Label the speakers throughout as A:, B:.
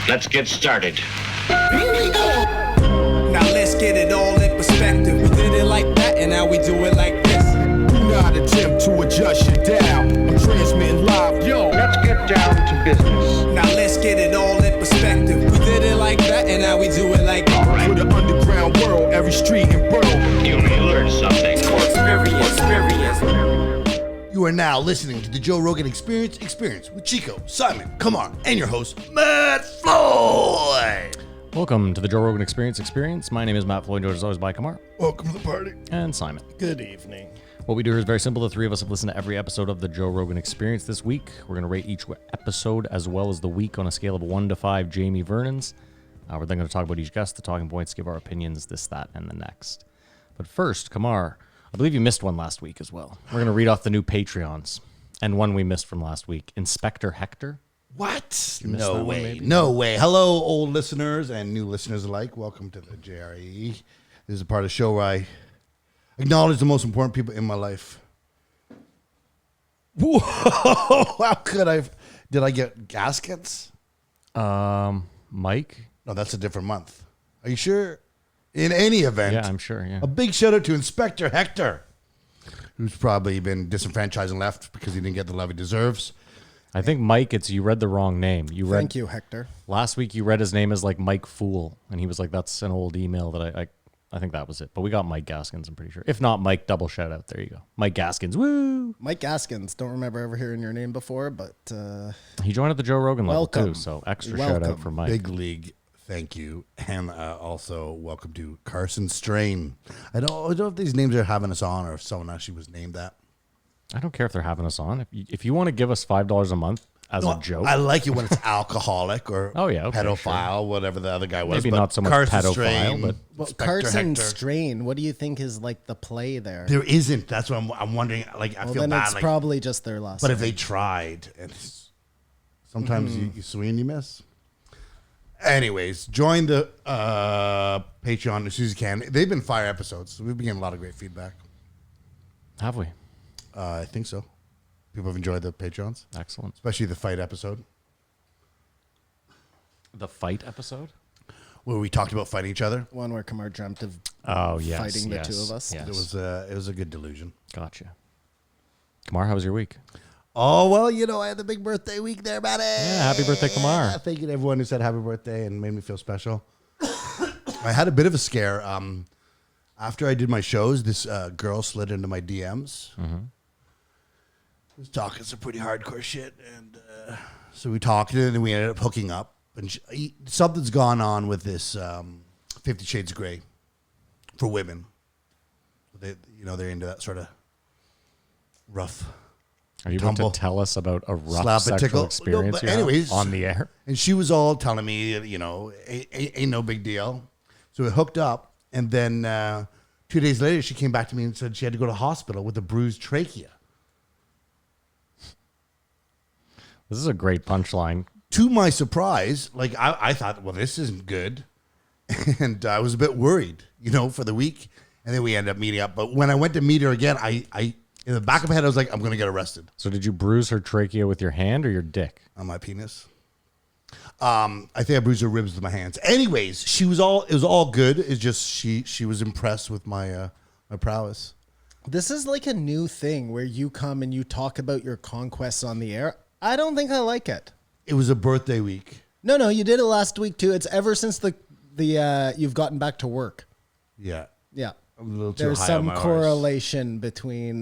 A: Let's get started.
B: Now let's get it all in perspective. We did it like that, and now we do it like this.
C: Do not attempt to adjust your dial. I'm transmitting live. Yo,
A: Let's get down to business.
B: Now let's get it all in perspective. We did it like that, and now we do it like this.
C: for the underground world, every street and borough.
A: You may learn something.
D: You are now listening to the Joe Rogan Experience Experience with Chico, Simon, Kamar, and your host, Matt Floyd.
E: Welcome to the Joe Rogan Experience Experience. My name is Matt Floyd, joined as always by Kamar
D: Welcome to the party.
E: and Simon.
F: Good evening.
E: What we do here is very simple. The three of us have listened to every episode of the Joe Rogan Experience this week. We're going to rate each episode as well as the week on a scale of 1 to 5 Jamie Vernons. We're then going to talk about each guest, the talking points, give our opinions, this, that, and the next. But first, Kamar, I believe you missed one last week as well. We're going to read off the new Patreons and one we missed from last week. Inspector Hector.
D: What?
E: You missed
D: No
E: that one,
D: way.
E: maybe?
D: No way. Hello, old listeners and new listeners alike. Welcome to the JRE. This is a part of the show where I acknowledge the most important people in my life. Whoa! How could I? Did I get gaskets?
E: Mike?
D: No, that's a different month. Are you sure? In any event.
E: Yeah, I'm sure, yeah.
D: A big shout out to Inspector Hector, who's probably been disenfranchised and left because he didn't get the love he deserves.
E: I think Mike, you read the wrong name.
F: Thank you, Hector.
E: Last week you read his name as like Mike Fool, and he was like, that's an old email that I think that was it. But we got Mike Gaskins, I'm pretty sure. If not Mike, double shout out. There you go. Mike Gaskins, woo!
F: Mike Gaskins. Don't remember ever hearing your name before, but
E: He joined at the Joe Rogan level
F: Welcome.
E: too, so extra shout out
F: Welcome.
E: for Mike.
D: Big league, thank you. And also welcome to Carson Strain. I don't know if these names are having us on or if someone actually was named that.
E: I don't care if they're having us on. If you want to give us $5 a month as a joke,
D: I like it when it's alcoholic or
E: Oh, yeah, okay,
D: pedophile, whatever the other guy was.
E: Maybe
D: but
E: not so much
D: Carson
E: pedophile,
D: Strain,
E: but-
F: well,
D: Inspector
F: Carson
D: Hector.
F: Strain. What do you think is like the play there?
D: There isn't. That's what I'm wondering. Like, I
F: well,
D: feel
F: then
D: bad.
F: it's
D: Like,
F: probably just their last.
D: but if
F: name.
D: they tried, and sometimes you swing and you miss. Anyways, join the Patreon as soon as you can. They've been fire episodes. So we've been getting a lot of great feedback.
E: have we?
D: I think so. People have enjoyed the Patreons,
E: Excellent.
D: especially the fight episode
E: The fight episode?
D: where we talked about fighting each other.
F: one where Kamar dreamt of
E: Oh, yes.
F: fighting the
E: yes,
F: two of us.
E: Yes.
D: It was a good delusion.
E: Gotcha. Kamar, how was your week?
D: Oh well, I had the big birthday week there, buddy.
E: Yeah, happy birthday, Kamar.
D: Thank you to everyone who said happy birthday and made me feel special. I had a bit of a scare. After I did my shows, this girl slid into my DMs. Was talking some pretty hardcore shit, and so we talked, and then we ended up hooking up. And something's gone on with this 50 Shades of Grey for women. They're into that sort of rough.
E: Are you about
D: Tumble.
E: to tell us about a rough
D: Slap and
E: sexual
D: tickle.
E: experience
D: No, but
E: you had
D: anyways.
E: on the air?
D: And she was all telling me, ain't no big deal. So we hooked up, and then 2 days later, she came back to me and said she had to go to the hospital with a bruised trachea.
E: This is a great punchline.
D: To my surprise, I thought, well, this isn't good. And I was a bit worried, for the week. And then we ended up meeting up. But when I went to meet her again, I in the back of my head, I was like, I'm going to get arrested
E: So did you bruise her trachea with your hand or your dick?
D: on my penis. I think I bruised her ribs with my hands. Anyways, it was all good. It's just she was impressed with my my prowess.
F: This is like a new thing where you come and you talk about your conquests on the air. I don't think I like it.
D: It was a birthday week.
F: No, you did it last week too. It's ever since the you've gotten back to work.
D: Yeah.
F: Yeah.
D: I'm a little too
F: There's
D: high on
F: some
D: my horse.
F: correlation between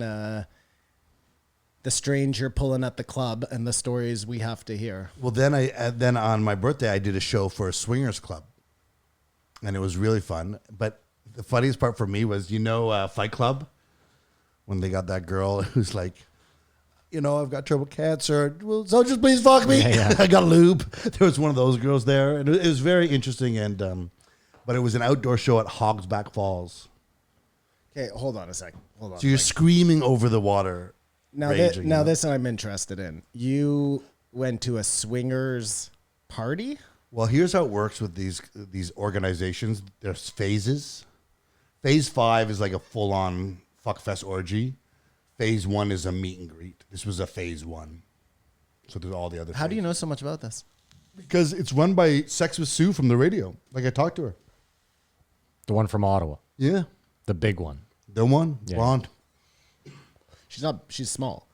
F: the stranger pulling at the club and the stories we have to hear.
D: Well, then on my birthday, I did a show for a swingers club, and it was really fun. But the funniest part for me was, Fight Club, when they got that girl who's like, I've got terrible cancer. Will soldiers please fuck me?
E: Yeah.
D: I got lube. There was one of those girls there, and it was very interesting. And but it was an outdoor show at Hogsback Falls,
F: Okay, hold on a second. Hold on.
D: so you're screaming over the water.
F: Now,
D: raging,
F: this I'm interested in. You went to a swingers party?
D: Well, here's how it works with these organizations. There's phases. Phase 5 is like a full-on fuckfest orgy. Phase 1 is a meet and greet. This was a phase 1. So there's all the other
F: How do you
D: phases.
F: know so much about this?
D: Because it's run by Sex with Sue from the radio. Like I talked to her.
E: The one from Ottawa.
D: Yeah.
E: The big one.
D: The one.
E: Yeah.
D: Blonde.
F: She's small.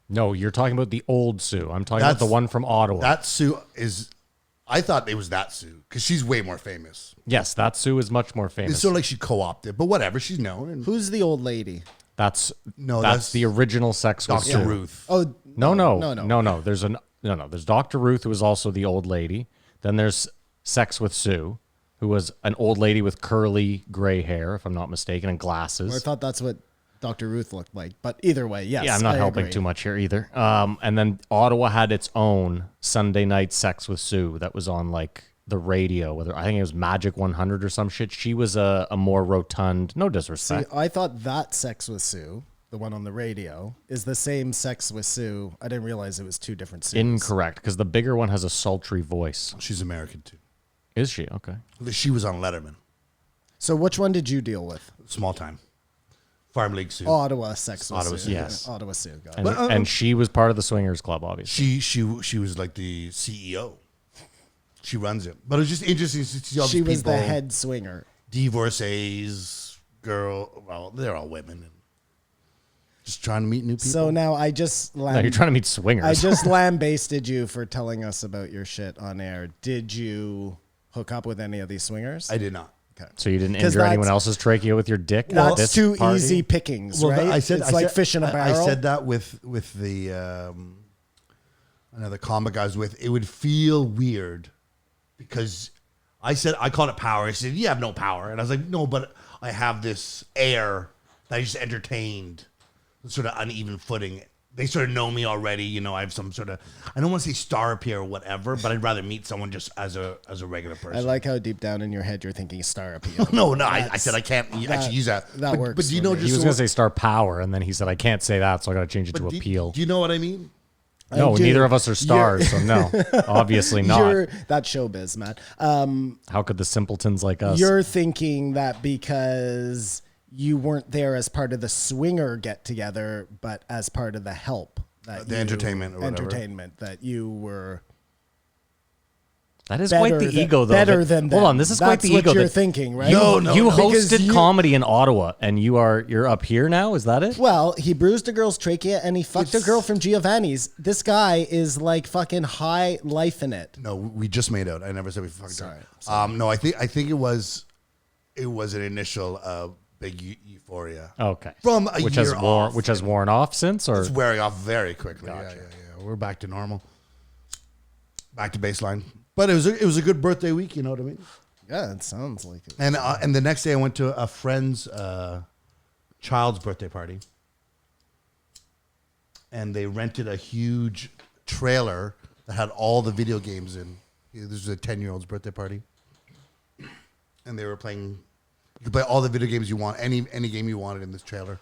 E: No, you're talking about the old Sue. I'm talking about the one from Ottawa.
D: That Sue is... I thought it was that Sue. Because she's way more famous.
E: Yes, that Sue is much more famous.
D: It's sort of like she co-opted. But whatever. She's known. And
F: Who's the old lady?
E: That's
D: that's
E: the original Sex with
D: Dr.
E: Sue.
D: Ruth.
F: Oh,
E: No. There's Dr. Ruth, who was also the old lady. Then there's Sex with Sue, who was an old lady with curly gray hair, if I'm not mistaken, and glasses.
F: I thought that's what Dr. Ruth looked like. But either way, yes.
E: Yeah, I'm not
F: I
E: helping
F: agree.
E: too much here either. And then Ottawa had its own Sunday night Sex with Sue that was on like the radio. Whether I think it was Magic 100 or some shit. She was a more rotund. No
F: See,
E: disrespect.
F: I thought that Sex with Sue, the one on the radio, is the same Sex with Sue. I didn't realize it was two different Sues.
E: Incorrect, because the bigger one has a sultry voice.
D: She's American too.
E: Is she? Okay.
D: She was on Letterman.
F: So which one did you deal with?
D: Small time. Farm League Sue.
F: Ottawa Sex with
D: Ottawa
F: Sue.
D: Sue.
E: Yes.
F: Ottawa Sue. Got it.
E: And she was part of the Swingers Club, obviously.
D: She was like the CEO. She runs it. But it was just interesting to see all
F: She
D: these
F: was
D: people.
F: the head swinger.
D: Divorcees, girl. Well, they're all women. And just trying to meet new people.
F: So now I just
E: No, you're trying to meet swingers.
F: I just lambasted you for telling us about your shit on air. Did you hook up with any of these swingers?
D: I did not.
F: Okay.
E: So you didn't
F: 'Cause
E: injure anyone
F: that's-
E: else's trachea with your dick? at
F: That's
E: this
F: too
E: party?
F: easy pickings, right? It's like fish in a barrel.
D: I said that with the another comic I was with. It would feel weird because I called it power. I said, you have no power. And I was like, no, but I have this air that I just entertained, sort of uneven footing. They sort of know me already. You know, I have some sort of, I don't want to say star appeal or whatever, but I'd rather meet someone just as a regular person.
F: I like how deep down in your head you're thinking star appeal.
D: No, I said I can't actually use that.
F: that
D: but,
F: works
D: But do you
F: for
D: know
F: me.
E: He
D: just
E: was going to say star power, and then he said, I can't say that, so I got to change it to appeal.
D: Do you know what I mean?
E: No,
F: I do.
E: neither of us are stars, so no. Obviously not.
F: That's showbiz, man.
E: How could the simpletons like us?
F: You're thinking that because you weren't there as part of the swinger get together, but as part of the help.
D: The entertainment or whatever.
F: Entertainment that you were
E: That is quite the ego, though.
F: Better than
E: Hold
F: them.
E: on, this is quite
F: That's
E: the
F: what
E: ego.
F: you're
E: that
F: thinking, right?
E: You
F: Because
E: hosted comedy in Ottawa, and you're up here now. Is that it?
F: Well, he bruised a girl's trachea and he fucked a girl from Giovanni's. This guy is like fucking high life in it.
D: No, we just made out. I never said we fucked
F: Sorry.
D: her. No, I think it was an initial big euphoria.
E: Okay.
D: From a
E: which
D: year
E: has
D: off.
E: which has worn off since, or
D: It's wearing off very quickly.
E: Gotcha.
D: Yeah. We're back to normal. Back to baseline. But it was a good birthday week. You know what I mean?
F: Yeah, it sounds like it.
D: And the next day I went to a friend's child's birthday party, and they rented a huge trailer that had all the video games in. This was a 10-year-old's birthday party, and they were playing. You could play all the video games you want, any game you wanted in this trailer.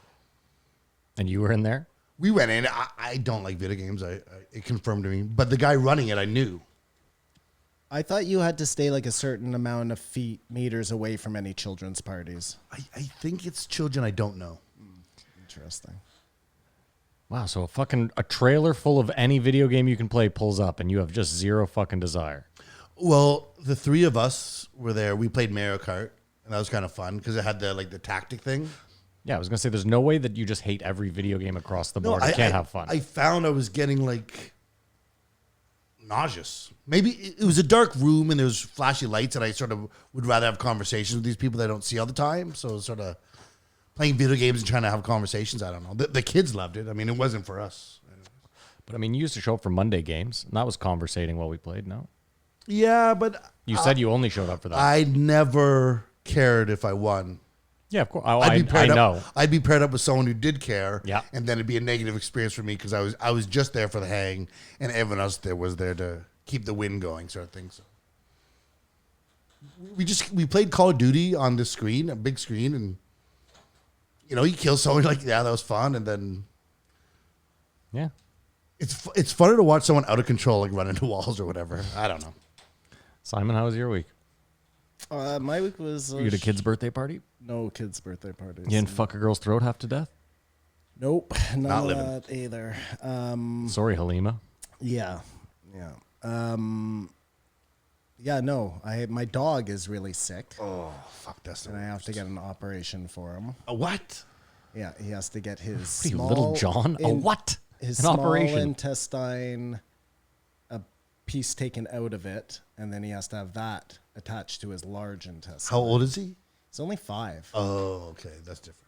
E: and you were in there?
D: We went in. I don't like video games. It confirmed to me, but the guy running it, I knew.
F: I thought you had to stay like a certain amount of meters away from any children's parties.
D: I think it's children. I don't know.
F: Interesting.
E: Wow, so a trailer full of any video game you can play pulls up, and you have just zero fucking desire.
D: Well, the three of us were there. We played Mario Kart, and that was kind of fun because it had the tactic thing.
E: Yeah, I was gonna say there's no way that you just hate every video game across the board. You can't have fun.
D: I found I was getting nauseous. Maybe it was a dark room and there was flashy lights, and I sort of would rather have conversations with these people that I don't see all the time. So sort of playing video games and trying to have conversations. I don't know. The kids loved it. I mean, it wasn't for us.
E: But I mean, you used to show up for Monday games, and that was conversating while we played. No,
D: Yeah, but
E: you said you only showed up for that.
D: I never cared if I won.
E: Yeah, of course.
D: I'd be paired
E: I
D: up,
E: know.
D: I'd be paired up with someone who did care.
E: Yeah.
D: And then it'd be a negative experience for me because I was just there for the hang, and everyone else there was there to keep the win going, sort of thing. So we played Call of Duty on this screen, a big screen, and you kill someone, like, yeah, that was fun, and then
E: Yeah.
D: it's funner to watch someone out of control, like run into walls or whatever. I don't know.
E: Simon, how was your week?
F: My week was
E: You at a kid's birthday party?
F: no kids' birthday parties.
E: You didn't fuck a girl's throat half to death?
F: Nope,
D: Not
F: not
D: living.
F: that either.
E: Sorry, Halima.
F: Yeah. Yeah, no. My dog is really sick,
D: Oh, fuck, that's the
F: and I have to get an operation for him.
D: A what?
F: Yeah, he has to get his
E: What are you,
F: small
E: Little John? A what?
F: His
E: An
F: small
E: operation.
F: intestine, a piece taken out of it, and then he has to have that attached to his large intestine.
D: How old is he?
F: He's only 5.
D: Oh, okay, that's different.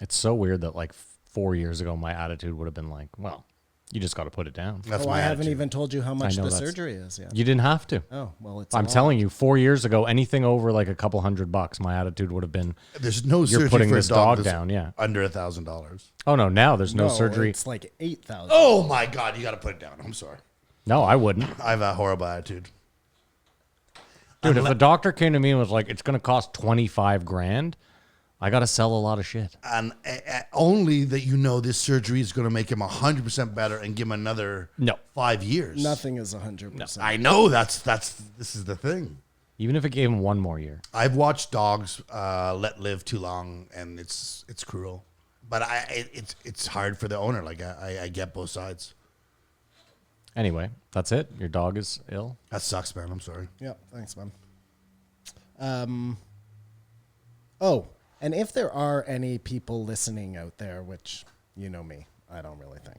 E: It's so weird that like 4 years ago, my attitude would have been like, well, you just got to put it down.
D: That's
F: I
D: my
F: haven't
D: attitude.
F: even told you how much
E: know
F: the
E: that's-
F: surgery is yet.
E: You didn't have to.
F: Oh, well, it's.
E: I'm telling you, 4 years ago, anything over like a couple $100, my attitude would have been,
D: There's no
E: You're
D: surgery
E: putting
D: for
E: this
D: a dog
E: dog
D: that's
E: down, yeah.
D: under $1,000.
E: oh no, now there's no surgery.
F: It's like 8,000.
D: Oh my God, you got to put it down. I'm sorry.
E: No, I wouldn't.
D: I have a horrible attitude.
E: Dude, if a doctor came to me and was like, it's going to cost 25 grand, I got to sell a lot of shit.
D: And only that you know this surgery is going to make him 100% better and give him another
E: No.
D: 5 years.
F: Nothing is 100%.
D: I know this is the thing.
E: Even if it gave him one more year.
D: I've watched dogs let live too long, and it's cruel. But it's hard for the owner. Like I get both sides.
E: Anyway, that's it. Your dog is ill.
D: That sucks, man. I'm sorry.
F: Yeah, thanks, man. Oh, and if there are any people listening out there, which you know me, I don't really think,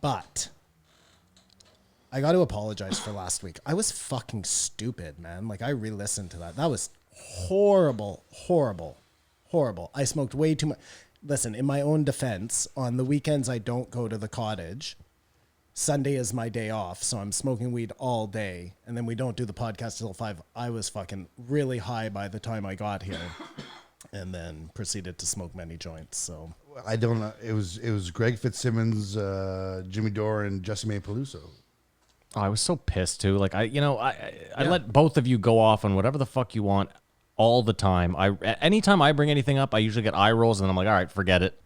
F: but I got to apologize for last week. I was fucking stupid, man. Like I re-listened to that. That was horrible, horrible, horrible. I smoked way too much. Listen, in my own defense, on the weekends I don't go to the cottage. Sunday is my day off, so I'm smoking weed all day, and then we don't do the podcast till 5. I was fucking really high by the time I got here, and then proceeded to smoke many joints. So
D: I don't know. It was Greg Fitzsimmons, Jimmy Dore, and Jesse May Peluso.
E: Oh, I was so pissed too. Like I let both of you go off on whatever the fuck you want all the time. Anytime I bring anything up, I usually get eye rolls, and then I'm like, all right, forget it.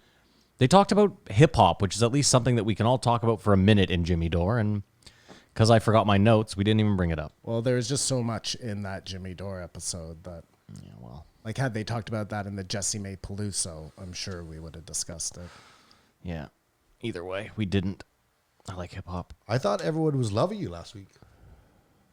E: They talked about hip hop, which is at least something that we can all talk about for a minute in Jimmy Dore, and because I forgot my notes, we didn't even bring it up.
F: well, there's just so much in that Jimmy Dore episode that,
E: Yeah, well,
F: like, had they talked about that in the Jesse May Peluso, I'm sure we would have discussed it.
E: yeah. Either way, we didn't. I like hip hop.
D: I thought everyone was loving you last week.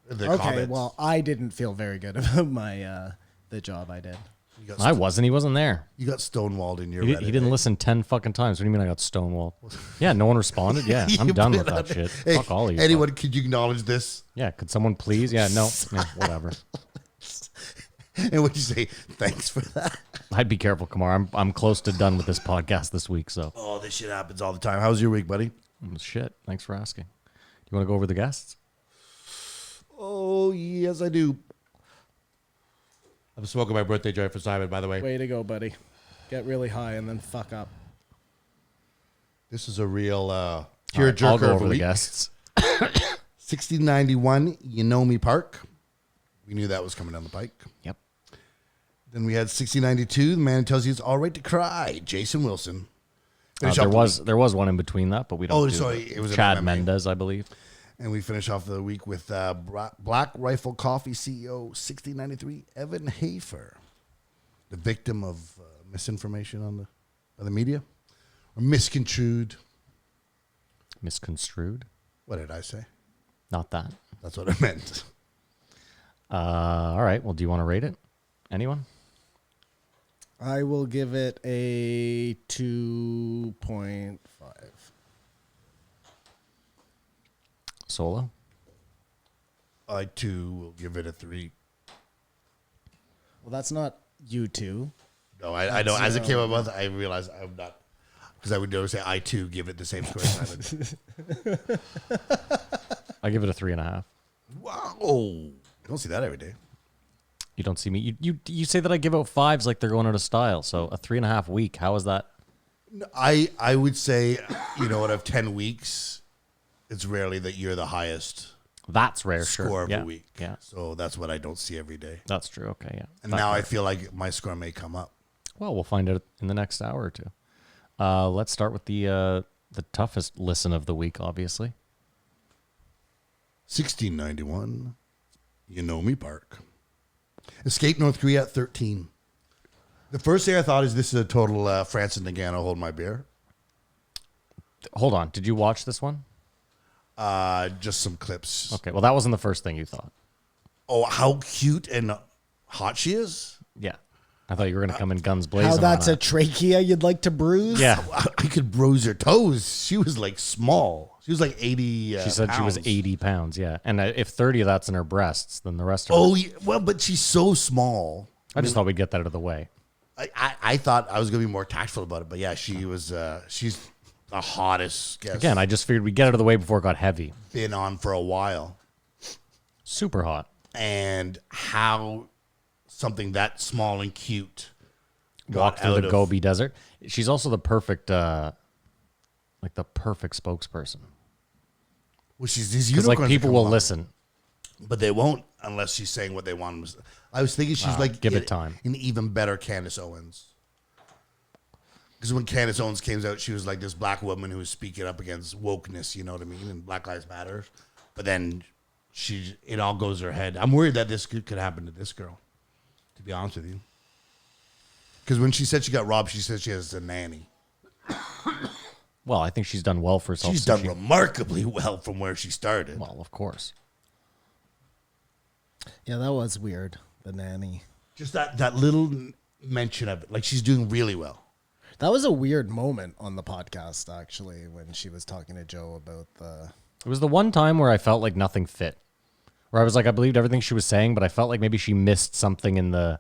D: The
F: Okay,
D: comments.
F: well, I didn't feel very good about my the job I did.
D: You got
E: I wasn't. He wasn't there.
D: You got stonewalled in your
E: He,
D: Reddit,
E: he didn't
D: eh?
E: listen 10 fucking times. What do you mean I got stonewalled? Yeah, no one responded. Yeah, I'm
D: You
E: done
D: put
E: with
D: it
E: that
D: out there.
E: shit.
D: Hey,
E: Fuck all of you.
D: anyone, could you acknowledge this?
E: Yeah, could someone please? Yeah, no, yeah, whatever.
D: And would you say thanks for that?
E: I'd be careful, Kamar. I'm close to done with this podcast this week, so
D: Oh, this shit happens all the time. How's your week, buddy?
E: shit. Thanks for asking. Do you want to go over the guests?
D: Oh, yes, I do. I'm smoking my birthday joint for Simon, by the way.
F: Way to go, buddy. Get really high and then fuck up.
D: This is a real
E: All
D: tearjerker
E: right, I'll go
D: of a
E: over the
D: week.
E: guests.
D: 1691, Yeonmi Park. We knew that was coming down the pike.
E: Yep.
D: Then we had 1692, the man who tells you it's all right to cry, Jason Wilson. Finish off
E: There was one in between that, but we don't.
D: Oh,
E: do
D: sorry,
E: it.
D: it was an
E: Chad
D: MMA.
E: Mendez, I believe.
D: And we finish off the week with Black Rifle Coffee CEO, 1693, Evan Hafer, the victim of misinformation on by the media, or misconstrued.
E: Misconstrued.
D: What did I say?
E: Not that.
D: That's what I meant.
E: All right. Well, do you want to rate it? Anyone?
F: I will give it a 2.5.
E: Solo.
D: I too will give it a 3.
F: Well, that's not you two.
D: No, I know. As it came up, I realized I'm not, because I would never say I too give it the same score as Simon.
E: I give it a 3.5.
D: Wow, you don't see that every day.
E: You don't see me. You say that I give out 5s like they're going out of style. So a 3.5 week. How is that?
D: I would say, out of 10 weeks, it's rarely that you're the highest
E: That's rare.
D: score
E: Sure.
D: of
E: Yeah.
D: a week.
E: Yeah.
D: So that's what I don't see every day.
E: That's true. Okay. Yeah.
D: And
E: That
D: now I
E: part.
D: feel like my score may come up.
E: Well, we'll find out in the next hour or two. Let's start with the toughest listen of the week, obviously.
D: 1691, Yeonmi Park. Escaped North Korea at 13. The first thing I thought is this is a total Francis Nagano hold my beer.
E: Hold on. Did you watch this one?
D: Just some clips.
E: Okay. Well, that wasn't the first thing you thought.
D: Oh, how cute and hot she is.
E: Yeah. I thought you were going to come in guns blazing.
F: How that's
E: on
F: a trachea you'd like to bruise?
E: Yeah.
D: I could bruise her toes. She was like small. She was like 80
E: She said
D: pounds.
E: she was 80 pounds, yeah. And if 30 of that's in her breasts, then the rest of
D: Oh, yeah, well, but she's so small.
E: I just thought we'd get that out of the way.
D: I thought I was going to be more tactful about it, but yeah, she was. She's the hottest guest.
E: Again, I just figured we'd get out of the way before it got heavy.
D: Been on for a while.
E: Super hot.
D: And how something that small and cute
E: Walked
D: got
E: through
D: out
E: the
D: of-
E: Gobi Desert. She's also the perfect, like the perfect spokesperson.
D: Well, she's these
E: Because like
D: unicorns
E: people
D: come
E: will
D: along,
E: listen.
D: but they won't unless she's saying what they want. I was thinking she's like
E: give it time.
D: an even better Candace Owens. Because when Candace Owens came out, she was like this black woman who was speaking up against wokeness, you know what I mean, and Black Lives Matter. But then it all goes to her head. I'm worried that this could happen to this girl, to be honest with you. Because when she said she got robbed, she said she has a nanny.
E: Well, I think she's done well for herself.
D: She's
E: so
D: done remarkably well from where she started.
E: Well, of course.
F: Yeah, that was weird. The nanny.
D: Just that little mention of it. Like, she's doing really well.
F: That was a weird moment on the podcast, actually, when she was talking to Joe about the...
E: It was the one time where I felt like nothing fit. Where I was like, I believed everything she was saying, but I felt like maybe she missed something in the...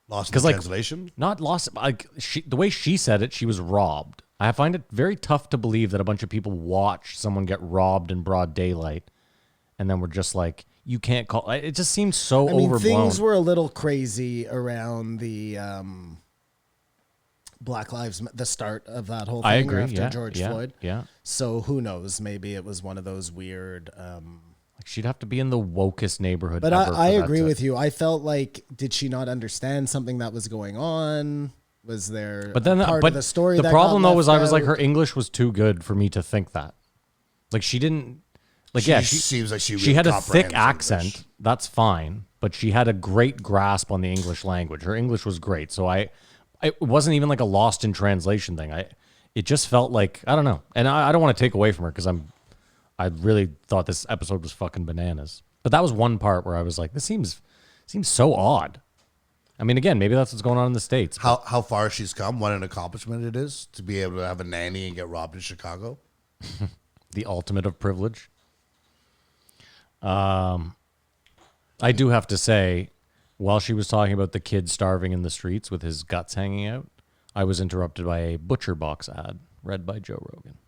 D: Lost in
E: 'Cause, like,
D: translation?
E: Not lost. Like the way she said it, she was robbed. I find it very tough to believe that a bunch of people watched someone get robbed in broad daylight, and then were just like, "You can't call." It just seemed so
F: I mean,
E: overblown.
F: things were a little crazy around the Black Lives, the start of that whole thing
E: I agree.
F: after
E: Yeah,
F: George
E: yeah,
F: Floyd.
E: Yeah,
F: So who knows? Maybe it was one of those weird.
E: like she'd have to be in the wokest neighborhood.
F: But
E: ever
F: I
E: for that
F: agree
E: to-
F: with you. I felt like, did she not understand something that was going on? Was there
E: But then,
F: a part
E: but
F: of the story?
E: the
F: that
E: problem
F: got
E: though was
F: left
E: I was like,
F: out?
E: her English was too good for me to think that. Like she didn't. Like
D: She
E: yeah,
D: seems like she
E: she
D: really
E: had a
D: comprehends
E: thick accent.
D: English.
E: That's fine, but she had a great grasp on the English language. Her English was great, so it wasn't even like a lost in translation thing. It just felt like I don't know, and I don't want to take away from her because I really thought this episode was fucking bananas. But that was one part where I was like, this seems so odd. I mean, again, maybe that's what's going on in the States. but-
D: How far she's come, what an accomplishment it is to be able to have a nanny and get robbed in Chicago.
E: The ultimate of privilege. I do have to say, while she was talking about the kid starving in the streets with his guts hanging out, I was interrupted by a Butcher Box ad read by Joe Rogan.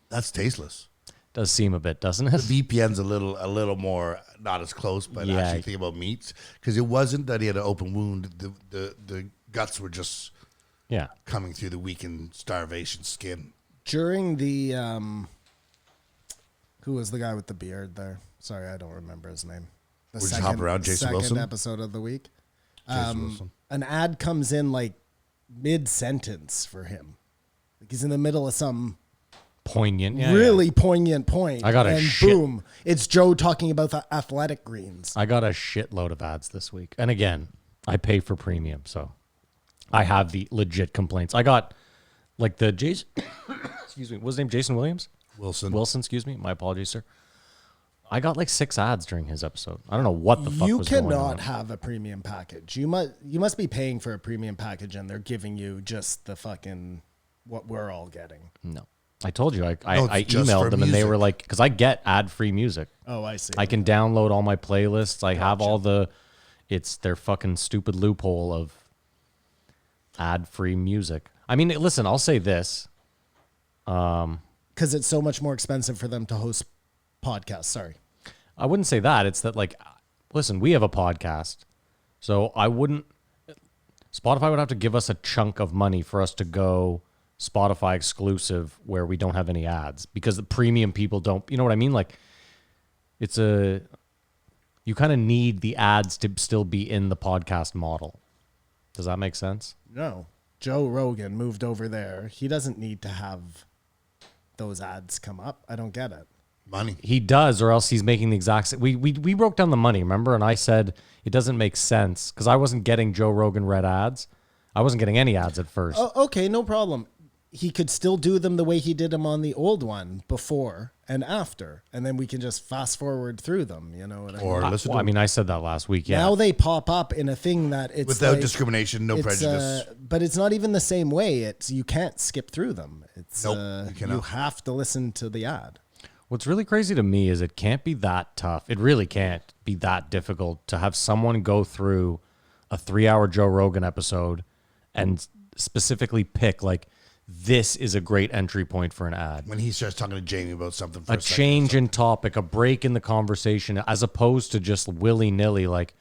D: That's tasteless.
E: Does seem a bit, doesn't it?
D: VPN's a little more not as close, but
E: Yeah.
D: actually think about meats because it wasn't that he had an open wound. The guts were just
E: Yeah.
D: coming through the weakened starvation skin.
F: during the who was the guy with the beard there? Sorry, I don't remember his name. The
D: We're just hopping around, Jason
F: second
D: Wilson?
F: episode of the week.
D: Jason Wilson.
F: An ad comes in like mid-sentence for him. Like he's in the middle of some
E: Poignant. Yeah,
F: really poignant point.
E: I got a
F: and
E: shit-
F: boom, it's Joe talking about the athletic greens.
E: I got a shitload of ads this week. And again, I pay for premium, so I have the legit complaints. I got like the Jason, excuse me, what was his name? Jason Williams? Wilson, excuse me. My apologies, sir. I got like 6 ads during his episode. I don't know what the fuck
F: You
E: was going on.
F: cannot have a premium package. You must be paying for a premium package, and they're giving you just the fucking what we're all getting.
E: No. I told you, I
D: it's just
E: emailed
D: for
E: them and they
D: music.
E: were like, because I get ad-free music.
F: Oh, I see.
E: I can download all my playlists. I have all it's their fucking stupid loophole of ad-free music. I mean, listen, I'll say this.
F: Because it's so much more expensive for them to host podcasts. Sorry.
E: I wouldn't say that. It's that, like, listen, we have a podcast. So Spotify would have to give us a chunk of money for us to go Spotify exclusive where we don't have any ads because the premium people don't, you know what I mean? Like you kind of need the ads to still be in the podcast model. Does that make sense?
F: No. Joe Rogan moved over there. He doesn't need to have those ads come up. I don't get it.
D: Money.
E: He does, or else he's making the exact same. We broke down the money, remember? And I said it doesn't make sense because I wasn't getting Joe Rogan read ads. I wasn't getting any ads at first.
F: Oh, okay, no problem. he could still do them the way he did them on the old one before and after, and then we can just fast forward through them. You know what I mean?
D: Or listen
E: Well,
D: to
E: I mean, I said that last week. Yeah.
F: Now they pop up in a thing that it's
D: without
F: like,
D: discrimination, no
F: it's,
D: prejudice.
F: but it's not even the same way. It's you can't skip through them. It's
D: Nope, you cannot.
F: you have to listen to the ad.
E: What's really crazy to me is it can't be that tough. It really can't be that difficult to have someone go through a 3-hour Joe Rogan episode and specifically pick like, this is a great entry point for an ad.
D: When he starts talking to Jamie about something, for
E: A
D: a second or
E: change
D: something.
E: in topic, a break in the conversation, as opposed to just willy-nilly like,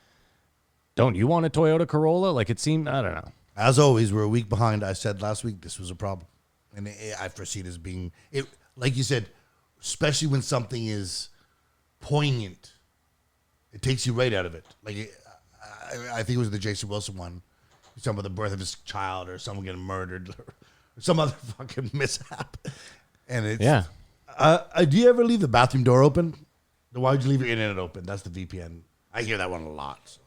E: don't you want a Toyota Corolla? Like it seemed, I don't know.
D: As always, we're a week behind. I said last week this was a problem, and I foresee it as being it. Like you said, especially when something is poignant, it takes you right out of it. Like I think it was the Jason Wilson one. He's talking about the birth of his child or someone getting murdered or some other fucking mishap. And it's
E: Yeah.
D: Do you ever leave the bathroom door open? Then why would you leave your internet open? That's the VPN. I hear that one a lot. So.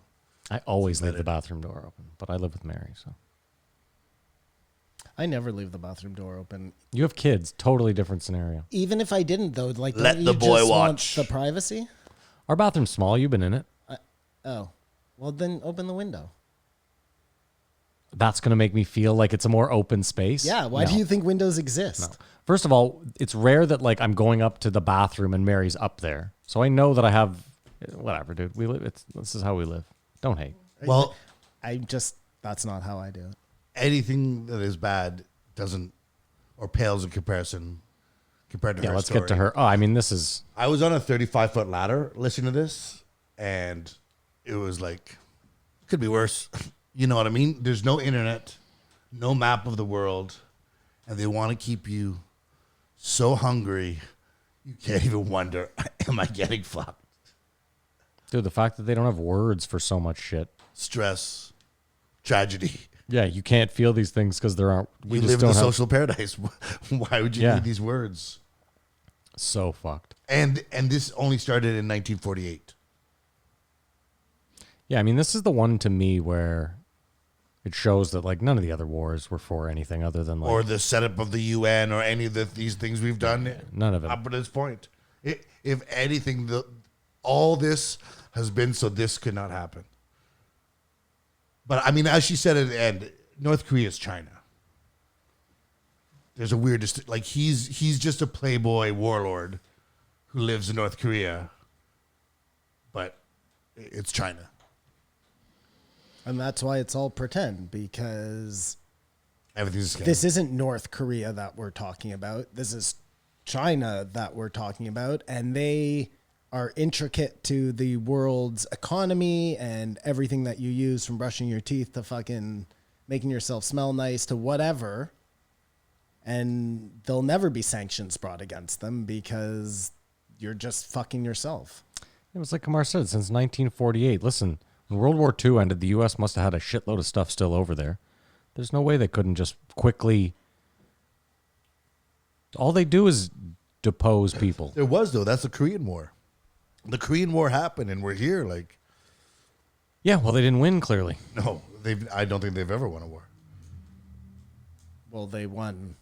E: I always leave the bathroom door open, but I live with Mary, so.
F: I never leave the bathroom door open.
E: You have kids, totally different scenario.
F: Even if I didn't, though, like
D: Let
F: don't
D: the
F: you
D: boy
F: just want
D: watch.
F: the privacy.
E: Our bathroom's small, you've been in it.
F: Oh, well then open the window.
E: That's going to make me feel like it's a more open space.
F: Yeah, why
E: No.
F: do you think windows exist?
E: First of all, it's rare that like I'm going up to the bathroom and Mary's up there. So I know that I have whatever, dude. We live this is how we live. Don't hate.
D: Well,
F: That's not how I do it.
D: anything that is bad doesn't or pales in comparison compared to
E: Yeah,
D: her
E: let's
D: story.
E: get to her. Oh, I mean, this is
D: I was on a 35-foot ladder listening to this, and it was like, could be worse. You know what I mean? There's no internet, no map of the world, and they want to keep you so hungry, you can't even wonder, am I getting fucked?
E: dude, the fact that they don't have words for so much shit.
D: Stress, tragedy.
E: Yeah, you can't feel these things because there aren't. We
D: You
E: just
D: live in
E: don't
D: a
E: have.
D: social paradise. Why would you
E: Yeah.
D: need these words?
E: So fucked.
D: And this only started in 1948.
E: Yeah, I mean, this is the one to me where it shows that like none of the other wars were for anything other than like
D: Or the setup of the UN or any of these things we've done.
E: none of it.
D: Up to this point. If anything, all this has been so this could not happen. But I mean, as she said at the end, North Korea is China. There's a weird, like he's just a playboy warlord who lives in North Korea, but it's China.
F: And that's why it's all pretend, because
D: Everything's a scam.
F: this isn't North Korea that we're talking about. This is China that we're talking about. And they are intricate to the world's economy and everything that you use, from brushing your teeth to fucking making yourself smell nice to whatever. And there'll never be sanctions brought against them because you're just fucking yourself.
E: It was like Kamar said, since 1948. Listen, when World War II ended, the U.S. must have had a shitload of stuff still over there. There's no way they couldn't just quickly. All they do is depose people.
D: There was, though. That's the Korean War. The Korean War happened, and we're here. Like,
E: Yeah, well, they didn't win, clearly.
D: no, I don't think they've ever won a war.
F: Well, they won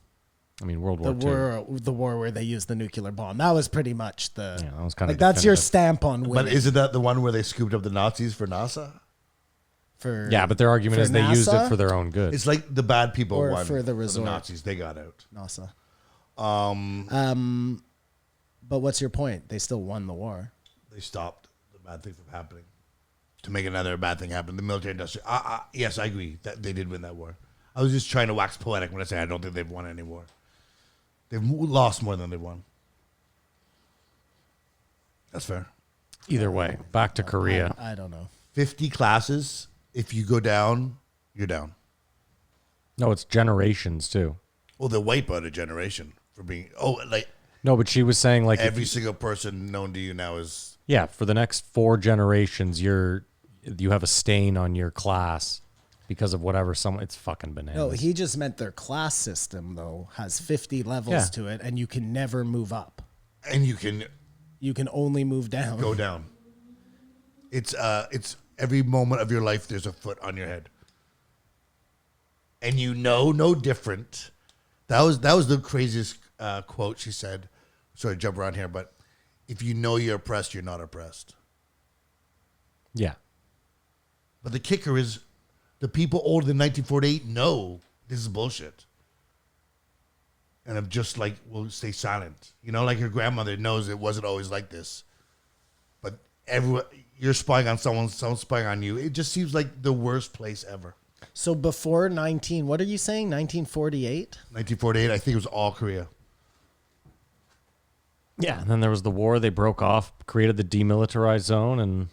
E: I mean, World
F: the
E: War II.
F: the war where they used the nuclear bomb. That was pretty much the
E: Yeah, that was kinda
F: like that's your
E: definitive.
F: stamp on winning.
D: But isn't that the one where they scooped up the Nazis for NASA?
F: for
E: Yeah, but their argument
F: for
E: is they used it
F: NASA?
E: for their own good.
D: It's like the bad people
F: Or
D: won
F: for the resort.
D: Nazis. They got out.
F: NASA. But what's your point? They still won the war.
D: They stopped the bad thing from happening to make another bad thing happen. The military industry. Yes, I agree that they did win that war. I was just trying to wax poetic when I say I don't think they've won any war. They've lost more than they've won. That's fair.
E: Either way, back to Korea.
F: I don't know.
D: 50 classes. If you go down, you're down.
E: No, it's generations, too.
D: Well, they wipe out a generation for being. Like
E: No, but she was saying, like,
D: every single person known to you now is.
E: yeah, for the next 4 generations, you have a stain on your class because of whatever it's fucking bananas.
F: No, he just meant their class system though has 50 levels
E: Yeah.
F: to it, and you can never move up.
D: And you can
F: You can only move down.
D: go down. It's every moment of your life there's a foot on your head. And you know no different That was the craziest quote she said. Sorry to jump around here, but if you know you're oppressed, you're not oppressed.
E: Yeah.
D: But the kicker is the people older than 1948 know this is bullshit. And have just like, will stay silent. You know, like your grandmother knows it wasn't always like this. But everyone, you're spying on someone's spying on you. It just seems like the worst place ever.
F: So before what are you saying? 1948?
D: 1948, I think it was all Korea.
E: Yeah, and then there was the war. They broke off, created the demilitarized zone, and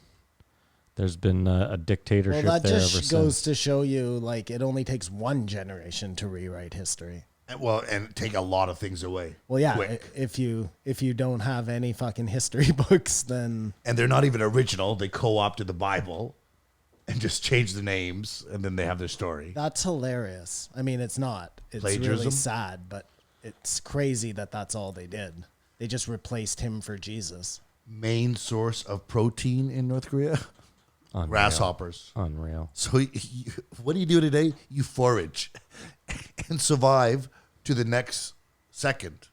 E: there's been a dictatorship
F: Well, that
E: there
F: just
E: ever
F: goes
E: since.
F: to show you, like, it only takes one generation to rewrite history.
D: And take a lot of things away.
F: Well, yeah,
D: quick.
F: if you don't have any fucking history books, then
D: And they're not even original. They co-opted the Bible and just changed the names, and then they have their story.
F: that's hilarious. I mean, it's not. It's really
D: Plagiarism?
F: sad, but it's crazy that that's all they did. They just replaced him for Jesus.
D: Main source of protein in North Korea?
E: Unreal.
D: Grasshoppers.
E: Unreal.
D: So what do you do today? You forage and survive to the next second.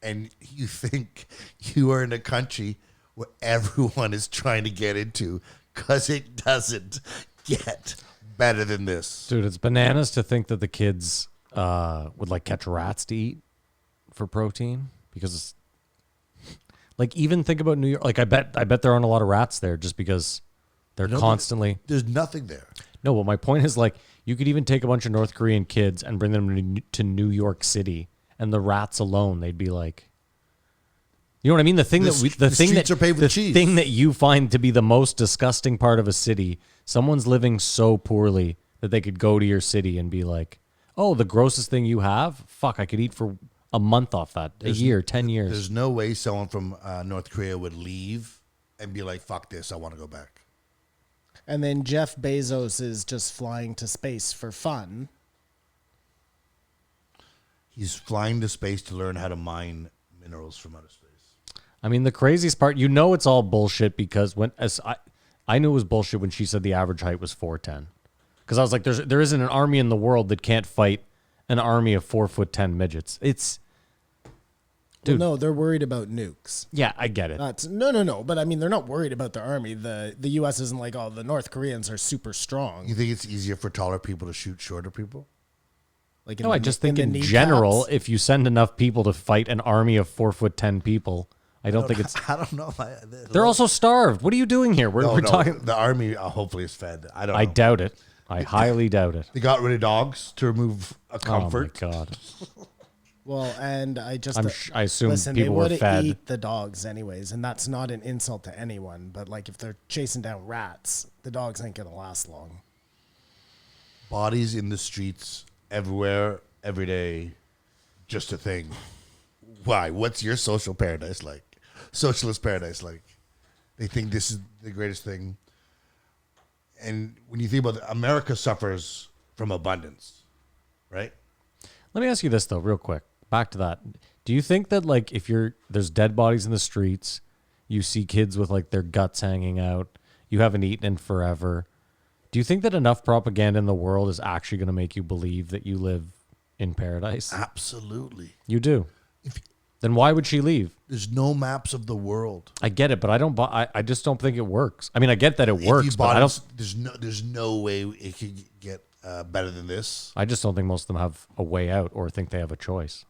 D: And you think you are in a country where everyone is trying to get into because it doesn't get better than this.
E: Dude, it's bananas to think that the kids would like catch rats to eat for protein because it's like, even think about New York. Like I bet there aren't a lot of rats there just because they're constantly.
D: There's nothing there.
E: No, but my point is, like, you could even take a bunch of North Korean kids and bring them to New York City, and the rats alone, they'd be like, you know what I mean? The thing
D: The streets are paved with cheese.
E: thing that you find to be the most disgusting part of a city, someone's living so poorly that they could go to your city and be like, oh, the grossest thing you have? Fuck, I could eat for a month off that, a year, 10 years.
D: There's no way someone from North Korea would leave and be like, fuck this, I want to go back.
F: And then Jeff Bezos is just flying to space for fun.
D: He's flying to space to learn how to mine minerals from outer space.
E: I mean, the craziest part, you know, it's all bullshit because I knew it was bullshit when she said the average height was 4'10", because I was like, there isn't an army in the world that can't fight an army of 4'10" midgets. It's, dude.
F: Well, no, they're worried about nukes.
E: Yeah, I get it.
F: No. But I mean, they're not worried about their army. The U.S. isn't like, oh, the North Koreans are super strong.
D: You think it's easier for taller people to shoot shorter people?
F: Like,
E: No, I just think
F: the
E: in
F: kneecaps?
E: general, if you send enough people to fight an army of 4'10" people, I don't think it's.
D: I don't know.
E: They're also starved. What are you doing here? We're talking.
D: The army hopefully is fed. I don't know.
E: I doubt it. I highly doubt it.
D: They got rid of dogs to remove a comfort.
E: Oh my god.
F: Well, and I just
E: I assume
F: listen,
E: people
F: they
E: were
F: would
E: fed.
F: eat the dogs anyways, and that's not an insult to anyone. But like, if they're chasing down rats, the dogs ain't gonna last long.
D: Bodies in the streets everywhere, every day, just a thing. Why? What's your social paradise like? Socialist paradise like? They think this is the greatest thing. And when you think about it, America suffers from abundance, right?
E: Let me ask you this though, real quick. Back to that. Do you think that like if there's dead bodies in the streets, you see kids with like their guts hanging out, you haven't eaten in forever. Do you think that enough propaganda in the world is actually going to make you believe that you live in paradise?
D: Absolutely.
E: You do.
D: If
E: Then why would she leave?
D: there's no maps of the world.
E: I get it, but I don't. I just don't think it works. I mean, I get that it
D: If you
E: works, but
D: bought
E: I don't.
D: there's no way it could get better than this.
E: I just don't think most of them have a way out or think they have a choice.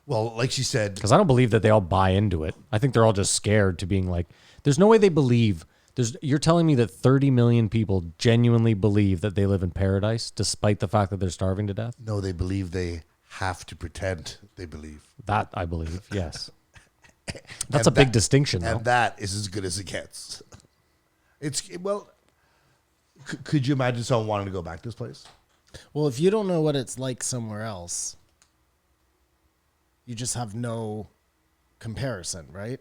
D: Well, like she said,
E: Because I don't believe that they all buy into it. I think they're all just scared to being like, there's no way they believe. You're telling me that 30 million people genuinely believe that they live in paradise despite the fact that they're starving to death?
D: no, they believe they have to pretend they believe.
E: That I believe, yes. That's a big distinction, though.
D: And that is as good as it gets. Could you imagine someone wanting to go back to this place?
F: Well, if you don't know what it's like somewhere else, you just have no comparison, right?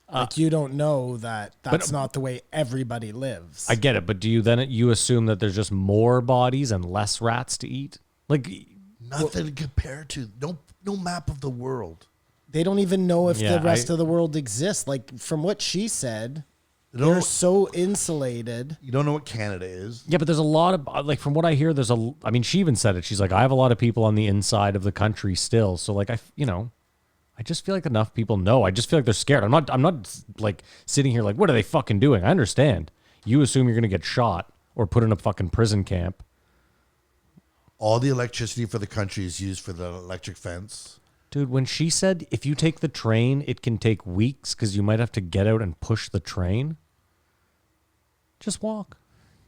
F: Like, you don't know that's not the way everybody lives.
E: I get it, but do you assume that there's just more bodies and less rats to eat? Like,
D: Nothing compared to no map of the world.
F: They don't even know if
E: Yeah,
F: the rest of the world exists. Like, from what she said, They're so insulated.
D: You don't know what Canada is.
E: Yeah, but there's a lot of, like, from what I hear, I mean, she even said it. She's like, I have a lot of people on the inside of the country still. So, like, I just feel like enough people know. I just feel like they're scared. I'm not like sitting here like, what are they fucking doing? I understand. You assume you're going to get shot or put in a fucking prison camp.
D: All the electricity for the country is used for the electric fence.
E: Dude, when she said if you take the train, it can take weeks because you might have to get out and push the train. Just walk.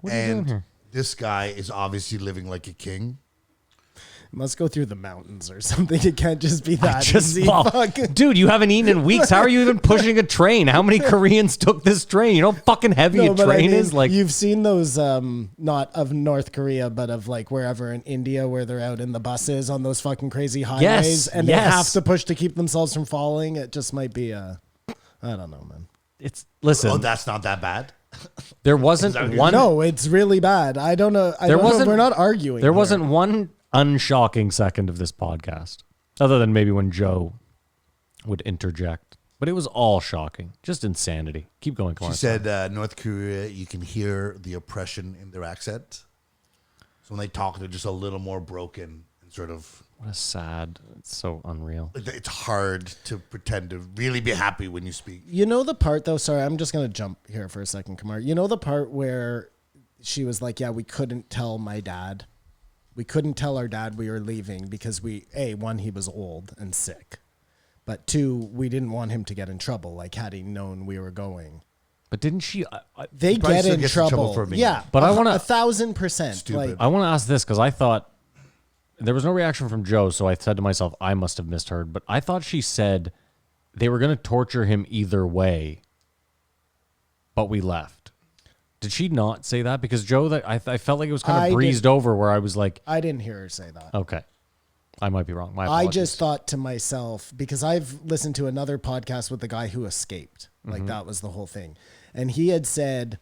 E: What are you doing here?
D: This guy is obviously living like a king.
F: Must go through the mountains or something. It can't just be that easy.
E: Dude, you haven't eaten in weeks. How are you even pushing a train? How many Koreans took this train? You know how fucking heavy a train is? Like,
F: you've seen those, not of North Korea, but of like wherever in India where they're out in the buses on those fucking crazy highways, and they have to push to keep themselves from falling. It just might be I don't know, man.
E: Listen.
D: Oh, that's not that bad.
E: There wasn't one.
F: No, it's really bad. I don't know. We're not arguing.
E: There wasn't one unshocking second of this podcast, other than maybe when Joe would interject. But it was all shocking. Just insanity. Keep going, Clark.
D: She said North Korea, you can hear the oppression in their accent. So when they talk, they're just a little more broken and sort of...
E: What a sad... It's so unreal.
D: It's hard to pretend to really be happy when you speak.
F: You know the part, though? Sorry, I'm just going to jump here for a second, Kamar. You know the part where she was like, yeah, we couldn't tell my dad. We couldn't tell our dad we were leaving because one, he was old and sick. But two, we didn't want him to get in trouble, like had he known we were going.
E: But didn't she...
F: they get in trouble.
D: For me.
F: Yeah,
E: but I want to...
F: 1,000%.
D: Stupid.
F: Like,
E: I want to ask this because I thought... There was no reaction from Joe, so I said to myself, I must have misheard. But I thought she said they were going to torture him either way, but we left. Did she not say that? Because Joe, I felt like it was kind of breezed over where I was like...
F: I didn't hear her say that.
E: Okay. I might be wrong. My
F: I
E: apologies.
F: just thought to myself, because I've listened to another podcast with the guy who escaped. Like, that was the whole thing. And he had said...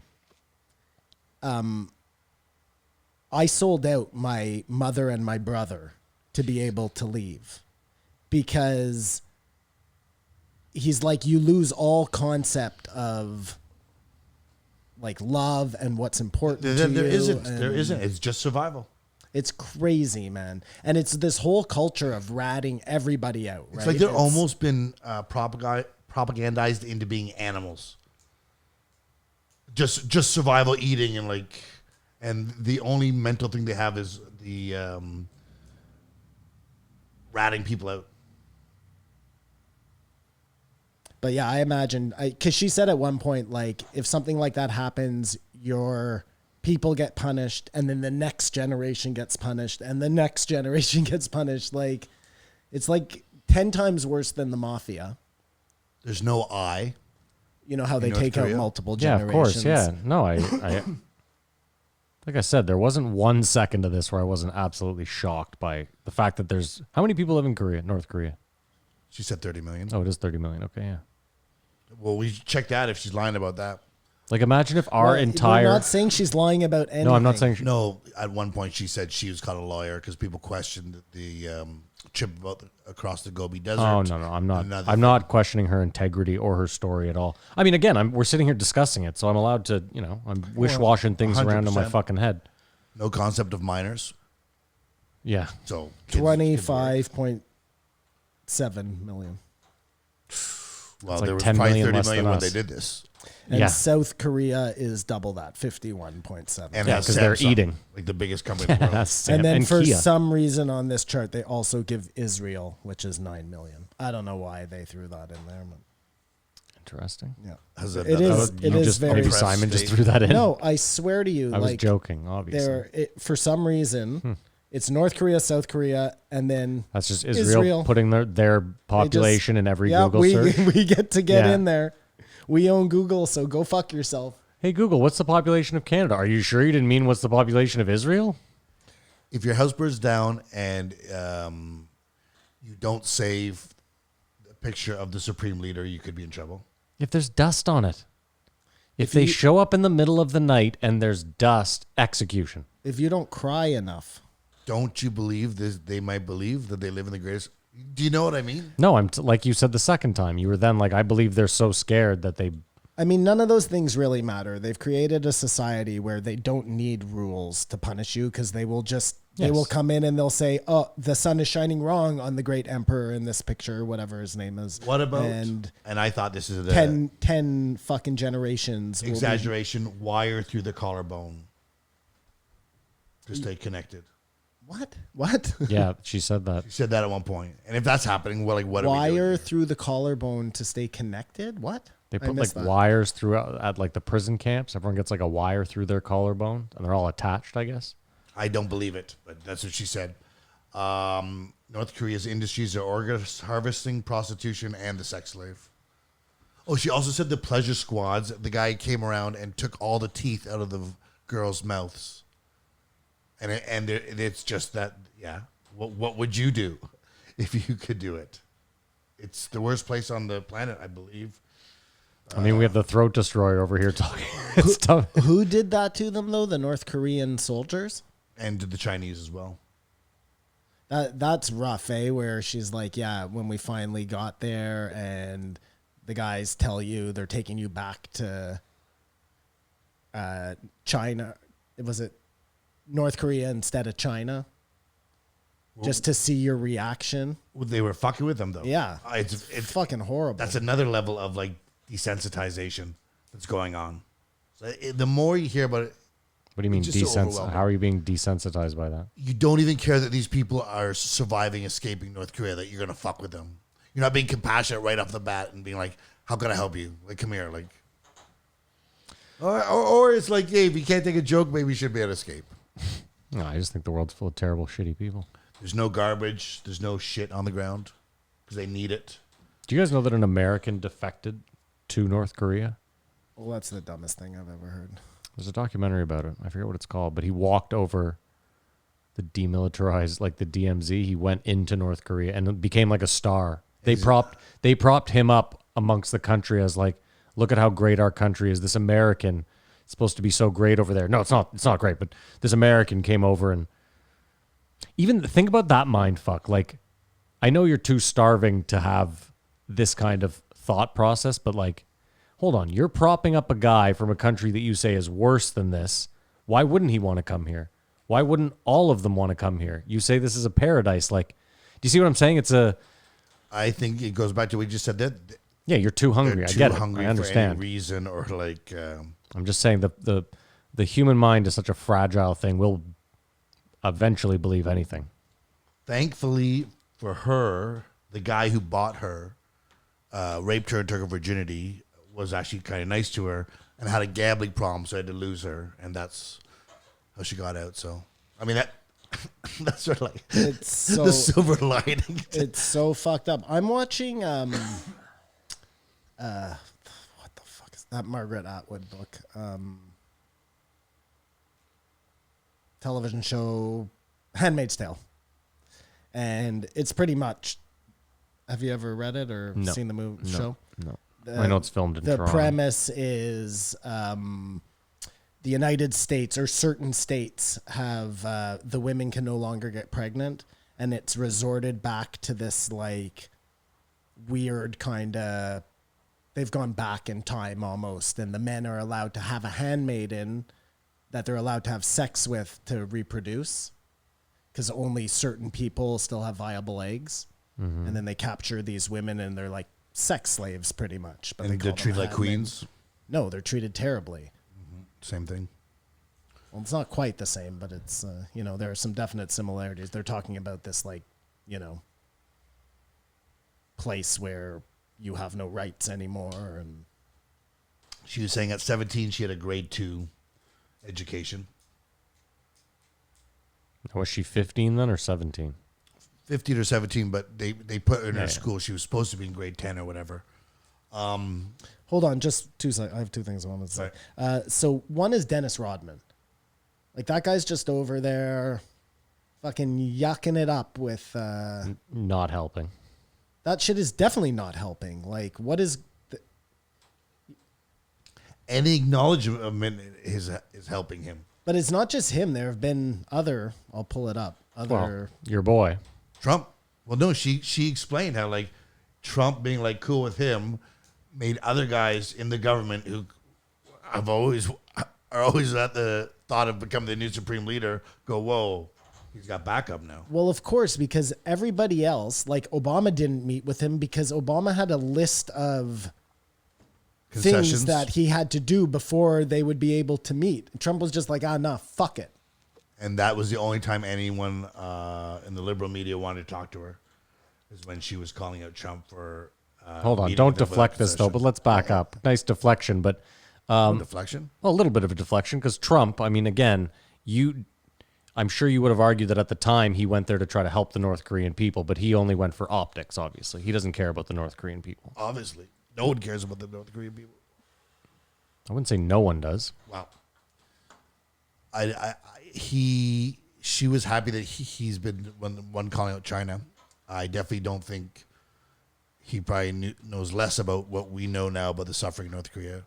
F: I sold out my mother and my brother to be able to leave because he's like, you lose all concept of like love and what's important to you.
D: There isn't. It's just survival.
F: It's crazy, man. And it's this whole culture of ratting everybody out.
D: It's like they're almost been propagandized into being animals. Just survival eating and like... And the only mental thing they have is the ratting people out.
F: But yeah, I imagine, because she said at one point, like, if something like that happens, your people get punished, and then the next generation gets punished, and the next generation gets punished. Like, it's like 10 times worse than the mafia.
D: There's no I.
F: You know how they take out multiple
E: Yeah,
F: generations.
E: of course. Yeah. No, I like I said, there wasn't 1 second of this where I wasn't absolutely shocked by the fact that there's... How many people live in North Korea?
D: She said 30 million.
E: Oh, it is 30 million. Okay, yeah.
D: Well, we should check that if she's lying about that.
E: Like, imagine if our entire...
F: We're not saying she's lying about anything.
E: No, I'm not saying...
D: No, at one point she said she was called a lawyer because people questioned the trip across the Gobi Desert.
E: Oh, no, I'm not. I'm not questioning her integrity or her story at all. I mean, again, we're sitting here discussing it, so I'm allowed to, I'm wish-washing things around in my
D: 100%.
E: fucking head.
D: No concept of minors.
E: Yeah.
D: So
F: 25.7 million.
D: Well,
E: like
D: there was
E: 10
D: probably
E: million
D: 30
E: less
D: million
E: than
D: when
E: us.
D: they did this.
F: And
E: Yeah.
F: South Korea is double that, 51.7.
D: And
E: Yeah,
D: has
E: 'cause they're
D: Samsung,
E: eating.
D: like the biggest company in the world.
F: And then for
E: Kia.
F: some reason on this chart, they also give Israel, which is 9 million. I don't know why they threw that in there. But
E: Interesting.
F: yeah,
D: Has a-
F: it is.
E: You
F: It is
E: just,
F: very.
E: maybe
D: Press
E: Simon just
D: state.
E: threw that in.
F: No, I swear to you,
E: I was
F: like
E: joking, obviously.
F: for some reason, it's North Korea, South Korea, and then
E: That's just Israel putting their population in every
F: yeah,
E: Google search.
F: we get to get
E: Yeah.
F: in there. We own Google, so go fuck yourself.
E: Hey, Google, what's the population of Canada? Are you sure you didn't mean what's the population of Israel?
D: If your house burns down and you don't save a picture of the supreme leader, you could be in trouble.
E: If there's dust on it. If they show up in the middle of the night and there's dust, execution.
F: If you don't cry enough.
D: Don't you believe this? They might believe that they live in the greatest. Do you know what I mean?
E: No, like you said the second time. You were then like, I believe they're so scared that they
F: I mean, none of those things really matter. They've created a society where they don't need rules to punish you because they will just, they will come in and they'll say, oh, the sun is shining wrong on the great emperor in this picture, whatever his name is.
D: What about, and I thought this is a
F: 10 fucking generations.
D: Exaggeration, wire through the collarbone to stay connected.
F: What?
E: Yeah, she said that.
D: She said that at one point. And if that's happening, well, like, what are we doing
F: Wire
D: here?
F: through the collarbone to stay connected? What?
E: They put like wires throughout at like the prison camps. Everyone gets like a wire through their collarbone and they're all attached, I guess.
D: I don't believe it, but that's what she said. North Korea's industries are organ harvesting, prostitution, and the sex slave. Oh, she also said the pleasure squads. The guy came around and took all the teeth out of the girls' mouths. And it's just that, yeah. What would you do if you could do it? It's the worst place on the planet, I believe.
E: I mean, we have the throat destroyer over here talking. It's tough.
F: Who did that to them, though? The North Korean soldiers?
D: And the Chinese as well.
F: That's rough, eh? Where she's like, yeah, when we finally got there and the guys tell you they're taking you back to China. Was it North Korea instead of China? Just to see your reaction.
D: Well, they were fucking with them, though.
F: Yeah.
D: It's
F: fucking horrible.
D: That's another level of, like, desensitization that's going on. So the more you hear about it,
E: what do you mean
D: desensitized?
E: How are you being desensitized by that?
D: You don't even care that these people are surviving, escaping North Korea, that you're going to fuck with them. You're not being compassionate right off the bat and being like, how can I help you? Like, come here. Like, or it's like, hey, if you can't take a joke, maybe you should be able to escape.
E: No, I just think the world's full of terrible, shitty people.
D: There's no garbage. There's no shit on the ground because they need it.
E: Do you guys know that an American defected to North Korea?
F: Well, that's the dumbest thing I've ever heard.
E: There's a documentary about it. I forget what it's called, but he walked over the demilitarized, like the DMZ. He went into North Korea and became like a star. They propped him up amongst the country as like, look at how great our country is. This American is supposed to be so great over there. No, it's not. It's not great. But this American came over and even think about that mind fuck. Like, I know you're too starving to have this kind of thought process, but like, hold on, you're propping up a guy from a country that you say is worse than this. Why wouldn't he want to come here? Why wouldn't all of them want to come here? You say this is a paradise. Like, do you see what I'm saying?
D: I think it goes back to what you just said. That
E: yeah, you're too hungry.
D: They're
E: I
D: too
E: get it.
D: hungry
E: I understand.
D: for any reason or like.
E: I'm just saying the human mind is such a fragile thing. We'll eventually believe anything.
D: Thankfully for her, the guy who bought her, raped her and took her virginity, was actually kind of nice to her and had a gambling problem, so I had to lose her, and that's how she got out. So, I mean, that's sort of like
F: It's so
D: the silver lining.
F: it's so fucked up. I'm watching what the fuck is that Margaret Atwood book? Television show Handmaid's Tale. And it's pretty much, have you ever read it or
E: No.
F: seen the show?
E: No. I know it's filmed in
F: The
E: Toronto.
F: premise is the United States or certain states have the women can no longer get pregnant, and it's resorted back to this like weird kind of, they've gone back in time almost, and the men are allowed to have a handmaiden that they're allowed to have sex with to reproduce because only certain people still have viable eggs.
E: Mm-hmm.
F: And then they capture these women and they're like sex slaves pretty much. But
D: And
F: call
D: they're
F: them
D: treated like
F: handmaids.
D: queens.
F: No, they're treated terribly.
D: Same thing.
F: Well, it's not quite the same, but it's, there are some definite similarities. They're talking about this, like, place where you have no rights anymore. And
D: She was saying at 17 she had a grade 2 education.
E: Was she 15 then or 17?
D: 15 or 17, but they put her in her
E: Yeah.
D: school. She was supposed to be in grade 10 or whatever.
F: hold on, just 2 seconds. I have 2 things I want to say. So one is Dennis Rodman. Like, that guy's just over there fucking yucking it up with...
E: Not helping.
F: that shit is definitely not helping. Like, what is...
D: Any acknowledgement is helping him.
F: But it's not just him. There have been other... I'll pull it up.
E: Well, your boy.
D: Trump. Well, no, she explained how, like, Trump being, like, cool with him made other guys in the government who are always at the thought of becoming the new supreme leader go, whoa, he's got backup now.
F: Well, of course, because everybody else, like Obama didn't meet with him because Obama had a list of
D: Concessions.
F: things that he had to do before they would be able to meet. Trump was just like, nah, fuck it.
D: And that was the only time anyone in the liberal media wanted to talk to her, is when she was calling out Trump for.
E: Hold on,
D: meeting
E: don't
D: with him
E: deflect
D: without
E: this though, but
D: concessions.
E: let's back up. Nice deflection, but
D: Deflection?
E: well, a little bit of a deflection because Trump, I mean, again, I'm sure you would have argued that at the time he went there to try to help the North Korean people, but he only went for optics, obviously. He doesn't care about the North Korean people.
D: Obviously. No one cares about the North Korean people.
E: I wouldn't say no one does.
D: Wow. She was happy that he's been one calling out China. I definitely don't think he probably knows less about what we know now about the suffering in North Korea,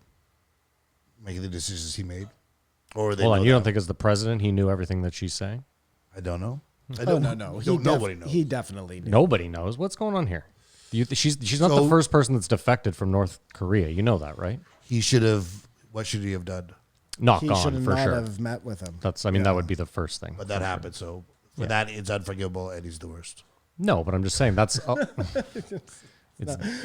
D: making the decisions he made. Or they
E: Hold on,
D: know
E: you don't
D: that.
E: think as the president he knew everything that she's saying?
D: I don't know. I
F: Oh,
D: don't,
F: no.
D: Don't nobody knows.
F: He definitely knew.
E: Nobody knows. What's going on here? She's not the
D: So-
E: first person that's defected from North Korea. You know that, right?
D: He should have. What should he have done?
E: Not
F: He
E: gone
F: should
E: for
F: not
E: sure.
F: have met with him.
E: That would be the first thing.
D: But that happened. So for that, it's unforgivable, and he's the worst.
E: No, but I'm just saying that's.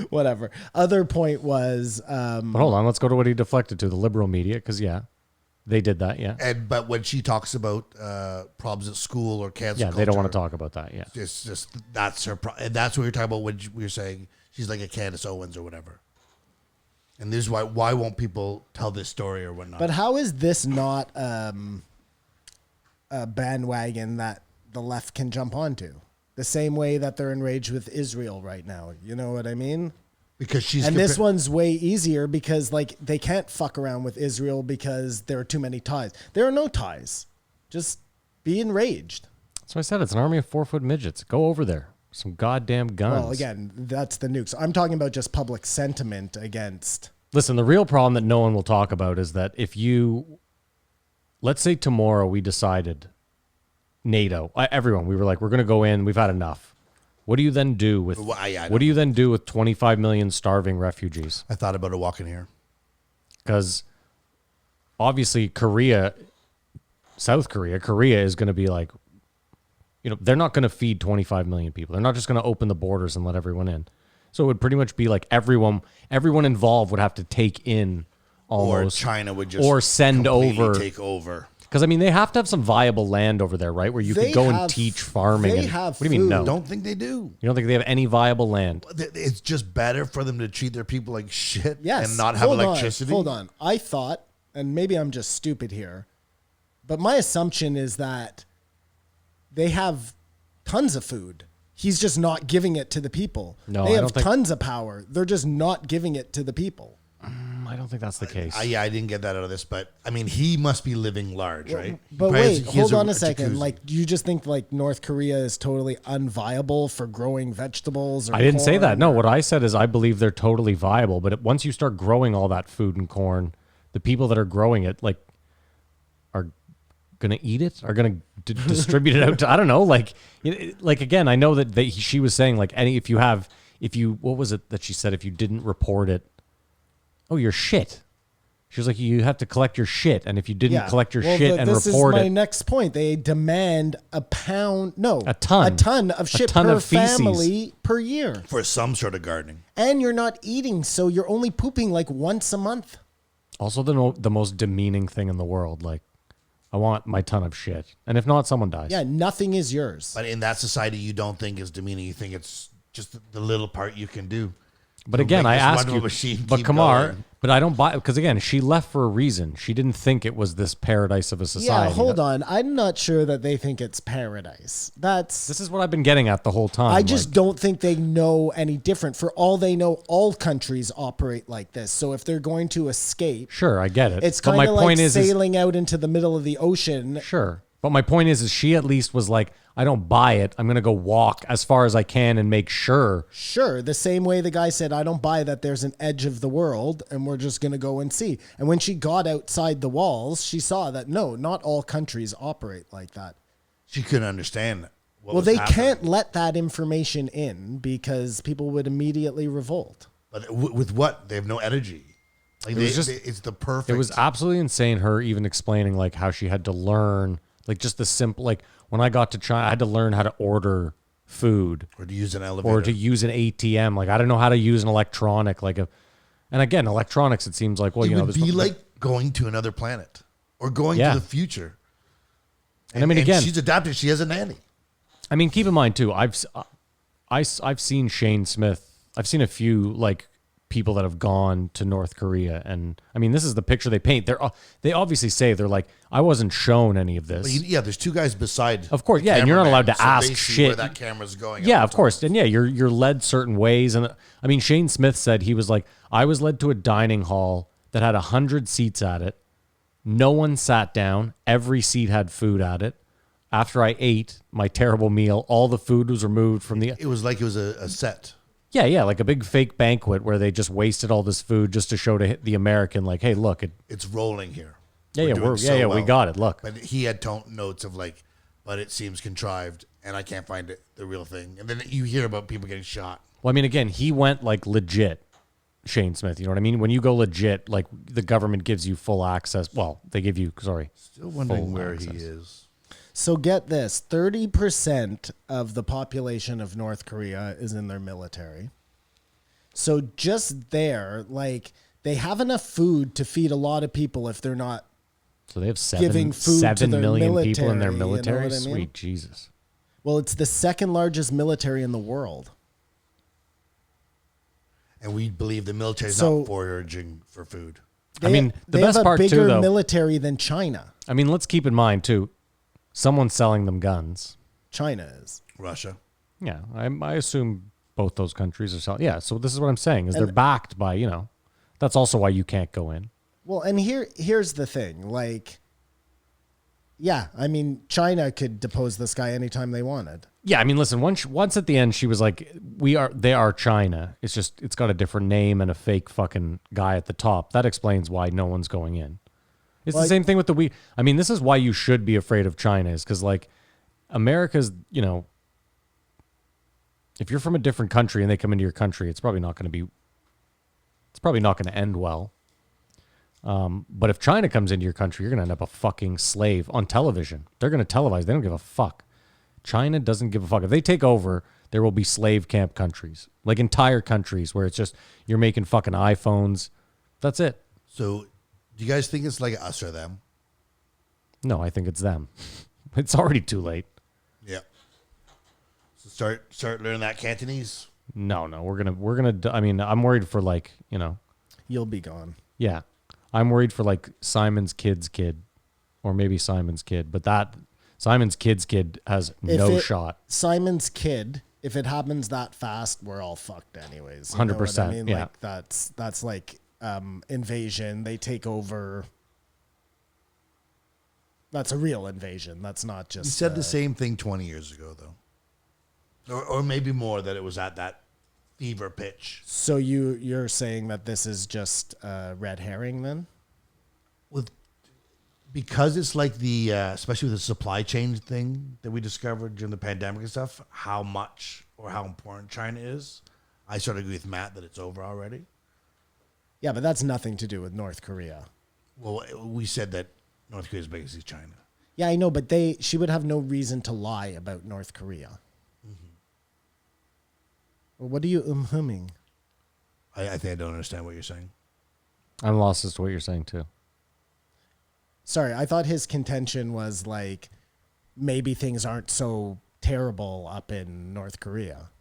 F: Whatever. Other point was,
E: But hold on, let's go to what he deflected to the liberal media because they did that. Yeah,
D: But when she talks about problems at school or cancel
E: they don't want to
D: culture,
E: talk about that. Yeah,
D: It's just that's her, and that's what you're talking about when we were saying she's like a Candace Owens or whatever. And this is why won't people tell this story or whatnot?
F: but how is this not a bandwagon that the left can jump onto? The same way that they're enraged with Israel right now. You know what I mean?
D: because she's
F: And this one's way easier because like they can't fuck around with Israel because there are too many ties. There are no ties. Just be enraged.
E: that's what I said. It's an army of 4-foot midgets. Go over there. Some goddamn guns.
F: Well, again, that's the nukes. I'm talking about just public sentiment against.
E: Listen, the real problem that no one will talk about is that if let's say tomorrow we decided NATO, everyone, we were like, we're going to go in. We've had enough. What do you then do with?
D: Well, I
E: what do you then do with 25 million starving refugees?
D: I thought about it walking here.
E: Because obviously South Korea is going to be like, they're not going to feed 25 million people. They're not just going to open the borders and let everyone in. So it would pretty much be like everyone involved would have to take in almost.
D: Or China would just
E: or send
D: completely
E: over.
D: take over.
E: Because I mean, they have to have some viable land over there, right? Where you
F: They
E: could go and
F: have-
E: teach farming.
F: they
E: and,
F: have
E: what do you mean?
F: food.
E: No,
D: Don't think they do.
E: you don't think they have any viable land?
D: It's just better for them to treat their people like shit
F: Yes.
D: and not have
F: hold
D: electricity.
F: Hold on. I thought, and maybe I'm just stupid here, but my assumption is that they have tons of food. He's just not giving it to the people.
E: No,
F: they
E: I
F: have
E: don't think-
F: tons of power. They're just not giving it to the people.
E: I don't think that's the case.
D: I didn't get that out of this, but I mean, he must be living large, right?
F: But
D: He
F: wait,
D: has- he has
F: hold on a second.
D: jacuzzi.
F: Like, do you just think like North Korea is totally unviable for growing vegetables? Or
E: I didn't say that.
F: corn
E: No,
F: or-
E: what I said is I believe they're totally viable. But once you start growing all that food and corn, the people that are growing it are gonna eat it, are gonna distribute it out to. I don't know. Like again, I know that she was saying like if you what was it that she said if you didn't report it, oh you're shit. She was like, you have to collect your shit, and if you didn't collect your shit and
F: this
E: report
F: is my
E: it,
F: next point. They demand a ton of shit
E: ton
F: per
E: of feces.
F: family per year,
D: for some sort of gardening.
F: and you're not eating, so you're only pooping like once a month.
E: also the most demeaning thing in the world. Like, I want my ton of shit, and if not, someone dies.
F: Yeah, nothing is yours.
D: But in that society, you don't think it's demeaning. You think it's just the little part you can do.
E: But
D: to
E: again,
D: make
E: I
D: this
E: ask
D: wonderful
E: you,
D: machine
E: but
D: keep
E: Kamar,
D: going.
E: but I don't buy because again, she left for a reason. She didn't think it was this paradise of a society.
F: Yeah, hold on. I'm not sure that they think it's paradise.
E: This is what I've been getting at the whole time.
F: I just don't think they know any different. For all they know, all countries operate like this. So if they're going to escape,
E: sure, I get it.
F: it's
E: but
F: kind
E: my
F: of like
E: point is
F: sailing out into the middle of the ocean.
E: sure. But my point is she at least was like, I don't buy it. I'm gonna go walk as far as I can and make sure.
F: Sure, the same way the guy said, I don't buy that there's an edge of the world and we're just going to go and see. And when she got outside the walls, she saw that no, not all countries operate like that.
D: She couldn't understand what
F: Well,
D: was
F: they
D: happening.
F: can't let that information in because people would immediately revolt.
D: But with what? They have no energy. Like it's the perfect.
E: It was absolutely insane. Her even explaining like how she had to learn, like just the simple, like when I got to China, I had to learn how to order food
D: or to use an elevator
E: or to use an ATM. Like I don't know how to use an electronic, and again, electronics. It seems like, well,
D: it would be
E: there's
D: like going to another planet or going to the future.
E: And I mean, again,
D: she's adapted. She has a nanny.
E: I mean, keep in mind too. I've seen Shane Smith. I've seen a few like people that have gone to North Korea, and I mean, this is the picture they paint. They obviously say they're like, I wasn't shown any of this.
D: Yeah, there's two guys beside.
E: Of course, yeah, and you're not allowed to ask shit
D: where that camera's going.
E: Yeah, of course, and yeah, you're led certain ways, and I mean, Shane Smith said he was like, I was led to a dining hall that had 100 seats at it. No one sat down. Every seat had food at it. After I ate my terrible meal, all the food was removed from the.
D: It was like it was a set.
E: Yeah, like a big fake banquet where they just wasted all this food just to show to the American, like, hey, look,
D: it's rolling here.
E: Yeah, we got it. Look,
D: but he had notes of like, but it seems contrived, and I can't find the real thing. And then you hear about people getting shot.
E: Well, I mean, again, he went like legit, Shane Smith. You know what I mean? When you go legit, like the government gives you full access. Well, they give you
D: Still wondering where he is.
F: So get this, 30% of the population of North Korea is in their military. So just there, like, they have enough food to feed a lot of people if they're not.
E: So they have
F: giving food to
E: 7
F: their
E: million
F: military,
E: people in their
F: you know
E: military?
F: what I mean?
E: Sweet Jesus.
F: Well, it's the second largest military in the world.
D: And we believe the military is
F: So-
D: not foraging for food.
E: I mean, the
F: they
E: best
F: have a
E: part too,
F: bigger
E: though.
F: military than China.
E: I mean, let's keep in mind too, someone's selling them guns.
F: China is.
D: Russia.
E: Yeah, I assume both those countries are selling. Yeah, so this is what I'm saying is they're backed by, that's also why you can't go in.
F: Well, and here's the thing, like, yeah, I mean, China could depose this guy anytime they wanted.
E: Yeah, I mean, listen, once at the end she was like, they are China. It's just it's got a different name and a fake fucking guy at the top. That explains why no one's going in. It's the same thing with I mean, this is why you should be afraid of China is because like America's, if you're from a different country and they come into your country, it's probably not going to end well. But if China comes into your country, you're going to end up a fucking slave on television. They're going to televise. They don't give a fuck. China doesn't give a fuck. If they take over, there will be slave camp countries, like entire countries where it's just you're making fucking iPhones. That's it.
D: So do you guys think it's like us or them?
E: No, I think it's them. It's already too late.
D: Yeah. So start learning that Cantonese.
E: No, we're gonna. I mean, I'm worried for like
F: You'll be gone.
E: Yeah, I'm worried for like Simon's kid's kid, or maybe Simon's kid. But that Simon's kid's kid has no shot.
F: Simon's kid, if it happens that fast, we're all fucked anyways.
E: 100%.
F: I mean?
E: Yeah,
F: like that's like invasion. They take over. That's a real invasion. That's not just.
D: You said the same thing 20 years ago, though, or maybe more. That it was at that fever pitch.
F: So you're saying that this is just red herring then?
D: Because it's like the especially with the supply chain thing that we discovered during the pandemic and stuff, how much or how important China is. I sort of agree with Matt that it's over already.
F: Yeah, but that's nothing to do with North Korea.
D: Well, we said that North Korea is big as China.
F: Yeah, I know, but she would have no reason to lie about North Korea. Mm-hmm. Well, what are you humming?
D: I think I don't understand what you're saying.
E: I'm lost as to what you're saying too.
F: Sorry, I thought his contention was like maybe things aren't so terrible up in North Korea.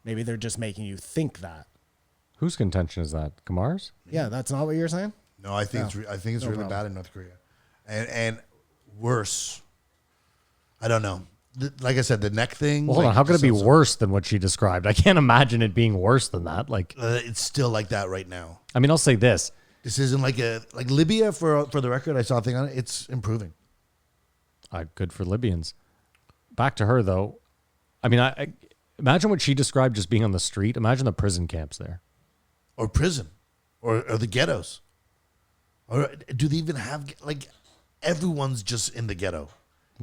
F: Maybe they're just making you think that.
E: Whose contention is that? Kamar's?
F: Yeah, that's not what you're saying?
D: No, I think it's really
F: problem.
D: bad in North Korea, and worse. I don't know. Like I said, the neck thing.
E: Well, hold on. How could it be worse than what she described? I can't imagine it being worse than that. Like
D: it's still like that right now.
E: I mean, I'll say this.
D: This isn't like Libya for the record. I saw a thing on it. It's improving.
E: Good for Libyans. Back to her though. I mean, I imagine what she described just being on the street. Imagine the prison camps there,
D: or prison, or the ghettos. Or do they even have like everyone's just in the ghetto?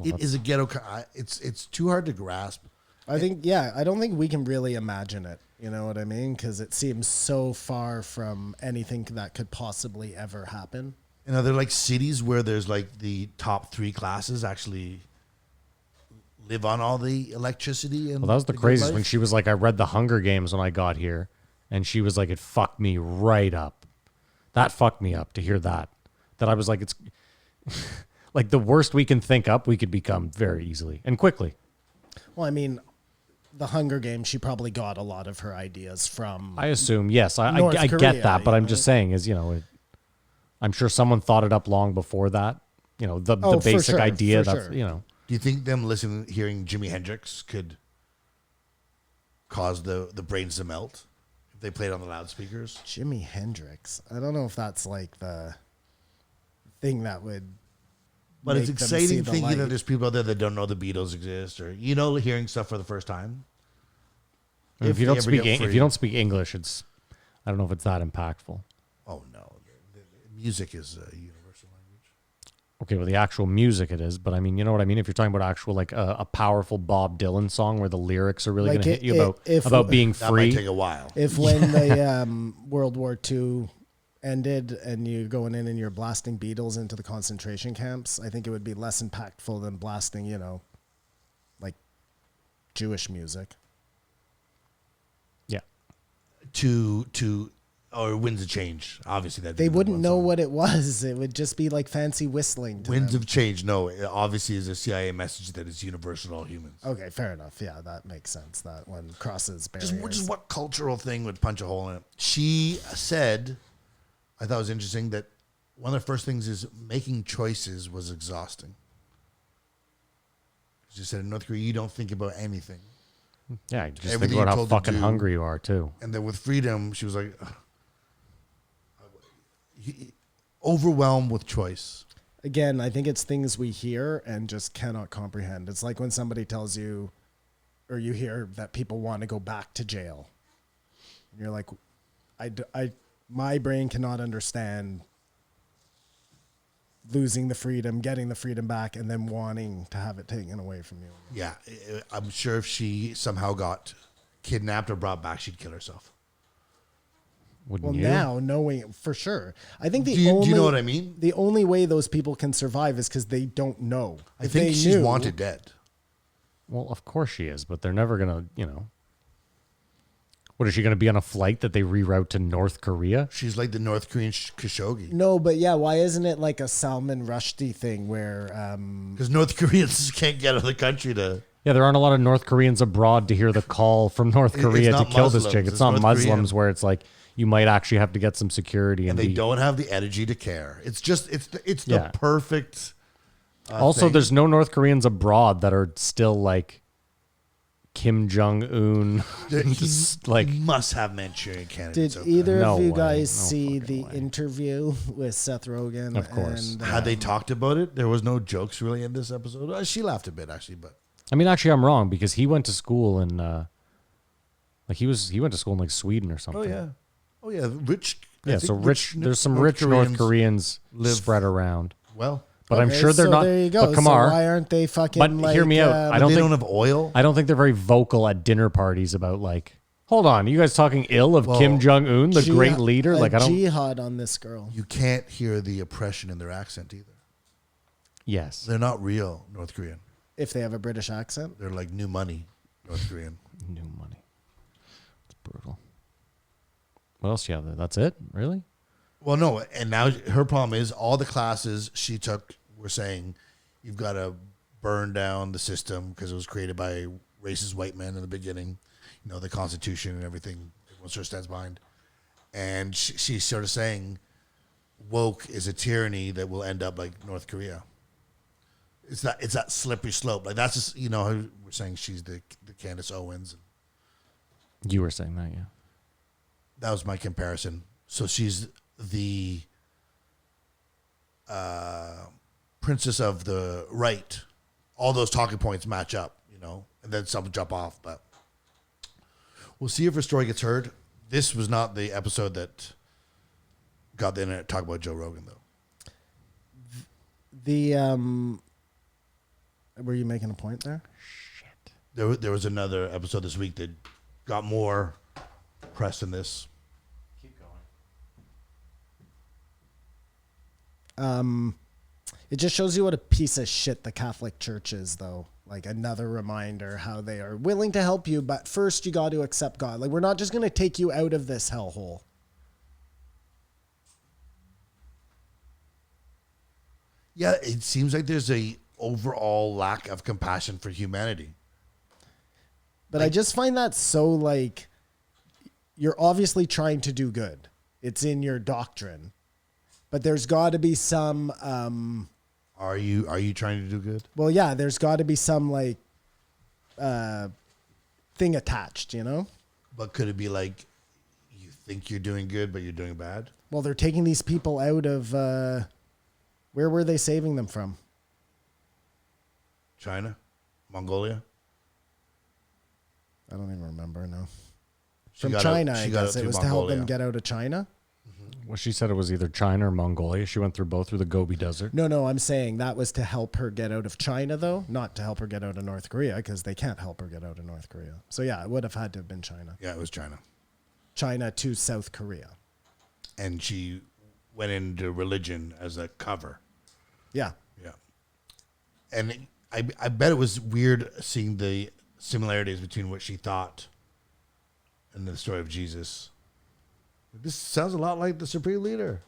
D: It is a ghetto. It's too hard to grasp.
F: I think, yeah, I don't think we can really imagine it. You know what I mean? Because it seems so far from anything that could possibly ever happen.
D: And are there like cities where there's like the top 3 classes actually live on all the electricity? And
E: Well, that was the
D: good
E: craziest
D: life?
E: when she was like, I read the Hunger Games when I got here, and she was like, it fucked me right up. That fucked me up to hear that. That I was like, it's like the worst we can think up, we could become very easily and quickly.
F: Well, I mean, the Hunger Games, she probably got a lot of her ideas from.
E: I assume, yes, I
F: North
E: get
F: Korea,
E: that, but
F: you
E: I'm
F: know?
E: just saying is, I'm sure someone thought it up long before that. The
F: Oh, for
E: basic
F: sure,
E: idea
F: for
E: that's,
F: sure.
D: Do you think them hearing Jimi Hendrix could cause the brains to melt if they played on the loudspeakers?
F: Jimi Hendrix. I don't know if that's like the thing that would.
D: But it's
F: make them see
D: exciting
F: the
D: thinking that
F: light.
D: there's people out there that don't know the Beatles exist, or hearing stuff for the first time.
E: if you
D: they
E: don't
D: ever
E: speak
D: get
E: if
D: free.
E: you don't speak English, I don't know if it's that impactful.
D: Oh no, the music is a universal language.
E: Okay, well, the actual music it is, but I mean, you know what I mean? If you're talking about actual, like a powerful Bob Dylan song where the lyrics are really
F: Like
E: going to hit you
F: if-
E: about being
D: That might
E: free.
D: take a while.
F: If when the World War II ended and you're going in and you're blasting Beatles into the concentration camps, I think it would be less impactful than blasting, like Jewish music.
E: Yeah.
D: Or Winds of Change. Obviously, that
F: They wouldn't know what it was. It would just be like fancy whistling to
D: Winds
F: them.
D: of Change. No, it obviously is a CIA message that is universal to all humans.
F: Okay, fair enough. Yeah, that makes sense. That one crosses barriers.
D: Which is what cultural thing would punch a hole in it? She said, I thought it was interesting, that one of the first things is making choices was exhausting. She said in North Korea, you don't think about anything.
E: Yeah, just think
D: Everything
E: about
D: you're
E: how
D: told to
E: fucking
D: do.
E: hungry you are, too.
D: And then with freedom, she was like, overwhelmed with choice.
F: Again, I think it's things we hear and just cannot comprehend. It's like when somebody tells you, or you hear that people want to go back to jail. And you're like, my brain cannot understand losing the freedom, getting the freedom back, and then wanting to have it taken away from you.
D: Yeah, I'm sure if she somehow got kidnapped or brought back, she'd kill herself.
E: Wouldn't
F: Well,
E: you?
F: now knowing for sure, I think
D: Do you know what I mean?
F: The only way those people can survive is because they don't know.
D: I
F: If
D: think
F: they
D: she's
F: knew-
D: wanted dead.
E: Well, of course she is, but they're never going to, What, is she going to be on a flight that they reroute to North Korea?
D: She's like the North Korean Khashoggi.
F: No, but yeah, why isn't it like a Salman Rushdie thing where
D: Because North Koreans can't get out of the country to...
E: Yeah, there aren't a lot of North Koreans abroad to hear the call from North
D: It's
E: Korea to
D: not
E: kill this
D: Muslims,
E: chick. It's
D: it's
E: not
D: North
E: Muslims
D: Korean.
E: where it's like you might actually have to get some security.
D: And they
E: be-
D: don't have the energy to care. It's just, it's the
E: Yeah.
D: perfect...
E: Also,
D: thing.
E: there's no North Koreans abroad that are still like Kim Jong Un.
D: He must have Manchurian
F: did
D: candidates out there.
F: either
E: No
F: of you
E: way.
F: guys
E: No
F: see
E: fucking
F: the
E: way.
F: interview with Seth Rogen?
E: Of course.
F: And,
D: Had they talked about it, there was no jokes really in this episode. She laughed a bit, actually, but...
E: I mean, actually, I'm wrong because he went to school in he went to school in like Sweden or something.
D: Oh, yeah. Rich... I
E: Yeah,
D: think
E: so rich. There's some rich North Koreans
D: live-
E: spread around,
D: Well,
E: but I'm
F: Okay,
E: sure they're
F: so
E: not.
F: There you go.
E: But
F: So
E: Kamar,
F: why aren't they fucking?
E: But
F: like,
E: hear me out. I don't
D: they
E: think
D: don't have oil.
E: I don't think they're very vocal at dinner parties about like. Hold on, you guys talking ill of
D: Well,
E: Kim Jong Un, the great
F: Jihad-
E: leader?
F: a
E: Like I don't.
F: jihad on this girl.
D: You can't hear the oppression in their accent either.
E: Yes.
D: They're not real North Korean.
F: If they have a British accent,
D: They're like new money North Korean.
E: New money. It's brutal. What else do you have there? That's it? Really?
D: Well, no, and now her problem is all the classes she took were saying you've got to burn down the system because it was created by racist white men in the beginning. You know, the Constitution and everything everyone sort of stands behind. And she's sort of saying woke is a tyranny that will end up like North Korea. It's that slippery slope. Like that's just, how we're saying she's the Candace Owens.
E: You were saying that, yeah.
D: That was my comparison. So she's the princess of the right. All those talking points match up, and then some jump off. But we'll see if her story gets heard. This was not the episode that got the internet talk about Joe Rogan, though.
F: the were you making a point there?
D: there was another episode this week that got more press than this.
E: Keep going.
F: It just shows you what a piece of shit the Catholic Church is, though. Like, another reminder how they are willing to help you, but first you got to accept God. Like, we're not just going to take you out of this hellhole.
D: Yeah, it seems like there's a overall lack of compassion for humanity.
F: But I just find that so, like, you're obviously trying to do good. It's in your doctrine. But there's got to be some...
D: Are you trying to do good?
F: Well, yeah, there's got to be some, like, thing attached, you know?
D: But could it be like you think you're doing good, but you're doing bad?
F: Well, they're taking these people out of... where were they saving them from?
D: China? Mongolia?
F: I don't even remember now.
D: She
F: From
D: got out-
F: China,
D: she
F: I
D: got out
F: guess. It
D: through
F: was to help them
D: Mongolia.
F: get out of China?
E: Well, she said it was either China or Mongolia. She went through both through the Gobi Desert.
F: No, I'm saying that was to help her get out of China, though, not to help her get out of North Korea, because they can't help her get out of North Korea. So, yeah, it would have had to have been China.
D: Yeah, it was China.
F: China to South Korea.
D: And she went into religion as a cover.
F: Yeah.
D: Yeah. And I bet it was weird seeing the similarities between what she thought and the story of Jesus. This sounds a lot like the Supreme Leader.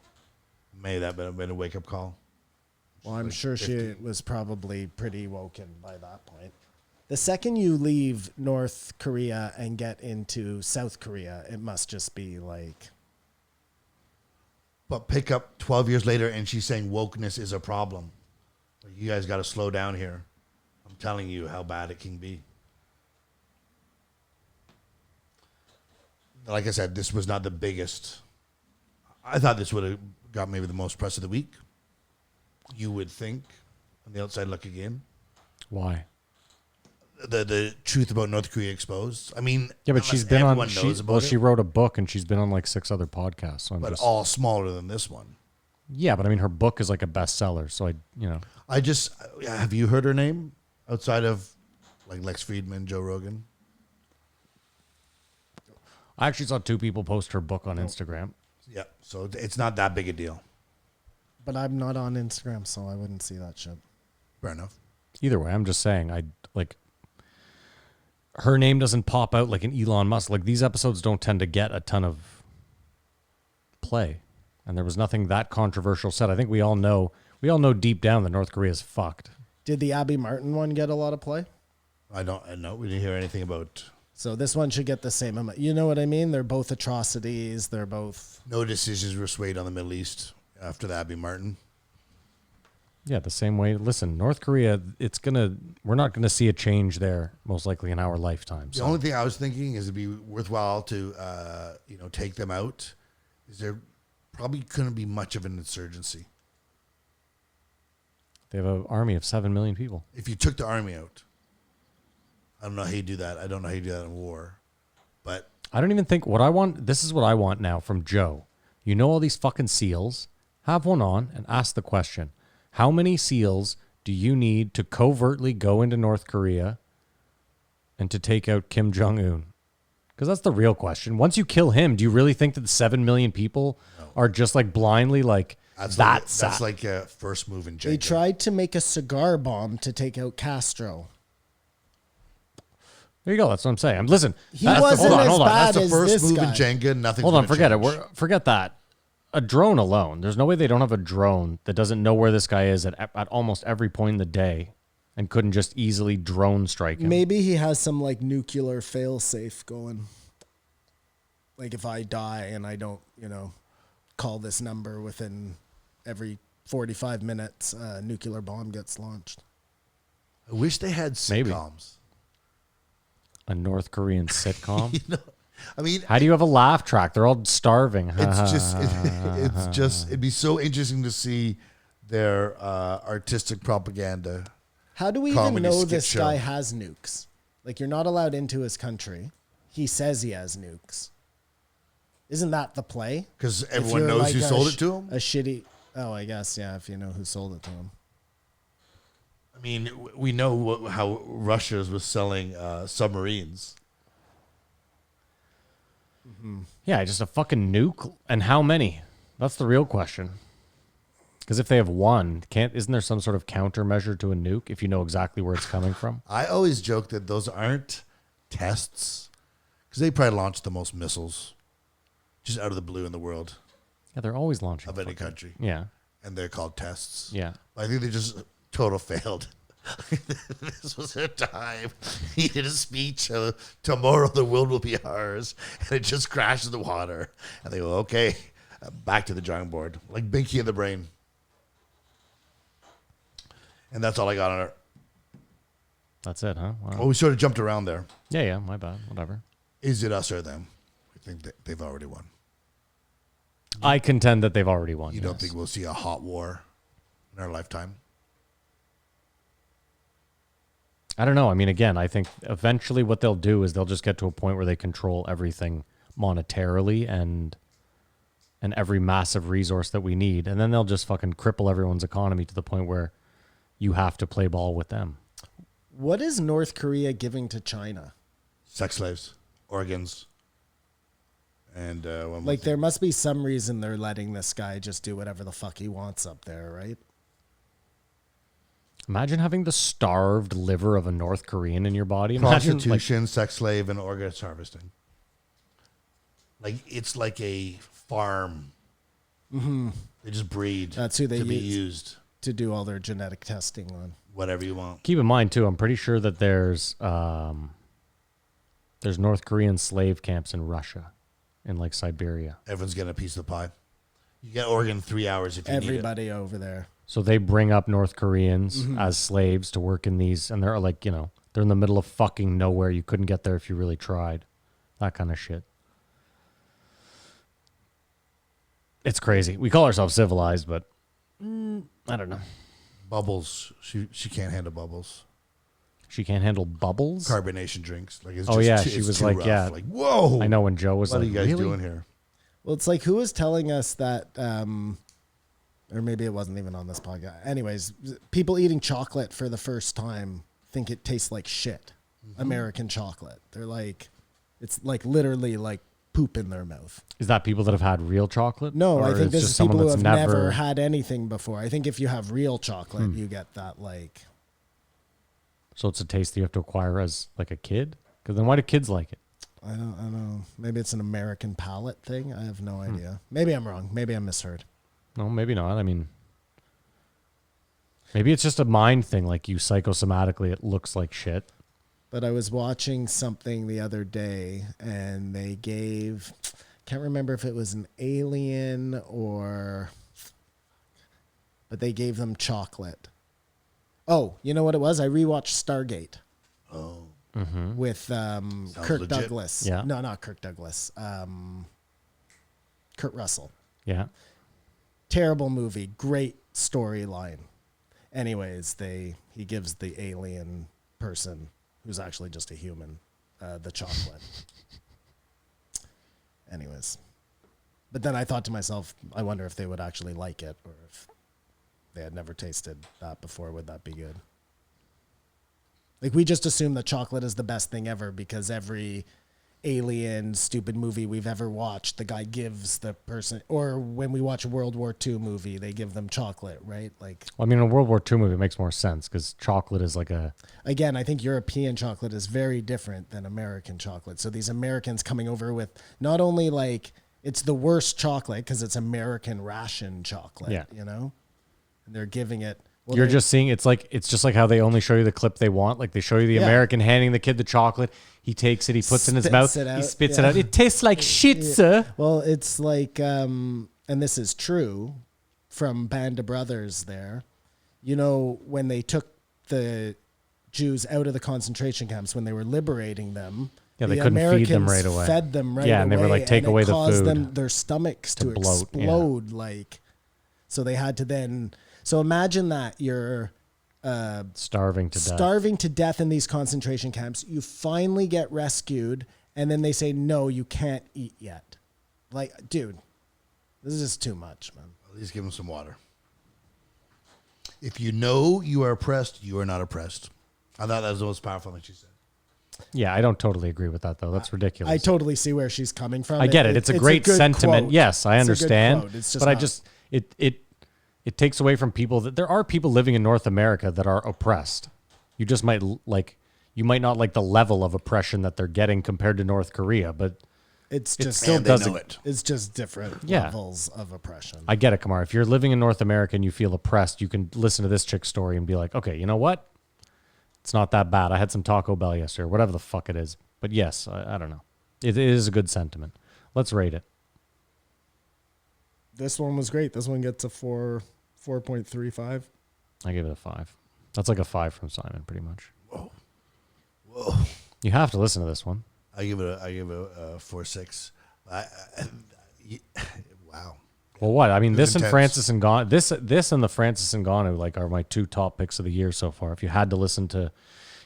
D: May that have been a wake-up call.
F: Well, I'm
D: Like
F: sure
D: 50.
F: she was probably pretty woken by that point. The second you leave North Korea and get into South Korea, it must just be like...
D: But pick up 12 years later and she's saying wokeness is a problem. Like, you guys got to slow down here. I'm telling you how bad it can be. Like I said, this was not the biggest. I thought this would have got maybe the most press of the week. You would think, on the outside looking in.
E: Why?
D: The truth about North Korea exposed. I mean,
E: Yeah, but
D: unless
E: she's been on.
D: everyone knows about
E: Well,
D: it,
E: she wrote a book and she's been on like 6 other podcasts. So I'm
D: but
E: just,
D: all smaller than this one.
E: yeah, but I mean, her book is like a bestseller. So
D: I just have you heard her name outside of like Lex Friedman, Joe Rogan?
E: I actually saw 2 people post her book on Instagram.
D: Yeah, so it's not that big a deal.
F: But I'm not on Instagram, so I wouldn't see that shit.
D: Fair enough.
E: Either way, I'm just saying, her name doesn't pop out like an Elon Musk. Like, these episodes don't tend to get a ton of play, and there was nothing that controversial said. I think we all know deep down that North Korea is fucked.
F: Did the Abby Martin one get a lot of play?
D: I know. We didn't hear anything about.
F: So this one should get the same amount. You know what I mean? They're both atrocities. They're both...
D: No decisions were swayed on the Middle East after the Abby Martin.
E: Yeah, the same way. Listen, North Korea, we're not gonna see a change there most likely in our lifetime.
D: The
E: So.
D: only thing I was thinking is it'd be worthwhile to take them out. Is there probably couldn't be much of an insurgency
E: They have an army of 7 million people.
D: if you took the army out. I don't know how you do that. I don't know how you do that in war, but
E: I don't even think what I want. This is what I want now from Joe. You know all these fucking SEALs? Have one on and ask the question. How many SEALs do you need to covertly go into North Korea and to take out Kim Jong-un? Because that's the real question. Once you kill him, do you really think that the 7 million people are just like blindly like,
D: that's like a first move in Jenga.
F: They tried to make a cigar bomb to take out Castro.
E: There you go. That's what I'm saying. Listen,
F: He
E: that's
F: wasn't as bad
D: That's the
F: as
D: first
F: this
D: move
F: guy.
D: in Jenga. Nothing.
E: Hold on, forget it. Forget that. A drone alone. There's no way they don't have a drone that doesn't know where this guy is at almost every point in the day and couldn't just easily drone strike him.
F: Maybe he has some like nuclear fail-safe going. Like if I die and I don't, call this number within every 45 minutes, a nuclear bomb gets launched.
D: I wish they had
E: Maybe.
D: sitcoms.
E: A North Korean sitcom.
D: I mean,
E: How do you have a laugh track? They're all starving.
D: it's just it'd be so interesting to see their artistic propaganda.
F: How do we even
D: Comedy
F: know
D: skit
F: this
D: show.
F: guy has nukes? Like you're not allowed into his country. He says he has nukes. Isn't that the play?
D: Because
F: If
D: everyone
F: you're
D: knows
F: like
D: who
F: a
D: sold it to him.
F: A shitty... Oh, I guess, yeah, if you know who sold it to him.
D: I mean, we know how Russia was selling submarines.
E: Yeah, just a fucking nuke. And how many? That's the real question. Because if they have one, isn't there some sort of countermeasure to a nuke if you know exactly where it's coming from?
D: I always joke that those aren't tests because they probably launched the most missiles just out of the blue in the world
E: Yeah, they're always launching.
D: of any country.
E: Yeah.
D: And they're called tests.
E: Yeah.
D: I think they just total failed. This was their time. He did a speech. Tomorrow the world will be ours. And it just crashed in the water. And they go, okay, back to the drawing board. Like Binky in the brain. And that's all I got on it.
E: That's it, huh? Wow.
D: Oh, we sort of jumped around there.
E: Yeah, my bad. Whatever.
D: Is it us or them? We think that they've already won.
E: I contend that they've already won.
D: You don't think we'll see a hot war in our lifetime?
E: I don't know. I mean, again, I think eventually what they'll do is they'll just get to a point where they control everything monetarily and every massive resource that we need. And then they'll just fucking cripple everyone's economy to the point where you have to play ball with them.
F: What is North Korea giving to China?
D: Sex slaves, organs, and
F: Like, there must be some reason they're letting this guy just do whatever the fuck he wants up there, right?
E: Imagine having the starved liver of a North Korean in your body. Imagine,
D: prostitution, sex slave, and organ harvesting. Like it's like a farm. Mm-hmm. They just breed.
F: That's who they
D: to be
F: use.
D: used.
F: To do all their genetic testing on.
D: Whatever you want.
E: keep in mind too, I'm pretty sure that there's North Korean slave camps in Russia, in like Siberia.
D: Everyone's getting a piece of the pie. You get organ 3 hours if you need it.
F: Everybody over there.
E: So they bring up North Koreans as slaves to work in these, and they're like, you know, they're in the middle of fucking nowhere. You couldn't get there if you really tried. That kind of shit. It's crazy. We call ourselves civilized, but I don't know.
D: Bubbles. She can't handle bubbles.
E: She can't handle bubbles?
D: Carbonation drinks. Like it's
E: Oh,
D: just
E: yeah,
D: too,
E: she
D: it's
E: was
D: too
E: like,
D: rough.
E: yeah.
D: Like, whoa.
E: I know when Joe was
D: What
E: like,
D: are you guys
E: really?
D: doing here?
F: Well, it's like, who was telling us that, or maybe it wasn't even on this podcast. Anyways, people eating chocolate for the first time think it tastes like shit. American chocolate. They're like, it's like literally like poop in their mouth.
E: Is that people that have had real chocolate?
F: No,
E: Or
F: I think
E: it's
F: this
E: just
F: is people
E: someone
F: who
E: that's
F: have never had anything before. I think if you have real chocolate, you get that like.
E: So it's a taste that you have to acquire as like a kid? Because then why do kids like it?
F: I don't know. Maybe it's an American palate thing. I have no idea. Maybe I'm wrong. Maybe I misheard.
E: No, maybe not. I mean, maybe it's just a mind thing. Like you psychosomatically, it looks like shit.
F: But I was watching something the other day, and they gave, can't remember if it was an alien or, but they gave them chocolate. Oh, you know what it was? I rewatched Stargate.
D: Oh.
F: With Kirk
D: legit.
F: Douglas.
E: Yeah.
F: No, not Kirk Douglas. Kurt Russell.
E: Yeah.
F: Terrible movie. Great storyline. Anyways, he gives the alien person, who's actually just a human, the chocolate. Anyways. But then I thought to myself, I wonder if they would actually like it, or if they had never tasted that before, would that be good? Like, we just assume that chocolate is the best thing ever because every alien stupid movie we've ever watched, the guy gives the person, or when we watch a World War II movie, they give them chocolate, right? Like,
E: Well, I mean, in a World War II movie, it makes more sense because chocolate is like a.
F: again, I think European chocolate is very different than American chocolate. So these Americans coming over with not only like, it's the worst chocolate because it's American ration chocolate,
E: Yeah.
F: you know? And they're giving it. Well,
E: You're
F: they-
E: just seeing it's just like how they only show you the clip they want. Like they show you the
F: Yeah.
E: American handing the kid the chocolate. He takes it, he puts it in his
F: Spits
E: mouth,
F: it
E: he
F: out,
E: spits it
F: yeah.
E: out. It tastes like shit, sir.
F: Well, it's like, and this is true from Band of Brothers there. You know, when they took the Jews out of the concentration camps, when they were liberating them,
E: Yeah, they
F: the
E: couldn't feed them
F: Americans
E: right away.
F: fed them right away.
E: Yeah, and they were like, take
F: and
E: away
F: it
E: the
F: caused
E: food
F: them, their stomachs to
E: bloat, yeah.
F: explode. Like, so they had to then, so imagine that you're
E: Starving to death.
F: starving to death in these concentration camps. You finally get rescued, and then they say, no, you can't eat yet. Like, dude, this is just too much, man.
D: At least give them some water. If you know you are oppressed, you are not oppressed. I thought that was the most powerful thing she said.
E: Yeah, I don't totally agree with that, though. That's ridiculous.
F: I totally see where she's coming from.
E: I get it. It's a great
F: good
E: sentiment.
F: quote.
E: Yes, I
F: It's a good
E: understand.
F: quote. It's just
E: But I
F: not-
E: just it takes away from people that there are people living in North America that are oppressed. You just might you might not like the level of oppression that they're getting compared to North Korea, but
F: It's
E: it
F: just
E: still
D: And they
E: doesn't.
D: know it.
F: It's just different
E: Yeah.
F: levels of oppression.
E: I get it, Kamar. If you're living in North America and you feel oppressed, you can listen to this chick's story and be like, okay, you know what? It's not that bad. I had some Taco Bell yesterday, or whatever the fuck it is. But yes, I don't know. It is a good sentiment. Let's rate it.
F: This one was great. This one gets a 4.35.
E: I give it a 5. That's like a 5 from Simon, pretty much.
D: Whoa.
E: You have to listen to this one.
D: I give it a 4.6. Wow.
E: Well, what? I mean,
D: It was
E: this and
D: intense.
E: Francis and Ngannou, this and the Francis and Ngannou, like, are my 2 top picks of the year so far. If you had to listen to,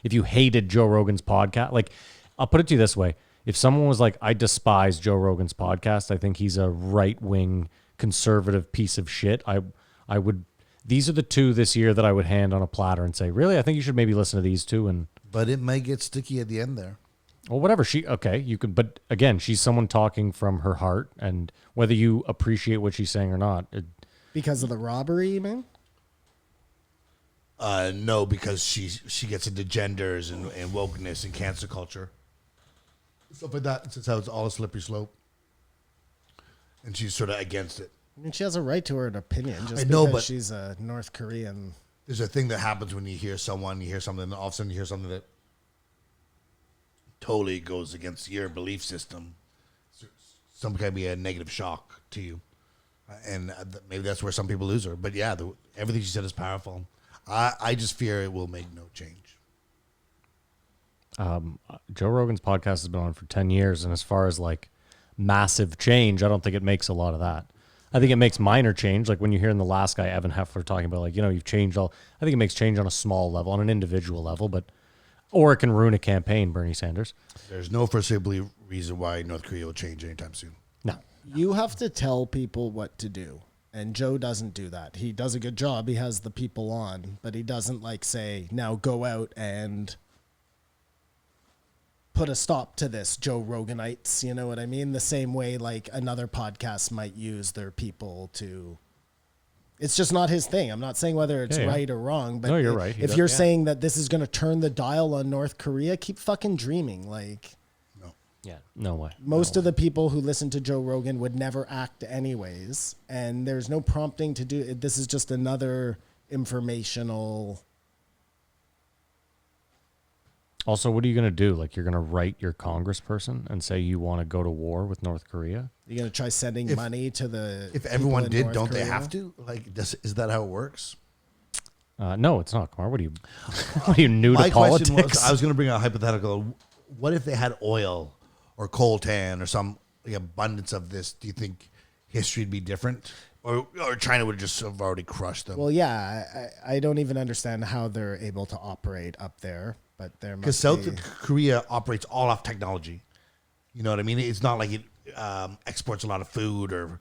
E: if you hated Joe Rogan's podcast, like, I'll put it to you this way: if someone was like, I despise Joe Rogan's podcast, I think he's a right wing conservative piece of shit. I would. These are the 2 this year that I would hand on a platter and say, really, I think you should maybe listen to these 2 and.
D: But it might get sticky at the end there.
E: Well, whatever. Okay, you could, but again, she's someone talking from her heart, and whether you appreciate what she's saying or not,
F: Because of the robbery, you mean?
D: No, because she gets into genders and wokeness and cancer culture. Stuff like that. It's how it's all a slippery slope. And she's sort of against it.
F: I mean, she has a right to her opinion just
D: I know,
F: because
D: but-
F: she's a North Korean.
D: There's a thing that happens when you hear something, and all of a sudden you hear something that totally goes against your belief system. Some can be a negative shock to you. And maybe that's where some people lose her. But yeah, everything she said is powerful. I just fear it will make no change.
E: Joe Rogan's podcast has been on for 10 years, and as far as like massive change, I don't think it makes a lot of that. I think it makes minor change, like when you hear in the last guy, Evan Hafer, talking about like, you've changed all. I think it makes change on a small level, on an individual level, or it can ruin a campaign, Bernie Sanders.
D: There's no foreseeable reason why North Korea will change anytime soon.
E: No.
F: You have to tell people what to do. And Joe doesn't do that. He does a good job. He has the people on, but he doesn't like say, now go out and put a stop to this, Joe Roganites. You know what I mean? The same way like another podcast might use their people to. It's just not his thing. I'm not saying whether it's
E: Yeah.
F: right or wrong, but
E: No, you're right. He
F: If
E: does-
F: you're
E: yeah.
F: saying that this is going to turn the dial on North Korea, keep fucking dreaming. Like
E: Yeah. No way.
F: most of the people who listen to Joe Rogan would never act anyways, and there's no prompting to do it. This is just another informational.
E: Also, what are you going to do? Like, you're going to write your congressperson and say you want to go to war with North Korea?
F: You're gonna try sending money to the.
D: If
F: people
D: everyone
F: in
D: did,
F: North
D: don't they
F: Korea?
D: have to? Like, is that how it works?
E: No, it's not, Kumar. What are you new
D: My
E: to politics?
D: question was, I was going to bring a hypothetical. What if they had oil or coltan or some abundance of this? Do you think history would be different? Or China would just have already crushed them?
F: Well, yeah, I don't even understand how they're able to operate up there, but there
D: Because
F: must
D: South
F: be.
D: Korea operates all off technology. You know what I mean? It's not like it exports a lot of food or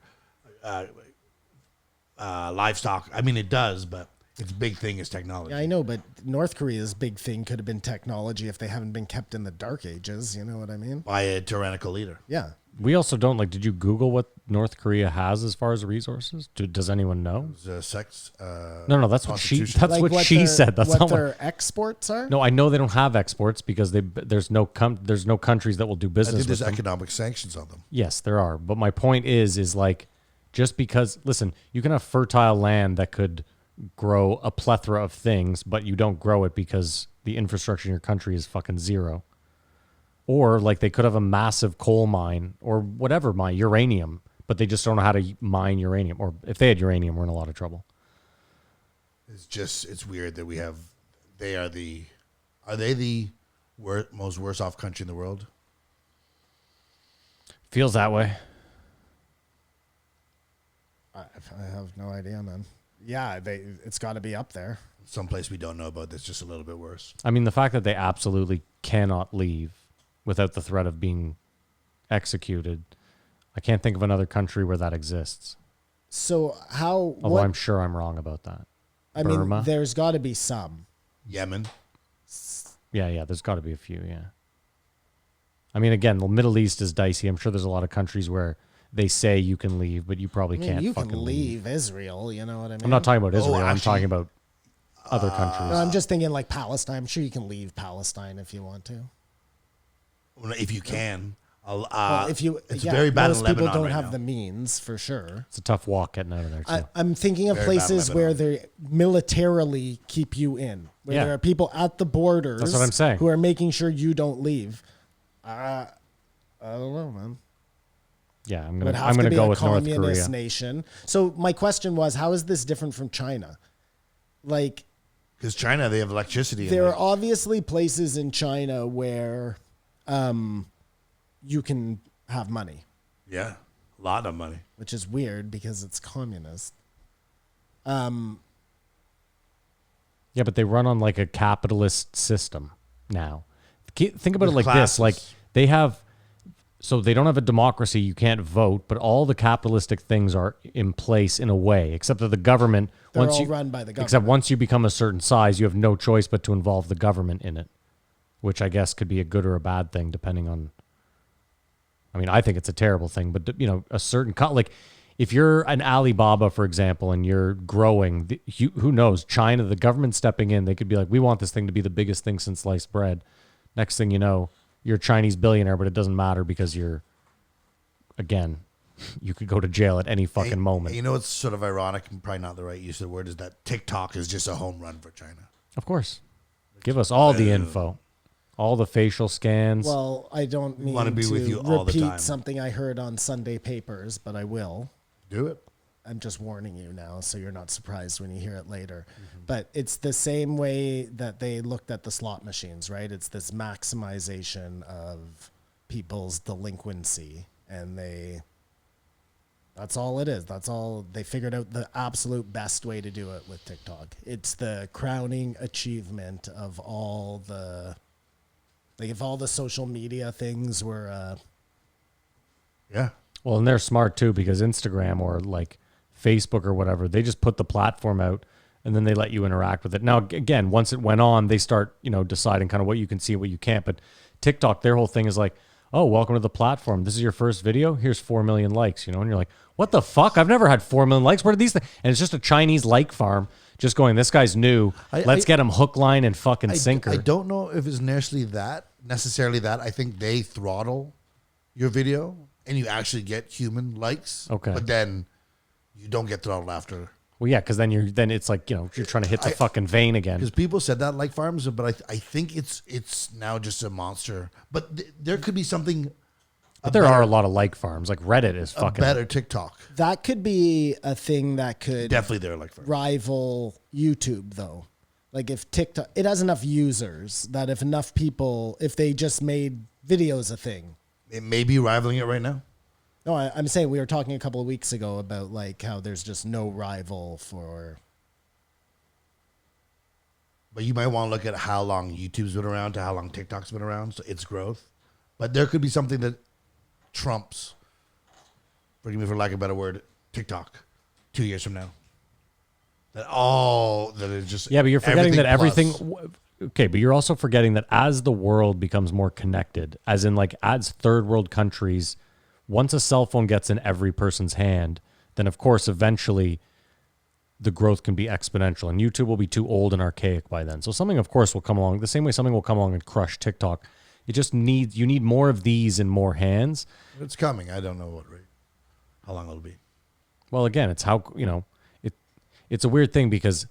D: livestock. I mean, it does, but its big thing is technology.
F: Yeah, I know, but North Korea's big thing could have been technology if they haven't been kept in the dark ages. You know what I mean?
D: By a tyrannical leader.
F: Yeah.
E: We also don't did you Google what North Korea has as far as resources? Does anyone know?
D: Sex.
E: No, that's what she.
D: prostitution.
E: That's what she
F: their-
E: said. That's
F: what
E: not
F: their
E: what.
F: exports are.
E: No, I know they don't have exports because there's no countries that will do
D: I
E: business
D: think
E: with
D: there's
E: them.
D: economic sanctions on them.
E: Yes, there are. But my point is like, just because, listen, you can have fertile land that could grow a plethora of things, but you don't grow it because the infrastructure in your country is fucking zero. Or like they could have a massive coal mine or whatever mine, uranium, but they just don't know how to mine uranium. Or if they had uranium, we're in a lot of trouble.
D: It's weird that we have, are they the most worse off country in the world?
E: Feels that way.
F: I have no idea, man. Yeah, it's got to be up there.
D: Someplace we don't know about that's just a little bit worse.
E: I mean, the fact that they absolutely cannot leave without the threat of being executed, I can't think of another country where that exists.
F: So how?
E: Although I'm sure I'm wrong about that.
F: I
E: Burma.
F: mean, there's got to be some.
D: Yemen.
E: Yeah, there's got to be a few, yeah. I mean, again, the Middle East is dicey. I'm sure there's a lot of countries where they say you can leave, but you probably
F: I mean,
E: can't
F: you
E: fucking
F: can leave Israel, you know what I mean?
E: I'm not talking about Israel. I'm
D: actually-
E: talking about other countries.
F: No, I'm just thinking like Palestine. I'm sure you can leave Palestine if you want to.
D: Well, if you can.
F: Well, if you,
D: it's
F: yeah,
D: very bad in
F: most people
D: Lebanon
F: don't
D: right
F: have
D: now.
F: the means for sure.
E: It's a tough walk getting out of there, too.
F: I'm thinking of
D: Very bad in
F: places where
D: Lebanon.
F: they militarily keep you in, where
E: Yeah.
F: there are people at the borders.
E: That's what I'm saying.
F: Who are making sure you don't leave. I don't know, man.
E: Yeah, I'm
F: It would
E: gonna
F: have
E: I'm
F: to
E: gonna
F: be
E: go
F: a
E: with North
F: communist
E: Korea.
F: nation. So my question was, how is this different from China? Like,
D: Because China, they have electricity.
F: there are obviously places in China where you can have money,
D: Yeah. A lot of money.
F: which is weird because it's communist.
E: Yeah, but they run on like a capitalist system now. Think about
D: With
E: it like
D: classes.
E: this: like they have, so they don't have a democracy. You can't vote, but all the capitalistic things are in place in a way, except that the government.
F: They're all run by the
E: Except
F: government.
E: once you become a certain size, you have no choice but to involve the government in it, which I guess could be a good or a bad thing depending on. I mean, I think it's a terrible thing, but you know, a certain like. If you're an Alibaba, for example, and you're growing, who knows? China, the government stepping in, they could be like, we want this thing to be the biggest thing since sliced bread. Next thing you know, you're a Chinese billionaire, but it doesn't matter because you're, again, you could go to jail at any fucking moment.
D: You know what's sort of ironic and probably not the right use of the word is that TikTok is just a home run for China.
E: Of course. Give us all the info, all the facial scans.
F: Well, I don't mean
D: wanna be
F: to
D: with you all the
F: repeat
D: time.
F: something I heard on Sunday papers, but I will.
D: Do it.
F: I'm just warning you now, so you're not surprised when you hear it later. But it's the same way that they looked at the slot machines, right? It's this maximization of people's delinquency, and that's all it is. That's all they figured out the absolute best way to do it with TikTok. It's the crowning achievement of all the, like if all the social media things were,
D: Yeah.
E: Well, and they're smart too because Instagram or like Facebook or whatever, they just put the platform out and then they let you interact with it. Now, again, once it went on, they start, deciding kind of what you can see and what you can't. But TikTok, their whole thing is like, oh, welcome to the platform. This is your first video. Here's 4 million likes, and you're like, what the fuck? I've never had 4 million likes. Where are these things? And it's just a Chinese like farm just going, this guy's new. Let's get him hook, line, and fucking sinker.
D: I don't know if it's necessarily that. I think they throttle your video and you actually get human likes.
E: Okay.
D: But then you don't get throttled after.
E: Well, yeah, because then it's like, you're trying to hit the fucking vein again.
D: Because people said that like farms, but I think it's now just a monster. But there could be something.
E: But there are a lot of like farms. Like Reddit is
D: A
E: fucking.
D: better TikTok.
F: that could be a thing that could
D: Definitely there like farms.
F: rival YouTube though. Like if TikTok, it has enough users that if enough people, if they just made videos a thing.
D: It may be rivaling it right now.
F: No, I'm saying we were talking a couple of weeks ago about like how there's just no rival for.
D: But you might want to look at how long YouTube's been around to how long TikTok's been around, so its growth. But there could be something that trumps, forgive me for lack of a better word, TikTok 2 years from now. That is just
E: Yeah, but you're forgetting that
D: everything
E: everything.
D: plus.
E: Okay, but you're also forgetting that as the world becomes more connected, as in like as third world countries, once a cell phone gets in every person's hand, then of course eventually the growth can be exponential, and YouTube will be too old and archaic by then. So something, of course, will come along the same way something will come along and crush TikTok. You need more of these in more hands.
D: It's coming. I don't know what rate, how long it'll be.
E: Well, again, it's how it's a weird thing because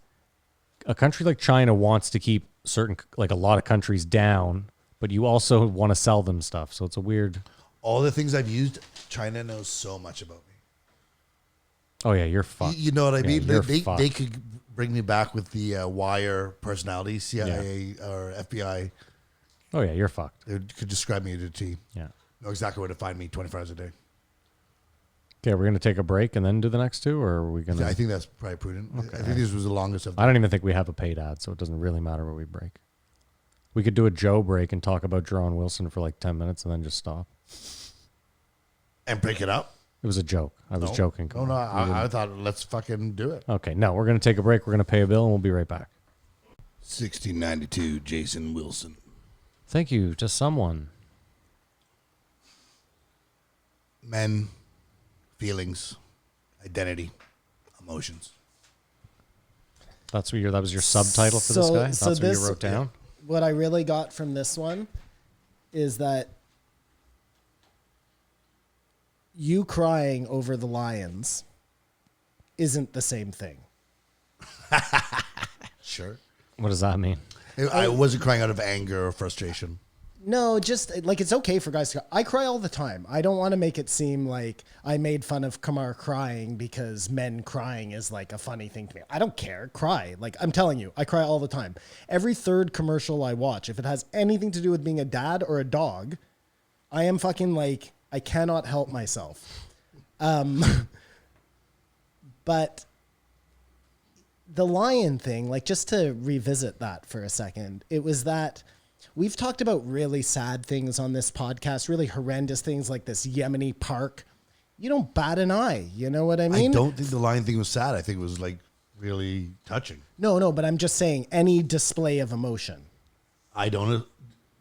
E: a country like China wants to keep a lot of countries down, but you also want to sell them stuff. So it's a weird.
D: All the things I've used, China knows so much about me.
E: Oh yeah, you're fucked.
D: You know what I
E: Yeah,
D: mean?
E: you're
D: They
E: fucked.
D: could bring me back with the wire personality, CIA or FBI.
E: Oh yeah, you're fucked.
D: They could describe me to a T.
E: Yeah.
D: Know exactly where to find me 24 hours a day.
E: Okay, we're gonna take a break and then do the next two, or are we gonna?
D: I think that's probably prudent. I think this was the longest of
E: I don't even think we have a paid ad, so it doesn't really matter where we break. We could do a Joe break and talk about Jerron Wilson for like 10 minutes and then just stop.
D: And break it up.
E: It was a joke. I was joking.
D: No, no, I thought let's fucking do it.
E: Okay, no, we're going to take a break. We're going to pay a bill, and we'll be right back.
D: 1692, Jason Wilson.
E: Thank you to someone.
D: Men, feelings, identity, emotions.
E: That was your subtitle for this guy? That's what you wrote down?
F: What I really got from this one is that you crying over the Lions isn't the same thing.
D: Sure.
E: What does that mean?
D: I wasn't crying out of anger or frustration.
F: No, just like it's okay for guys to cry. I cry all the time. I don't want to make it seem like I made fun of Kamar crying because men crying is like a funny thing to me. I don't care. Cry. Like I'm telling you, I cry all the time. Every third commercial I watch, if it has anything to do with being a dad or a dog, I am fucking like, I cannot help myself. But the lion thing, like just to revisit that for a second, it was that we've talked about really sad things on this podcast, really horrendous things like this Yeonmi Park. You don't bat an eye. You know what I mean?
D: I don't think the lion thing was sad. I think it was like really touching.
F: No, but I'm just saying any display of emotion.
D: I don't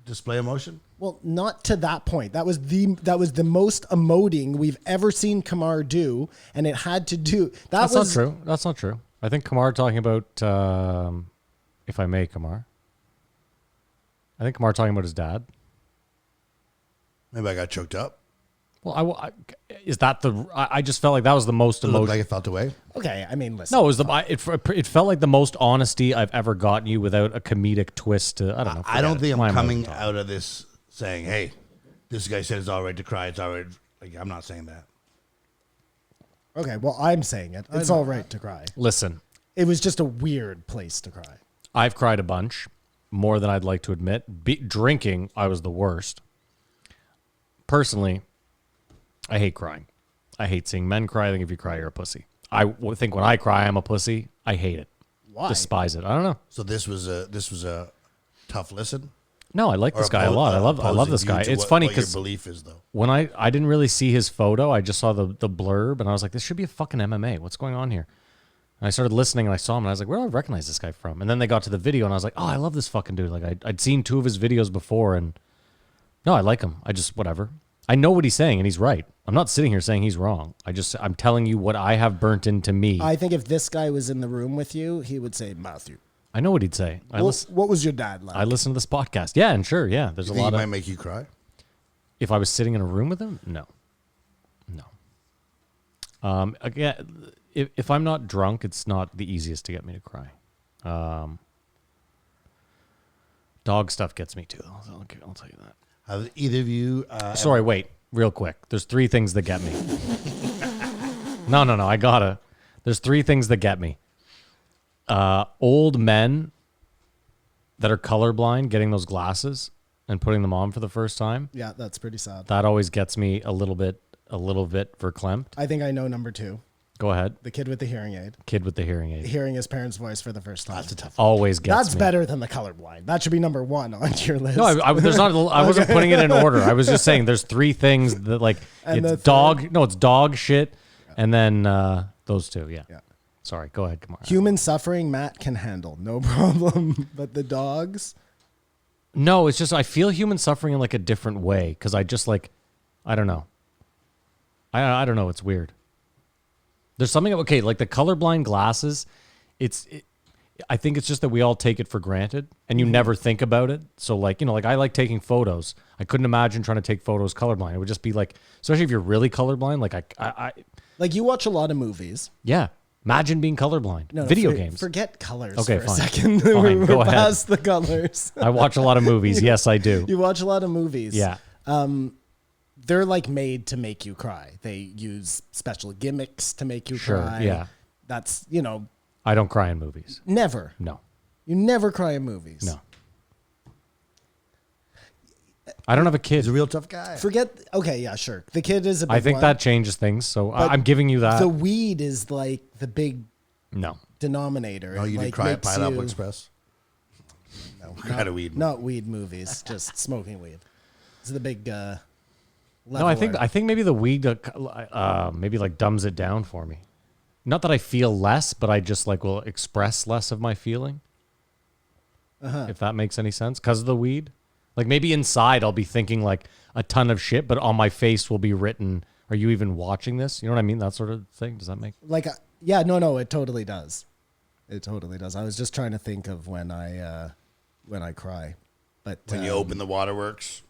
D: display emotion.
F: Well, not to that point. That was the most emoting we've ever seen Kamar do, and it had to do.
E: That's not true. That's not true. I think Kamar talking about, if I may, Kamar. I think Kamar talking about his dad.
D: Maybe I got choked up.
E: Well, is that the? I just felt like that was the most
D: It looked
E: emotional.
D: like it felt away.
F: Okay, I mean, listen.
E: No, it was it felt like the most honesty I've ever gotten you without a comedic twist. To I don't know.
D: I don't think
E: Why
D: I'm
E: am I
D: coming
E: talking?
D: out of this saying, "Hey, this guy said it's all right to cry. It's all right." Like I'm not saying that.
F: Okay, well, I'm saying it. It's all right to cry.
E: Listen,
F: It was just a weird place to cry.
E: I've cried a bunch, more than I'd like to admit. Drinking, I was the worst. Personally, I hate crying. I hate seeing men cry. I think if you cry, you're a pussy. I think when I cry, I'm a pussy. I hate it.
F: Why?
E: Despise it. I don't know.
D: So this was a tough listen.
E: No, I like this guy a lot. I love this guy. It's funny
D: because
E: because
D: your belief is though.
E: when I didn't really see his photo, I just saw the blurb and I was like, this should be a fucking MMA. What's going on here? And I started listening and I saw him and I was like, where do I recognize this guy from? And then they got to the video and I was like, oh, I love this fucking dude. Like I'd seen 2 of his videos before and no, I like him. I just whatever. I know what he's saying and he's right. I'm not sitting here saying he's wrong. I'm telling you what I have burnt into me.
F: I think if this guy was in the room with you, he would say, Matthew.
E: I know what he'd say.
F: What was your dad like?
E: I listen to this podcast. Yeah, and sure, yeah. There's
D: You
E: a
D: think
E: lot
D: he
E: of.
D: might make you cry?
E: If I was sitting in a room with him, no. Again, if I'm not drunk, it's not the easiest to get me to cry. Dog stuff gets me too. I'll tell you that.
D: Have either of you?
E: Sorry, wait, real quick. There's 3 things that get me. No, I gotta. There's 3 things that get me. Old men that are colorblind getting those glasses and putting them on for the first time.
F: Yeah, that's pretty sad.
E: That always gets me a little bit verklempt.
F: I think I know number 2.
E: Go ahead.
F: The kid with the hearing aid.
E: Kid with the hearing aid.
F: Hearing his parents' voice for the first time.
D: That's a tough.
E: Always gets
F: That's
E: me.
F: better than the colorblind. That should be number 1 on your list.
E: No, there's not. I wasn't putting it in order. I was just saying there's 3 things that like
F: And
E: it's dog shit, and then those 2. Yeah. Sorry. Go ahead. Come on.
F: Human suffering, Matt can handle. No problem. But the dogs?
E: No, it's just I feel human suffering in like a different way because I just like I don't know. I don't know. It's weird. There's something like the colorblind glasses. I think it's just that we all take it for granted and you never think about it. So like I like taking photos. I couldn't imagine trying to take photos colorblind. It would just be like, especially if you're really colorblind. Like I
F: Like you watch a lot of movies.
E: yeah. Imagine being colorblind.
F: No,
E: Video games.
F: Forget colors
E: Okay,
F: for
E: fine.
F: a second.
E: Fine,
F: We're
E: go ahead.
F: past the colors.
E: I watch a lot of movies. Yes, I do.
F: You watch a lot of movies.
E: Yeah.
F: They're like made to make you cry. They use special gimmicks to make you
E: Sure,
F: cry.
E: yeah.
F: That's,
E: I don't cry in movies.
F: never.
E: No.
F: You never cry in movies.
E: No. I don't have a kid.
D: He's a real tough guy.
F: Okay, yeah, sure. The kid is a big
E: I think
F: one,
E: that changes things. So
F: but
E: I'm giving you that.
F: The weed is like the big
E: No.
F: denominator.
D: No, you
F: It,
D: did cry at
F: makes
D: Pineapple
F: you-
D: Express.
F: No,
D: What kind of weed?
F: Not weed movies, just smoking weed. It's the big
E: No, I think maybe the weed maybe like dumbs it down for me. Not that I feel less, but I just like will express less of my feeling. If that makes any sense, because of the weed. Like maybe inside I'll be thinking like a ton of shit, but on my face will be written, "Are you even watching this?" You know what I mean? That sort of thing. Does that make
F: like? Yeah, no, it totally does. It totally does. I was just trying to think of when I cry, but
D: When you open the waterworks.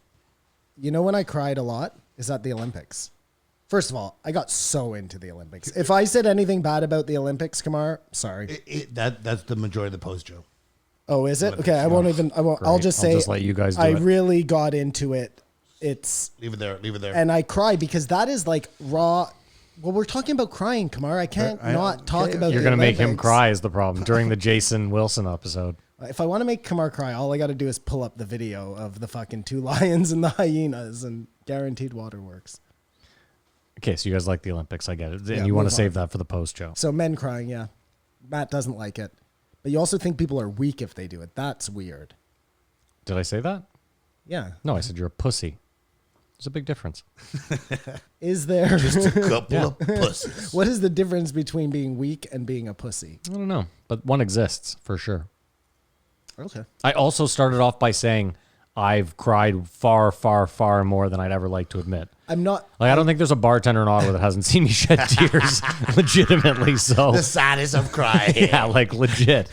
F: you know when I cried a lot is at the Olympics. First of all, I got so into the Olympics. If I said anything bad about the Olympics, Kamar, sorry.
D: That's the majority of the post, Joe.
F: Oh, is it? Okay, I won't. I'll just say
E: I'll just let you guys do
F: I
E: it.
F: really got into it.
D: Leave it there.
F: And I cry because that is like raw. Well, we're talking about crying, Kamar. I can't not talk about.
E: You're
F: the
E: gonna make him
F: Olympics.
E: cry is the problem during the Jason Wilson episode.
F: If I want to make Kamar cry, all I got to do is pull up the video of the fucking 2 lions and the hyenas, and guaranteed waterworks.
E: Okay, so you guys like the Olympics, I get it, and
F: Yeah,
E: you want to
F: move
E: save
F: on.
E: that for the post, Joe.
F: So men crying, yeah. Matt doesn't like it, but you also think people are weak if they do it. That's weird.
E: Did I say that?
F: Yeah.
E: No, I said you're a pussy. There's a big difference.
F: Is there?
D: Just a couple of pussies.
F: What is the difference between being weak and being a pussy?
E: I don't know, but one exists for sure.
F: Okay.
E: I also started off by saying I've cried far, far, far more than I'd ever like to admit.
F: I'm not.
E: Like, I don't think there's a bartender in Ottawa that hasn't seen me shed tears legitimately. So,
D: The saddest of crying.
E: yeah, like legit.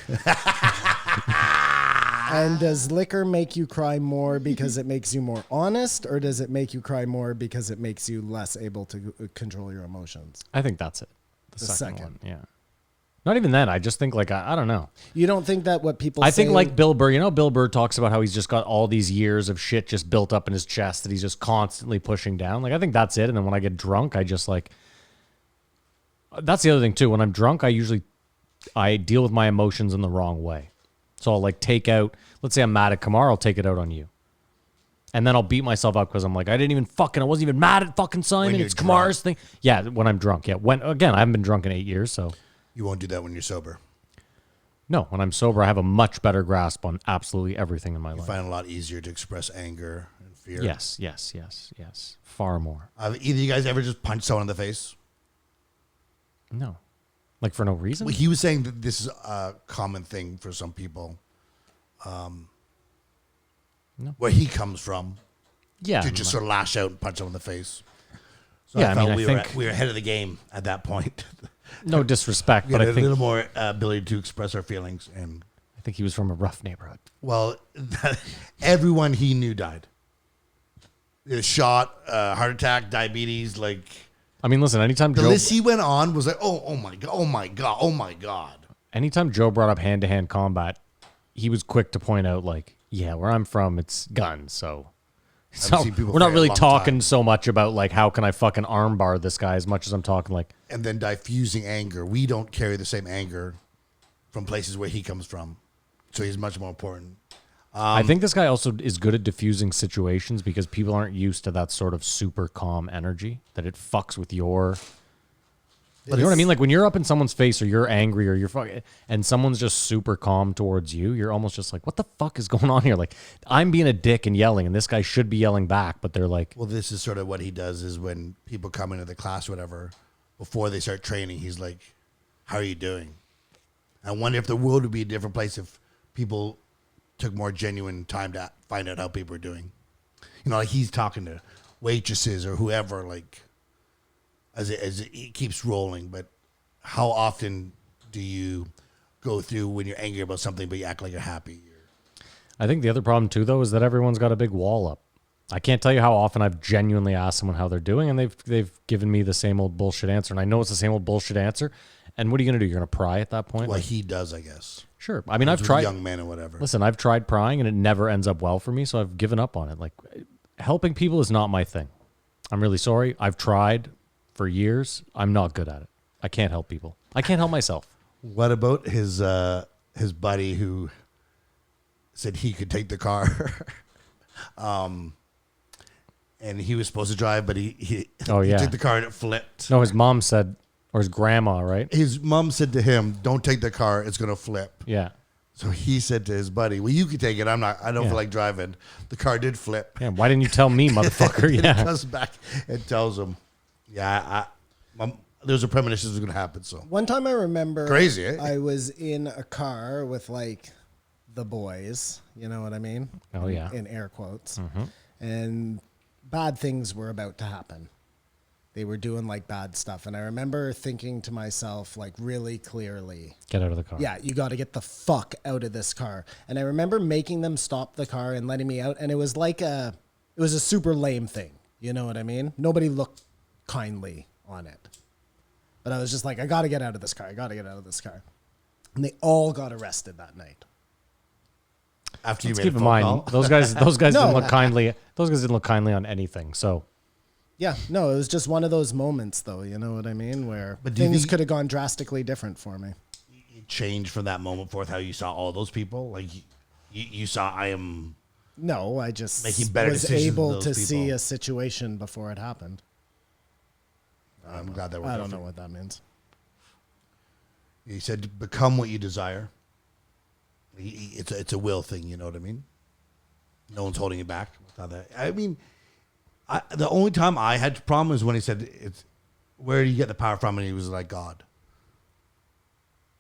F: And does liquor make you cry more because it makes you more honest, or does it make you cry more because it makes you less able to control your emotions?
E: I think that's it. The
F: second.
E: one, yeah. Not even then. I just think like I don't know.
F: You don't think that what people
E: I
F: say...
E: think like Bill Burr. You know, Bill Burr talks about how he's just got all these years of shit just built up in his chest that he's just constantly pushing down. Like I think that's it. And then when I get drunk, I just like. That's the other thing too. When I'm drunk, I deal with my emotions in the wrong way. So I'll like take out. Let's say I'm mad at Kamar. I'll take it out on you. And then I'll beat myself up because I'm like, I wasn't even mad at fucking Simon.
D: you're
E: It's Kamar's thing. Yeah, when I'm drunk. Yeah. Again, I haven't been drunk in 8 years, so.
D: You won't do that when you're sober.
E: No, when I'm sober, I have a much better grasp on absolutely everything in my
D: You
E: life.
D: find it a lot easier to express anger and fear.
E: Yes. Far more.
D: Either of you guys ever just punch someone in the face?
E: No. Like for no reason?
D: Well, he was saying that this is a common thing for some people.
E: No.
D: Where he comes from.
E: Yeah.
D: To just sort of lash out and punch someone in the face. So
E: Yeah,
D: I felt
E: I
D: we
E: think-
D: were ahead of the game at that point.
E: No disrespect,
D: We
E: but
D: had
E: I
D: a little
E: think
D: more ability to express our feelings. And,
E: he was from a rough neighborhood.
D: well, everyone he knew died. A shot, heart attack, diabetes, like...
E: I mean, listen, anytime
D: The
E: Joe
D: list he went on was like, oh my God.
E: anytime Joe brought up hand-to-hand combat, he was quick to point out like, yeah, where I'm from, it's guns, so
D: seen people
E: we're not
D: fight a
E: really
D: long
E: talking
D: time.
E: so much about like how can I fucking armbar this guy as much as I'm talking like
D: And then diffusing anger. We don't carry the same anger from places where he comes from. So he's much more important.
E: I think this guy also is good at diffusing situations because people aren't used to that sort of super calm energy that it fucks with your. You know what I mean? Like when you're up in someone's face or you're angry or you're fucking, and someone's just super calm towards you, you're almost just like, what the fuck is going on here? Like I'm being a dick and yelling, and this guy should be yelling back, but they're like,
D: Well, this is sort of what he does is when people come into the class or whatever, before they start training, he's like, how are you doing? I wonder if the world would be a different place if people took more genuine time to find out how people are doing. You know, like he's talking to waitresses or whoever, like, as it keeps rolling. But how often do you go through when you're angry about something, but you act like you're happy?
E: I think the other problem too, though, is that everyone's got a big wall up. I can't tell you how often I've genuinely asked someone how they're doing, and they've given me the same old bullshit answer, and I know it's the same old bullshit answer. And what are you gonna do? You're gonna pry at that point?
D: Well,
E: Like,
D: he does, I guess.
E: sure. I mean, I've
D: With
E: tried.
D: young men or whatever.
E: Listen, I've tried prying, and it never ends up well for me, so I've given up on it. Like, helping people is not my thing. I'm really sorry. I've tried for years. I'm not good at it. I can't help people. I can't help myself.
D: What about his buddy who said he could take the car? And he was supposed to drive, but he
E: Oh, yeah.
D: took the car and it flipped.
E: No, his mom said, or his grandma, right?
D: His mom said to him, don't take the car, it's going to flip.
E: Yeah.
D: So he said to his buddy, "Well, you can take it. I don't feel like driving." The car did flip.
E: Yeah, why didn't you tell me, motherfucker?
D: And he
E: Yeah.
D: comes back and tells him, there's a premonition is going to happen. So
F: One time I remember
D: Crazy, eh?
F: I was in a car with like the boys, you know what I mean?
E: Oh, yeah.
F: In air quotes. And bad things were about to happen. They were doing like bad stuff. And I remember thinking to myself, like really clearly,
E: Get out of the car.
F: yeah, you got to get the fuck out of this car. And I remember making them stop the car and letting me out. And it was like it was a super lame thing. You know what I mean? Nobody looked kindly on it. But I was just like, I got to get out of this car. I got to get out of this car. And they all got arrested that night.
D: after you
E: Let's
D: made
E: keep
D: a
E: in
D: phone
E: mind,
D: call,
E: those guys
F: No.
E: didn't look kindly. Those guys didn't look kindly on anything. So
F: Yeah, no, it was just one of those moments, though. You know what I mean? Where
D: But do you
F: things
D: think-
F: could have gone drastically different for me.
D: it changed from that moment forth how you saw all those people. Like you saw, I am.
F: No, I just
D: Making better
F: was
D: decisions
F: able
D: than
F: to
D: those
F: see
D: people.
F: a situation before it happened.
D: I'm glad that we're
F: I don't know
D: different.
F: what that means.
D: He said, "Become what you desire." It's a will thing. You know what I mean? No one's holding you back. Without that. I mean, the only time I had a problem is when he said, "It's where do you get the power from?" And he was like, "God."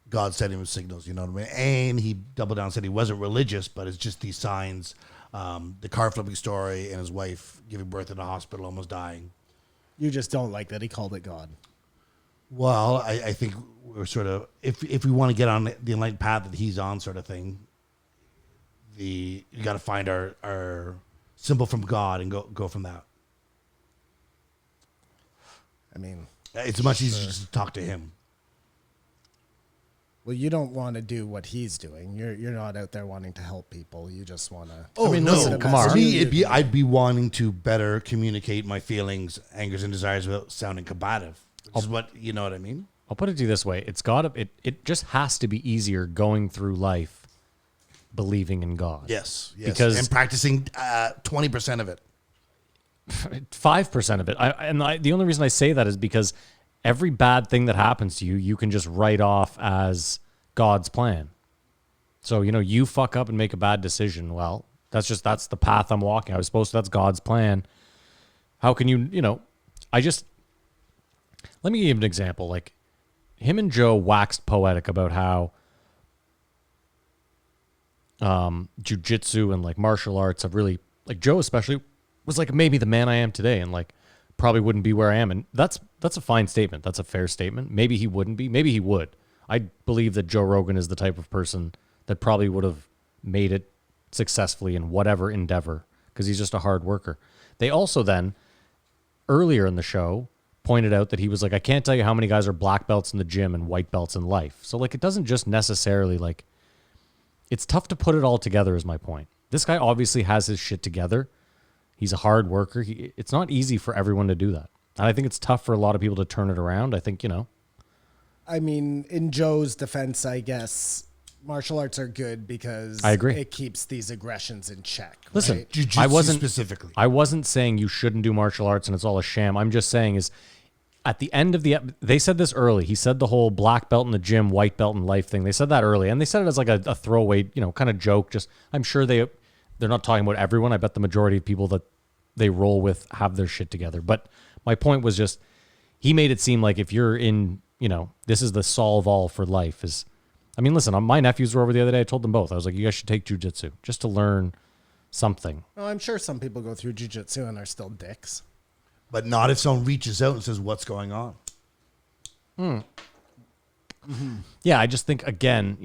D: God sent him signals. You know what I mean? And he doubled down and said he wasn't religious, but it's just these signs. The car flipping story and his wife giving birth in the hospital, almost dying.
F: You just don't like that he called it God.
D: Well, I think we're sort of if we want to get on the enlightened path that he's on, sort of thing. You got to find our symbol from God and go from that.
F: I mean,
D: It's much easier just to talk to him.
F: well, you don't want to do what he's doing. You're not out there wanting to help people. You just want to.
D: Oh,
E: mean,
D: no,
E: listen,
F: come on.
D: For me, I'd be wanting to better communicate my feelings, angers, and desires without sounding combative. Which is what you know what I mean.
E: I'll put it to you this way: it just has to be easier going through life believing in God.
D: Yes,
E: Because-
D: and practicing 20% of it.
E: 5% of it. The only reason I say that is because every bad thing that happens to you, you can just write off as God's plan. So, you fuck up and make a bad decision. Well, that's the path I'm walking. That's God's plan. How can you, let me give you an example. Like him and Joe waxed poetic about how jiu-jitsu and like martial arts have really, like Joe especially was like maybe the man I am today and like probably wouldn't be where I am. And that's a fine statement. That's a fair statement. Maybe he wouldn't be. Maybe he would. I believe that Joe Rogan is the type of person that probably would have made it successfully in whatever endeavor because he's just a hard worker. They also then, earlier in the show, pointed out that he was like, I can't tell you how many guys are black belts in the gym and white belts in life. So like it doesn't just necessarily like, it's tough to put it all together is my point. This guy obviously has his shit together. He's a hard worker. It's not easy for everyone to do that. And I think it's tough for a lot of people to turn it around. I think,
F: I mean, in Joe's defense, I guess martial arts are good because
E: I agree.
F: it keeps these aggressions in check.
E: Listen,
F: right?
D: Jiu-jitsu specifically.
E: I wasn't saying you shouldn't do martial arts and it's all a sham. I'm just saying is at the end of they said this early. He said the whole black belt in the gym, white belt in life thing. They said that early. And they said it as like a throwaway, kind of joke. Just, I'm sure they're not talking about everyone. I bet the majority of people that they roll with have their shit together. But my point was just, he made it seem like if you're in, this is the solve all for life is, listen, my nephews were over the other day. I told them both. I was like, you guys should take jiu-jitsu just to learn something.
F: Well, I'm sure some people go through jiu-jitsu and are still dicks.
D: But not if someone reaches out and says, "What's going on?"
E: Yeah, I just think, again,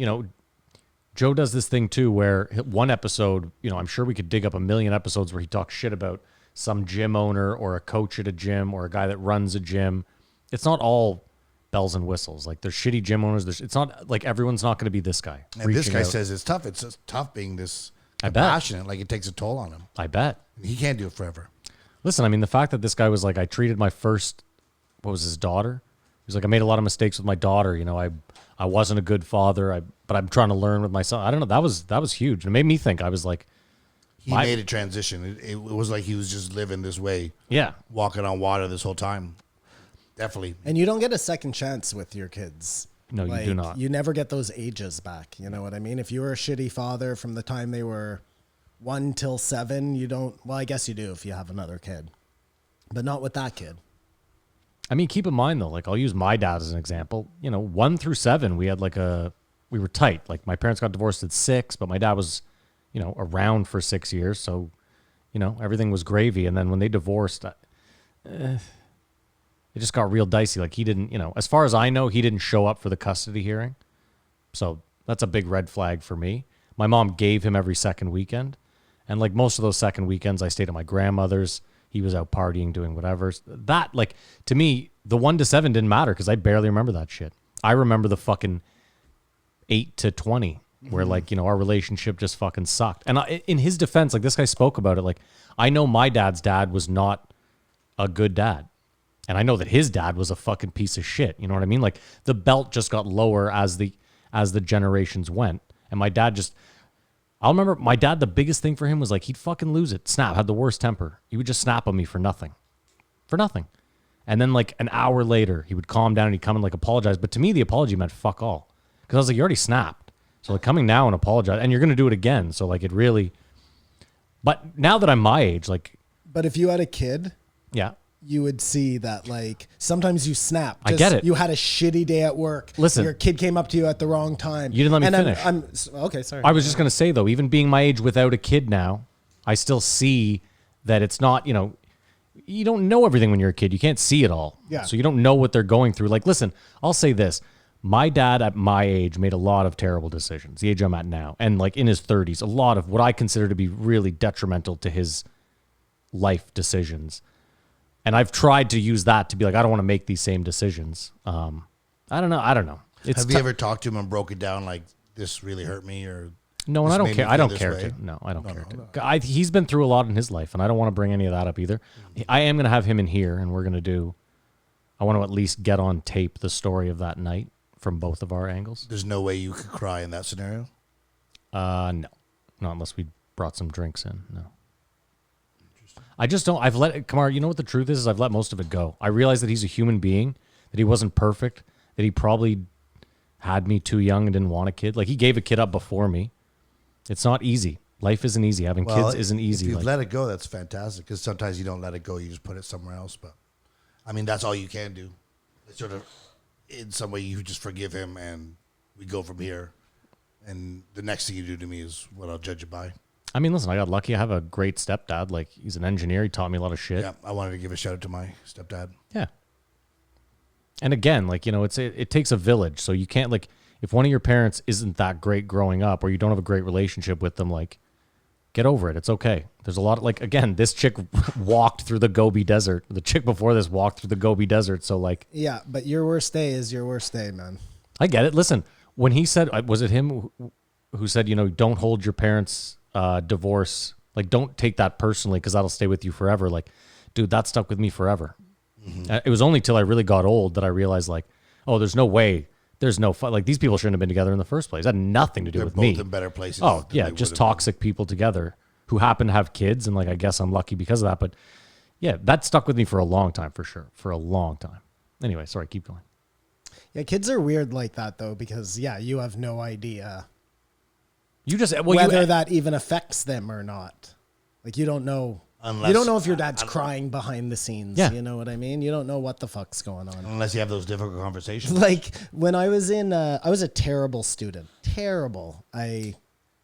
E: Joe does this thing too where one episode, I'm sure we could dig up a million episodes where he talks shit about some gym owner or a coach at a gym or a guy that runs a gym. It's not all bells and whistles. Like there's shitty gym owners. It's not like everyone's not going to be this guy.
D: And this
E: reaching
D: guy
E: out.
D: says it's tough. It's just tough being this
E: I bet.
D: passionate. Like it takes a toll on him.
E: I bet.
D: He can't do it forever.
E: Listen, the fact that this guy was like, I treated my first, what was his daughter? He was like, I made a lot of mistakes with my daughter. I wasn't a good father. But I'm trying to learn with my son. I don't know. That was huge. It made me think. I was like,
D: He made a transition. It was like he was just living this way,
E: yeah.
D: walking on water this whole time. Definitely.
F: And you don't get a second chance with your kids.
E: No, you do not.
F: You never get those ages back. You know what I mean? If you were a shitty father from the time they were 1 till 7, you don't. Well, I guess you do if you have another kid, but not with that kid.
E: I mean, keep in mind though, like I'll use my dad as an example. 1 through 7, we had we were tight. Like my parents got divorced at 6, but my dad was, around for 6 years. So, everything was gravy. And then when they divorced, it just got real dicey. Like he didn't, as far as I know, he didn't show up for the custody hearing. So that's a big red flag for me. My mom gave him every second weekend. And like most of those second weekends, I stayed at my grandmother's. He was out partying, doing whatever. That, like, to me, the 1 to 7 didn't matter because I barely remember that shit. I remember the fucking 8 to 20 where, like, our relationship just fucking sucked. And in his defense, like, this guy spoke about it. Like, I know my dad's dad was not a good dad. And I know that his dad was a fucking piece of shit. You know what I mean? Like, the belt just got lower as the generations went. And my dad just... I'll remember my dad, the biggest thing for him was like, he'd fucking lose it. Snap, had the worst temper. He would just snap on me for nothing. For nothing. And then like an hour later, he would calm down and he'd come and like apologize. But to me, the apology meant fuck all. Because I was like, you already snapped. So like coming now and apologize, and you're going to do it again. So like it really, but now that I'm my age, like.
F: But if you had a kid. Yeah. You would see that, like, sometimes you snap.
E: I get it.
F: You had a shitty day at work.
E: Listen.
F: Your kid came up to you at the wrong time.
E: You didn't let me finish.
F: Okay, sorry.
E: I was just going to say, though, even being my age without a kid now, I still see that it's not, you don't know everything when you're a kid. You can't see it all.
F: Yeah.
E: So you don't know what they're going through. Like, listen, I'll say this. My dad at my age made a lot of terrible decisions, the age I'm at now. And, like, in his 30s, a lot of what I consider to be really detrimental to his life decisions. And I've tried to use that to be like, I don't want to make these same decisions. I don't know.
D: Have you ever talked to him and broke it down like this really hurt me or?
E: No, and I don't care. I don't care to. No, I don't care to. He's been through a lot in his life, and I don't want to bring any of that up either. I am going to have him in here, and we're going to do. I want to at least get on tape the story of that night from both of our angles.
D: There's no way you could cry in that scenario.
E: No, not unless we brought some drinks in. No. I just don't. I've let it, Kamar, you know what the truth is I've let most of it go. I realize that he's a human being, that he wasn't perfect, that he probably had me too young and didn't want a kid. Like, he gave a kid up before me. It's not easy. Life isn't easy. Having kids isn't easy.
D: If you've let it go, that's fantastic, because sometimes you don't let it go. You just put it somewhere else. But, I mean, that's all you can do. It's sort of, in some way, you just forgive him, and we go from here. And the next thing you do to me is what I'll judge you by.
E: I mean, listen, I got lucky. I have a great stepdad. Like, he's an engineer. He taught me a lot of shit.
D: Yeah, I wanted to give a shout out to my stepdad.
E: Yeah. And again, like, it takes a village. So you can't, like, if one of your parents isn't that great growing up, or you don't have a great relationship with them, like, get over it. It's okay. There's a lot of, like, again, this chick walked through the Gobi Desert. The chick before this walked through the Gobi Desert. So, like.
F: Yeah, but your worst day is your worst day, man.
E: I get it. Listen, when he said, was it him who said, don't hold your parents' divorce, like, don't take that personally because that'll stay with you forever. Like, dude, that stuck with me forever. Mm-hmm. It was only till I really got old that I realized, like, oh, there's no way, there's no fun. Like, these people shouldn't have been together in the first place. It had nothing to do with me.
D: They're both in better places.
E: Oh yeah, just toxic people together who happen to have kids, and like, I guess I'm lucky because of that. But yeah, that stuck with me for a long time, for sure, for a long time. Anyway, sorry, keep going.
F: Yeah, kids are weird like that though, because you have no idea. Whether that even affects them or not. Like, you don't know. You don't know if your dad's crying behind the scenes. Yeah. You know what I mean? You don't know what the fuck's going on.
D: Unless you have those difficult conversations.
F: Like, when I was I was a terrible student. Terrible. I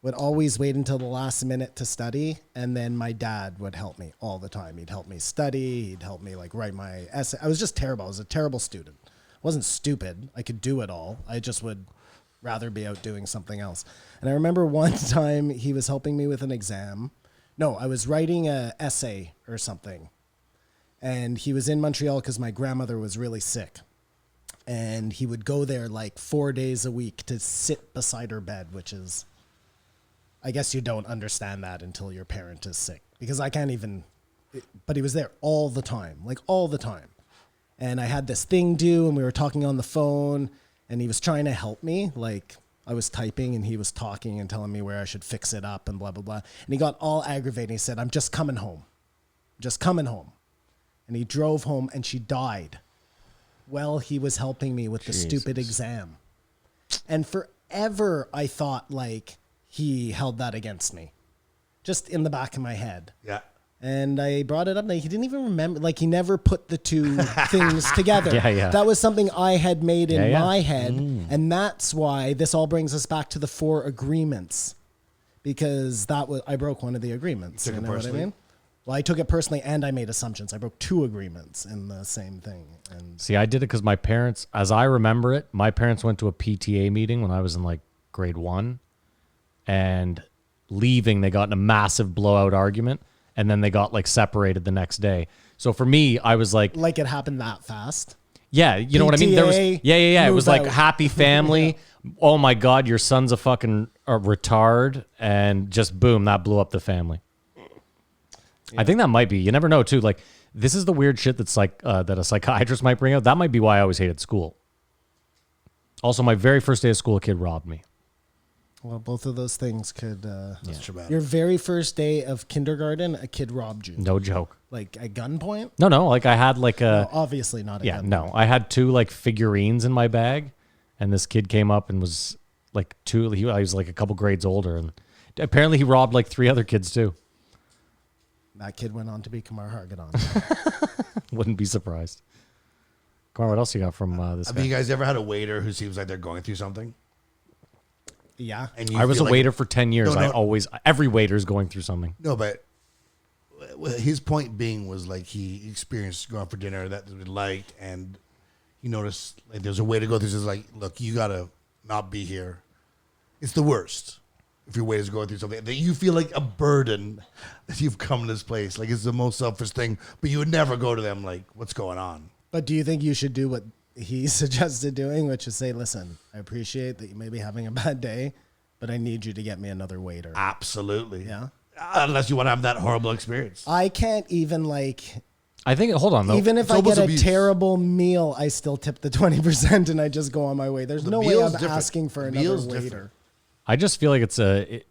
F: would always wait until the last minute to study, and then my dad would help me all the time. He'd help me study. He'd help me, like, write my essay. I was just terrible. I was a terrible student. I wasn't stupid. I could do it all. I just would rather be out doing something else. And I remember one time he was helping me with an exam. No, I was writing an essay or something. And he was in Montreal because my grandmother was really sick. And he would go there like 4 days a week to sit beside her bed, which is, I guess you don't understand that until your parent is sick. Because I can't even, but he was there all the time, like all the time. And I had this thing due, and we were talking on the phone, and he was trying to help me. Like, I was typing, and he was talking and telling me where I should fix it up and blah, blah, blah. And he got all aggravated. He said, I'm just coming home. Just coming home. And he drove home, and she died while he was helping me with the stupid exam. And forever I thought like he held that against me. Just in the back of my head.
D: Yeah.
F: And I brought it up. And he didn't even remember. Like, he never put the two things together.
E: Yeah.
F: That was something I had made in
E: Yeah.
F: my head. And that's why this all brings us back to the 4 agreements. Because I broke one of the agreements.
D: Took
F: You
D: it
F: know what I
D: personally?
F: mean? Well, I took it personally and I made assumptions. I broke 2 agreements in the same thing. And
E: See, I did it because my parents, as I remember it, my parents went to a PTA meeting when I was in like grade 1. And leaving, they got in a massive blowout argument. And then they got like separated the next day. So for me, I was like,
F: it happened that fast.
E: yeah, you know what I mean? There was,
F: PTA,
E: yeah. It was
F: move
E: like
F: out.
E: happy family. Oh my God, your son's a fucking retard. And just boom, that blew up the family. I think that might be, you never know too. Like, this is the weird shit that's like, that a psychiatrist might bring out. That might be why I always hated school. Also, my very first day of school, a kid robbed me.
F: Well, both of those things could.
D: That's traumatic.
F: Your very first day of kindergarten, a kid robbed you.
E: No joke.
F: Like at gunpoint?
E: No. Like I had like a,
F: No, obviously not at
E: yeah,
F: gunpoint.
E: no. I had 2 like figurines in my bag. And this kid came up and was like I was like a couple grades older. And apparently he robbed like 3 other kids too.
F: That kid went on to become our Hargadon.
E: Wouldn't be surprised. Come on, what else you got from this
D: Have
E: guy?
D: you guys ever had a waiter who seems like they're going through something?
F: Yeah.
D: And you
E: I was a
D: feel like-
E: waiter for 10 years.
D: No.
E: Every waiter's going through something.
D: No, but his point being was like he experienced going out for dinner that he liked, and he noticed like there's a way to go through. This is like, look, you gotta not be here. It's the worst if your waiter's going through something that you feel like a burden that you've come to this place. Like it's the most selfish thing, but you would never go to them like, what's going on?
F: But do you think you should do what he suggested doing, which is say, listen, I appreciate that you may be having a bad day, but I need you to get me another waiter.
D: Absolutely.
F: Yeah.
D: Unless you want to have that horrible experience.
F: I can't even like,
E: I think, hold on though.
F: even if
D: it's
F: I get
D: almost
F: a
D: abuse.
F: terrible meal, I still tip the 20% and I just go on my way. There's
D: The
F: no way
D: meal's
F: I'm
D: different.
F: asking for
D: The
F: another
D: meal's
F: waiter.
D: different.
E: I just feel like it's a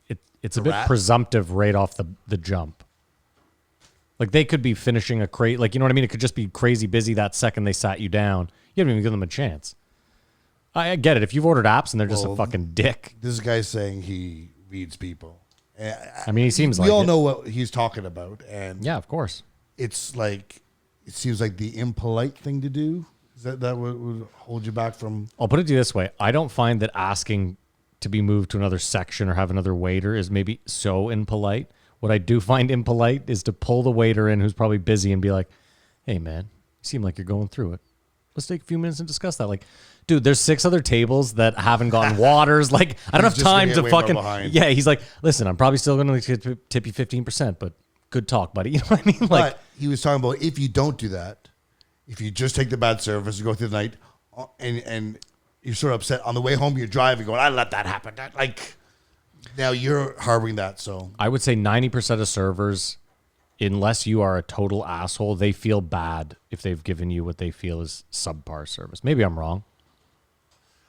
E: bit
D: rat?
E: presumptive right off the jump. Like they could be finishing like, you know what I mean? It could just be crazy busy that second they sat you down. You haven't even given them a chance. I get it. If you've ordered apps and they're just a
D: Well,
E: fucking dick.
D: This guy's saying he reads people.
E: I mean, he seems
D: we
E: like
D: all
E: it.
D: know what he's talking about, and
E: Yeah, of course.
D: it's like it seems like the impolite thing to do. Is that would hold you back from?
E: I'll put it to you this way. I don't find that asking to be moved to another section or have another waiter is maybe so impolite. What I do find impolite is to pull the waiter in who's probably busy and be like, hey, man, you seem like you're going through it. Let's take a few minutes and discuss that. Like, dude, there's 6 other tables that haven't gotten waters. Like, I don't have
D: He's just gonna
E: time
D: get
E: to
D: way more
E: fucking.
D: behind.
E: Yeah, he's like, listen, I'm probably still going to tip you 15%, but good talk, buddy. You know what I mean? Like,
D: But he was talking about if you don't do that, if you just take the bad service and go through the night, and you're sort of upset on the way home, you're driving, going, I let that happen. Like now you're harboring that. So
E: I would say 90% of servers, unless you are a total asshole, they feel bad if they've given you what they feel is subpar service. Maybe I'm wrong.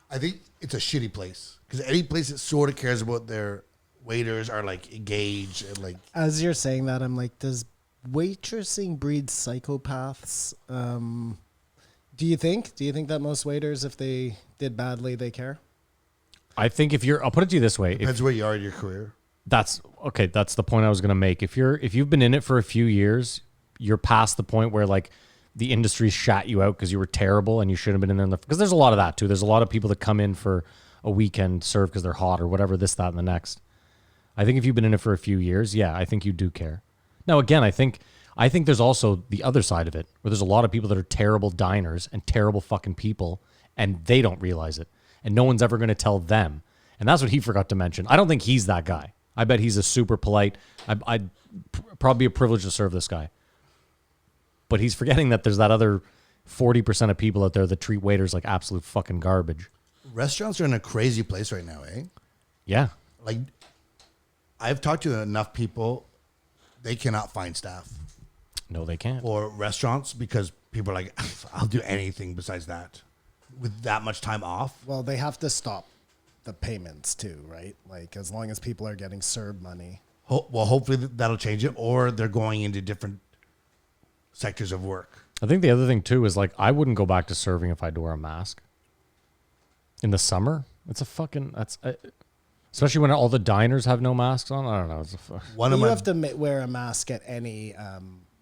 D: I think it's a shitty place because any place that sort of cares about their waiters are like engaged and like.
F: As you're saying that, I'm like, does waitressing breed psychopaths? Do you think that most waiters, if they did badly, they care?
E: I think I'll put it to you this way.
D: Depends where you are in your career.
E: That's the point I was going to make. If you've been in it for a few years, you're past the point where like the industry shat you out because you were terrible and you shouldn't have been in there. Because there's a lot of that too. There's a lot of people that come in for a weekend serve because they're hot or whatever, this, that, and the next. I think if you've been in it for a few years, yeah, I think you do care. Now, again, I think there's also the other side of it where there's a lot of people that are terrible diners and terrible fucking people and they don't realize it. And no one's ever going to tell them. And that's what he forgot to mention. I don't think he's that guy. I bet he's a super polite. I'd probably be a privilege to serve this guy. But he's forgetting that there's that other 40% of people out there that treat waiters like absolute fucking garbage.
D: Restaurants are in a crazy place right now, eh?
E: Yeah.
D: Like, I've talked to enough people, they cannot find staff
E: No, they can't.
D: for restaurants because people are like, I'll do anything besides that. With that much time off,
F: Well, they have to stop the payments too, right? Like as long as people are getting CERB money.
D: well, hopefully that'll change it, or they're going into different sectors of work.
E: I think the other thing too is like I wouldn't go back to serving if I had to wear a mask. In the summer, It's a fucking especially when all the diners have no masks on. I don't know.
D: One of
F: You
D: my
F: have to wear a mask at any,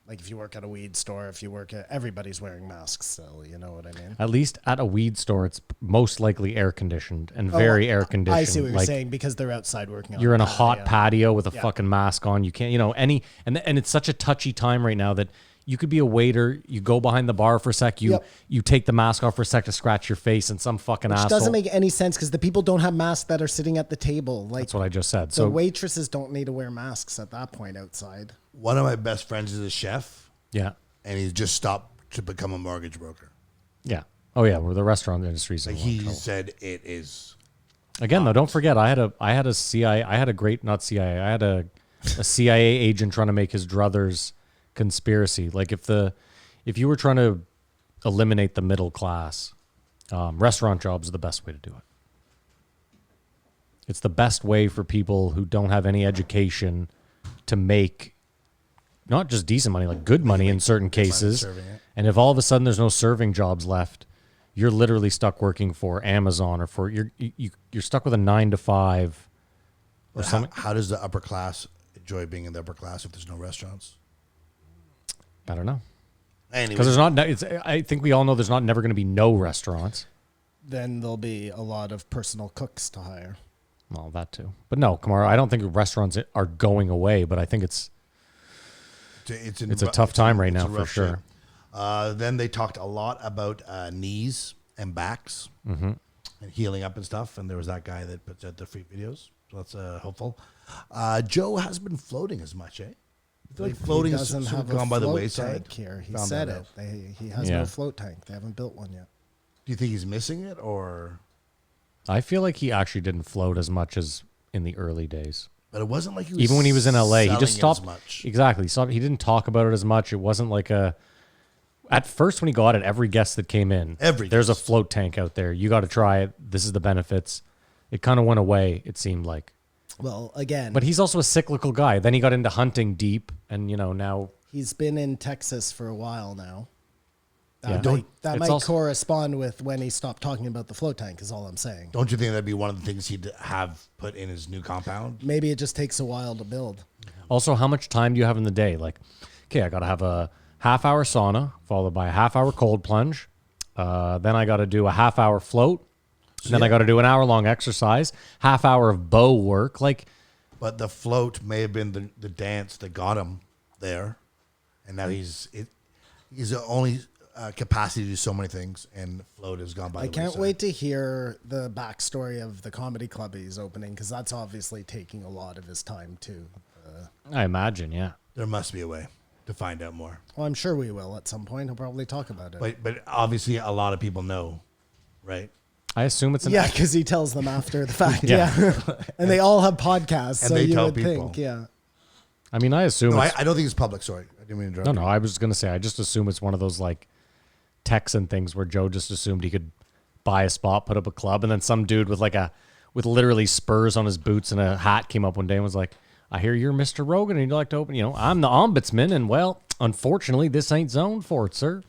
F: like if you work at a weed store, if you work at, everybody's wearing masks still, you know what I mean?
E: At least at a weed store, it's most likely air conditioned and very air conditioned.
F: I see what you're
E: Like,
F: saying, because they're outside working on
E: you're in a
F: the
E: hot patio with a
F: Yeah.
E: fucking mask on. You can't, and it's such a touchy time right now that you could be a waiter, you go behind the bar for a sec, you take the mask off for a sec to scratch your face, and some fucking
F: Which
E: asshole.
F: doesn't make any sense because the people don't have masks that are sitting at the table. Like,
E: That's what I just said.
F: the
E: So
F: waitresses don't need to wear masks at that point outside.
D: one of my best friends is a chef,
E: yeah,
D: and he's just stopped to become a mortgage broker.
E: yeah, oh yeah, we're the restaurant industry's in
D: Like
E: a lot of
D: he
E: trouble.
D: said, it is.
E: Again, though, don't forget, I had a CIA, I had a CIA agent trying to make his druthers conspiracy. Like if you were trying to eliminate the middle class, restaurant jobs are the best way to do it. It's the best way for people who don't have any education to make not just decent money, like good money in certain cases.
D: serving it.
E: And if all of a sudden there's no serving jobs left, you're literally stuck working for Amazon or for you're stuck with a 9 to 5 or something.
D: How does the upper class enjoy being in the upper class if there's no restaurants?
E: I don't know.
D: Anyway,
E: Because there's not. I think we all know there's not never going to be no restaurants.
F: Then there'll be a lot of personal cooks to hire.
E: Well, that too. But no, Kamara, I don't think restaurants are going away. But I think it's a tough time right now for sure.
D: Then they talked a lot about knees and backs and healing up and stuff. And there was that guy that puts out the free videos. So that's hopeful. Joe hasn't been floating as much, eh? I feel like floating has
F: doesn't
D: sort of
F: have
D: gone
F: a
D: by the
F: float
D: wayside.
F: tank here. He
D: Found
F: said
D: that
F: it.
D: out.
F: He has
E: Yeah.
F: no float tank. They haven't built one yet.
D: Do you think he's missing it, or?
E: I feel like he actually didn't float as much as in the early days.
D: But it wasn't like he was
E: Even when he was in LA, he
D: selling
E: just
D: it
E: stopped.
D: as much.
E: Exactly. He didn't talk about it as much. It wasn't like a. At first, when he got it, every guest that came in, there's a float tank out there. You got to try it. This is the benefits. It kind of went away. It seemed like.
F: Well, again,
E: But he's also a cyclical guy. Then he got into hunting deep, and now.
F: he's been in Texas for a while now.
E: Yeah.
F: That
E: It's
F: might
E: also-
F: correspond with when he stopped talking about the float tank, is all I'm saying.
D: Don't you think that'd be one of the things he'd have put in his new compound?
F: Maybe it just takes a while to build.
E: Also, how much time do you have in the day? Like, okay, I got to have a half-hour sauna followed by a half-hour cold plunge. Then I got to do a half-hour float. And then I got to do an hour-long exercise, half-hour of bow work. Like,
D: But the float may have been the dance that got him there, and now he's only capacity to do so many things, and float has gone by.
F: I
D: the
F: can't
D: wayside.
F: wait to hear the backstory of the comedy club he's opening, because that's obviously taking a lot of his time too.
E: I imagine, yeah.
D: There must be a way to find out more.
F: Well, I'm sure we will at some point. He'll probably talk about it.
D: But obviously, a lot of people know, right?
E: I assume it's an
F: Yeah, because he tells them after the fact.
E: Yeah.
F: Yeah, and they all have podcasts,
D: And
F: so
D: they
F: you
D: tell
F: would
D: people.
F: think, yeah.
E: I mean, I assume
D: No,
E: it's,
D: I don't think it's public. Sorry, I didn't mean to interrupt.
E: no, I was going to say, I just assume it's one of those like Texan things where Joe just assumed he could buy a spot, put up a club, and then some dude with with literally spurs on his boots and a hat came up one day and was like, I hear you're Mr. Rogan and you'd like to open, I'm the ombudsman, and well, unfortunately, this ain't zoned for it, sir.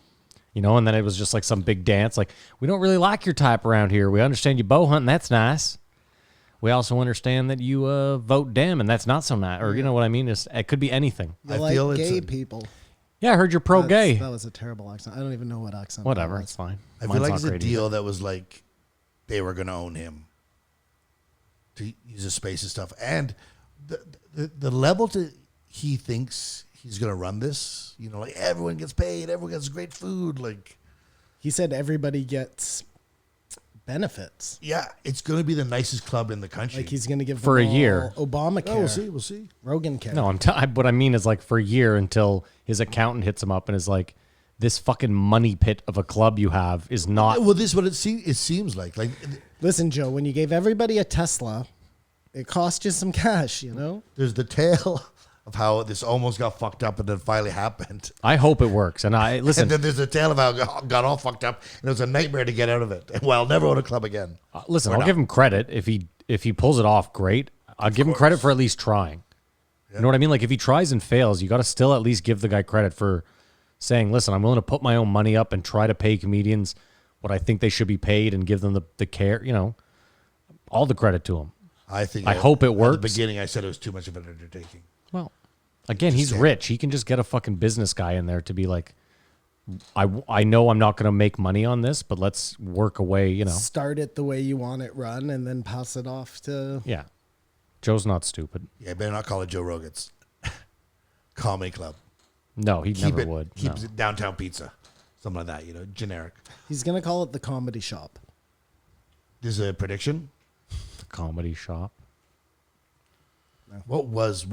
E: And then it was just like some big dance. Like, we don't really like your type around here. We understand you bow hunting. That's nice. We also understand that you vote Dem, and that's not so nice. Or, you know what I mean? It could be anything.
F: You
D: I
F: like
D: feel it's
F: gay
D: a-
F: people.
E: Yeah, I heard you're pro-gay.
F: That was a terrible accent. I don't even know what accent.
E: Whatever,
F: that
E: it's
F: was.
E: fine.
D: I
E: Mine's
D: feel like
E: not
D: it's a
E: great
D: deal
E: either.
D: that was like they were going to own him to use his space and stuff, and the level to he thinks he's going to run this. Like everyone gets paid, everyone gets great food, like.
F: He said everybody gets benefits.
D: Yeah, it's going to be the nicest club in the country.
F: Like he's going to give
E: For
F: them
E: a year.
F: all Obamacare.
D: Oh, we'll see. We'll see.
F: Rogan care.
E: No, what I mean is like for a year until his accountant hits him up and is like, this fucking money pit of a club you have is not.
D: Well, this is what it seems like. Like,
F: Listen, Joe, when you gave everybody a Tesla, it cost you some cash,
D: there's the tale of how this almost got fucked up and then finally happened.
E: I hope it works. And I listen.
D: And then there's a tale of how it got all fucked up and it was a nightmare to get out of it. Well, I'll never own a club again.
E: Listen,
D: Or
E: I'll
D: not.
E: give him credit if he pulls it off. Great. I'll give him credit for at least trying. You know what I mean? Like if he tries and fails, you got to still at least give the guy credit for saying, "Listen, I'm willing to put my own money up and try to pay comedians what I think they should be paid and give them the care." All the credit to him.
D: I think.
E: I hope it
D: At
E: works.
D: the beginning, I said it was too much of an undertaking.
E: Well, again, he's rich. He can just get a fucking business guy in there to be like, I know I'm not going to make money on this, but let's work away, you know.
F: Start it the way you want it run and then pass it off to...
E: Yeah. Joe's not stupid.
D: Yeah, better not call it Joe Rogan's Comedy Club.
E: No, he never
D: it,
E: would.
D: Keep
E: No.
D: it downtown pizza. Something like that, generic.
F: He's going to call it the Comedy Shop.
D: This is a prediction.
E: The comedy shop.
D: What was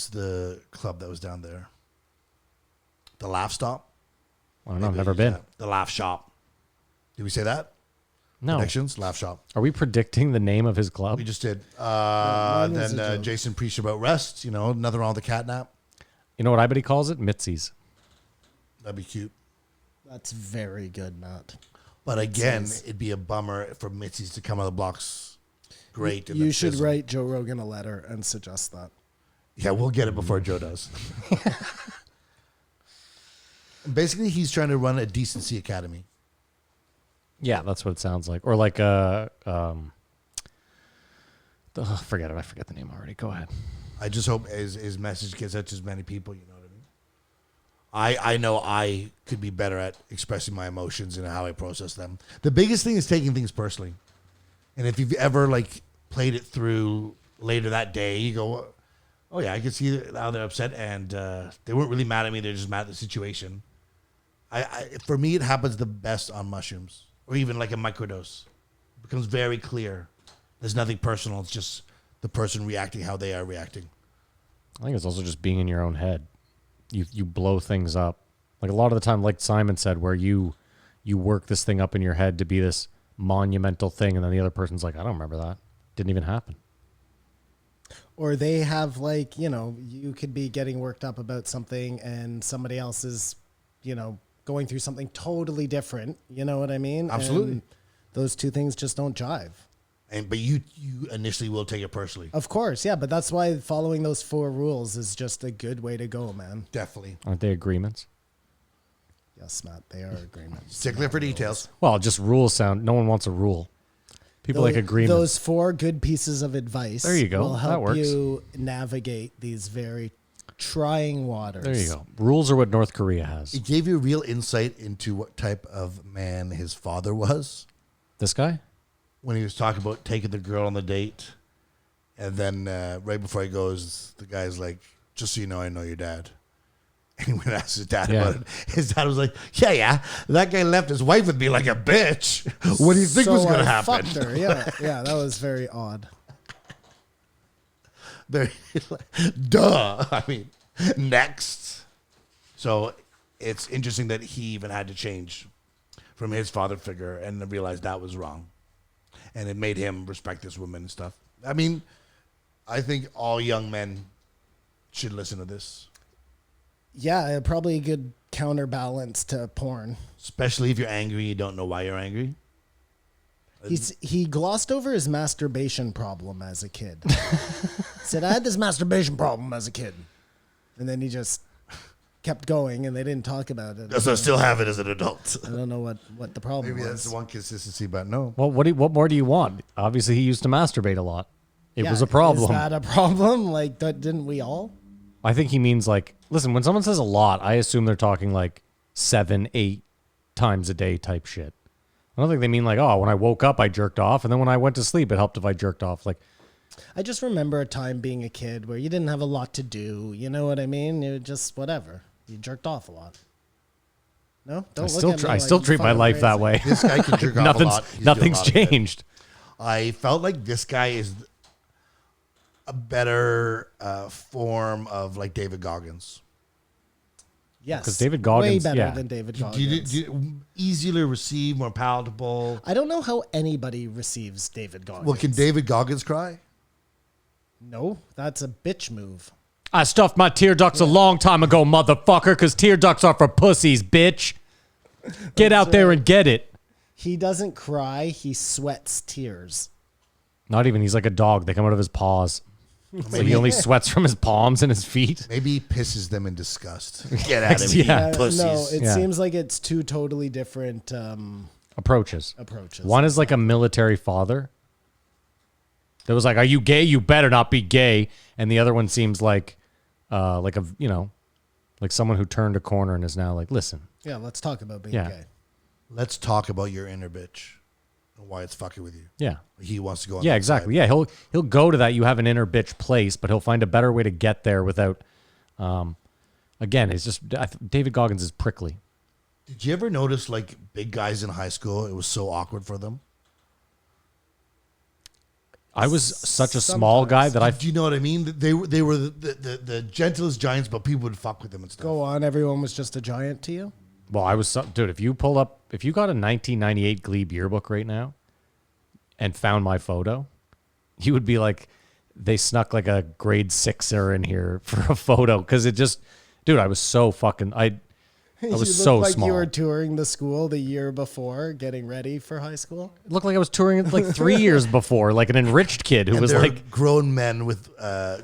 D: the club that was down there? The Laugh Stop?
E: I don't know. I've never been.
D: The Laugh Shop. Did we say that?
E: No.
D: Predictions? Laugh Shop.
E: Are we predicting the name of his club?
D: We just did.
F: mine was a
D: Then
F: joke.
D: Jason preached about rest. Nothing wrong with the catnap.
E: You know what I bet he calls it? Mitzi's.
D: That'd be cute.
F: That's very good, Matt.
D: But again, it'd be a bummer for Mitzi's to come out of the blocks. Great. and
F: You
D: then
F: should
D: fizzle.
F: write Joe Rogan a letter and suggest that.
D: Yeah, we'll get it before Joe does. Basically, he's trying to run a decency academy.
E: Yeah, that's what it sounds like. Or like forget it. I forget the name already. Go ahead.
D: I just hope his message gets out to as many people. You know what I mean? I know I could be better at expressing my emotions and how I process them. The biggest thing is taking things personally. And if you've ever played it through later that day, you go, oh yeah, I can see how they're upset, and they weren't really mad at me. They're just mad at the situation. For me, it happens the best on mushrooms or even like a microdose. It becomes very clear. There's nothing personal. It's just the person reacting how they are reacting.
E: I think it's also just being in your own head. You blow things up. Like a lot of the time, like Simon said, where you work this thing up in your head to be this monumental thing, and then the other person's like, I don't remember that. Didn't even happen.
F: Or they have you could be getting worked up about something and somebody else is, going through something totally different. You know what I mean?
D: Absolutely.
F: And those two things just don't jive.
D: But you initially will take it personally.
F: Of course, yeah, but that's why following those 4 rules is just a good way to go, man.
D: Definitely.
E: Aren't they agreements?
F: Yes, Matt, they are agreements.
D: Stickler for details.
E: Well, just rules sound. No one wants a rule. People like agreements.
F: Those 4 good pieces of advice
E: There you go.
F: will
E: That
F: help
E: works.
F: you navigate these very trying waters.
E: There you go. Rules are what North Korea has.
D: It gave you real insight into what type of man his father was
E: This guy?
D: when he was talking about taking the girl on the date. And then right before he goes, the guy's like, just so you know, I know your dad. And he went and asked his dad
E: Yeah.
D: about it. His dad was like, yeah. That guy left his wife with me like a bitch. What do you think was going to happen?
F: Fucked her. Yeah, that was very odd.
D: Duh. I mean, next. So it's interesting that he even had to change from his father figure and realize that was wrong. And it made him respect this woman and stuff. I mean, I think all young men should listen to this,
F: Yeah, probably a good counterbalance to porn.
D: especially if you're angry and you don't know why you're angry.
F: He glossed over his masturbation problem as a kid. Said, I had this masturbation problem as a kid. And then he just kept going and they didn't talk about it.
D: So I still have it as an adult.
F: I don't know what the problem
D: Maybe
F: was.
D: that's the one consistency, but no.
E: Well, what more do you want? Obviously, he used to masturbate a lot. It
F: Yeah,
E: was a problem.
F: Is that a problem? Like, didn't we all?
E: I think he means listen, when someone says a lot, I assume they're talking 7, 8 times a day type shit. I don't think they mean when I woke up, I jerked off. And then when I went to sleep, it helped if I jerked off.
F: I just remember a time being a kid where you didn't have a lot to do. You know what I mean? You just whatever. You jerked off a lot. No, don't
E: I still treat my life that way.
D: This guy can jerk off a lot. He's doing a
E: Nothing's
D: lot of it.
E: changed.
D: I felt like this guy is a better form of David Goggins.
F: Yes,
E: 'Cause David Goggins-
F: way better
E: yeah.
F: than David
D: Do
F: Goggins.
D: you easier to receive, more palatable.
F: I don't know how anybody receives David Goggins.
D: Well, can David Goggins cry?
F: No, that's a bitch move.
E: I stuffed my tear ducts a long time ago, motherfucker, because tear ducts are for pussies, bitch. Get out there and get it.
F: He doesn't cry. He sweats tears.
E: Not even. He's like a dog. They come out of his paws. So he only sweats from his palms and his feet.
D: Maybe he pisses them in disgust. Get out of here,
E: Yeah.
D: you pussies.
F: No, it
E: Yeah.
F: seems like it's 2 totally different
E: Approaches.
F: approaches.
E: One is like a military father. That was like, "Are you gay? You better not be gay." And the other one seems like a like someone who turned a corner and is now like, "Listen,
F: Yeah, let's talk about being
E: Yeah.
F: gay.
D: Let's talk about your inner bitch and why it's fucking with you.
E: yeah,
D: He wants to go on
E: yeah,
D: that
E: exactly,
D: side.
E: yeah." He'll go to that. You have an inner bitch place, but he'll find a better way to get there without. Again, it's just David Goggins is prickly.
D: Did you ever notice, like, big guys in high school, it was so awkward for them?
E: I was such a small guy that I
D: Do you know what I mean? They were the gentlest giants, but people would fuck with them and stuff.
F: Go on, everyone was just a giant to you?
E: Well, I was dude. If you got a 1998 Glebe yearbook right now, and found my photo, you would be like, they snuck like a grade 6er in here for a photo because it just, dude. I was so fucking. I was
F: You
E: so
F: looked like
E: small.
F: you were touring the school the year before, getting ready for high school.
E: It looked like I was touring like 3 years before, like an enriched kid who
D: And
E: was
D: they're
E: like,
D: grown men with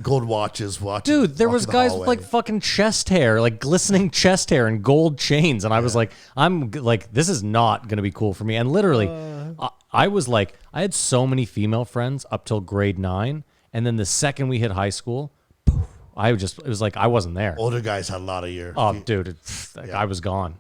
D: gold watches watching.
E: dude, there was
D: walking the
E: guys
D: hallway.
E: with like fucking chest hair, like glistening chest hair and gold chains. And I was like, this is not going to be cool for me. And literally, I was like, I had so many female friends up till grade 9. And then the second we hit high school, poof, it was like, I wasn't there.
D: Older guys had a lot of your.
E: Oh, dude, I was gone.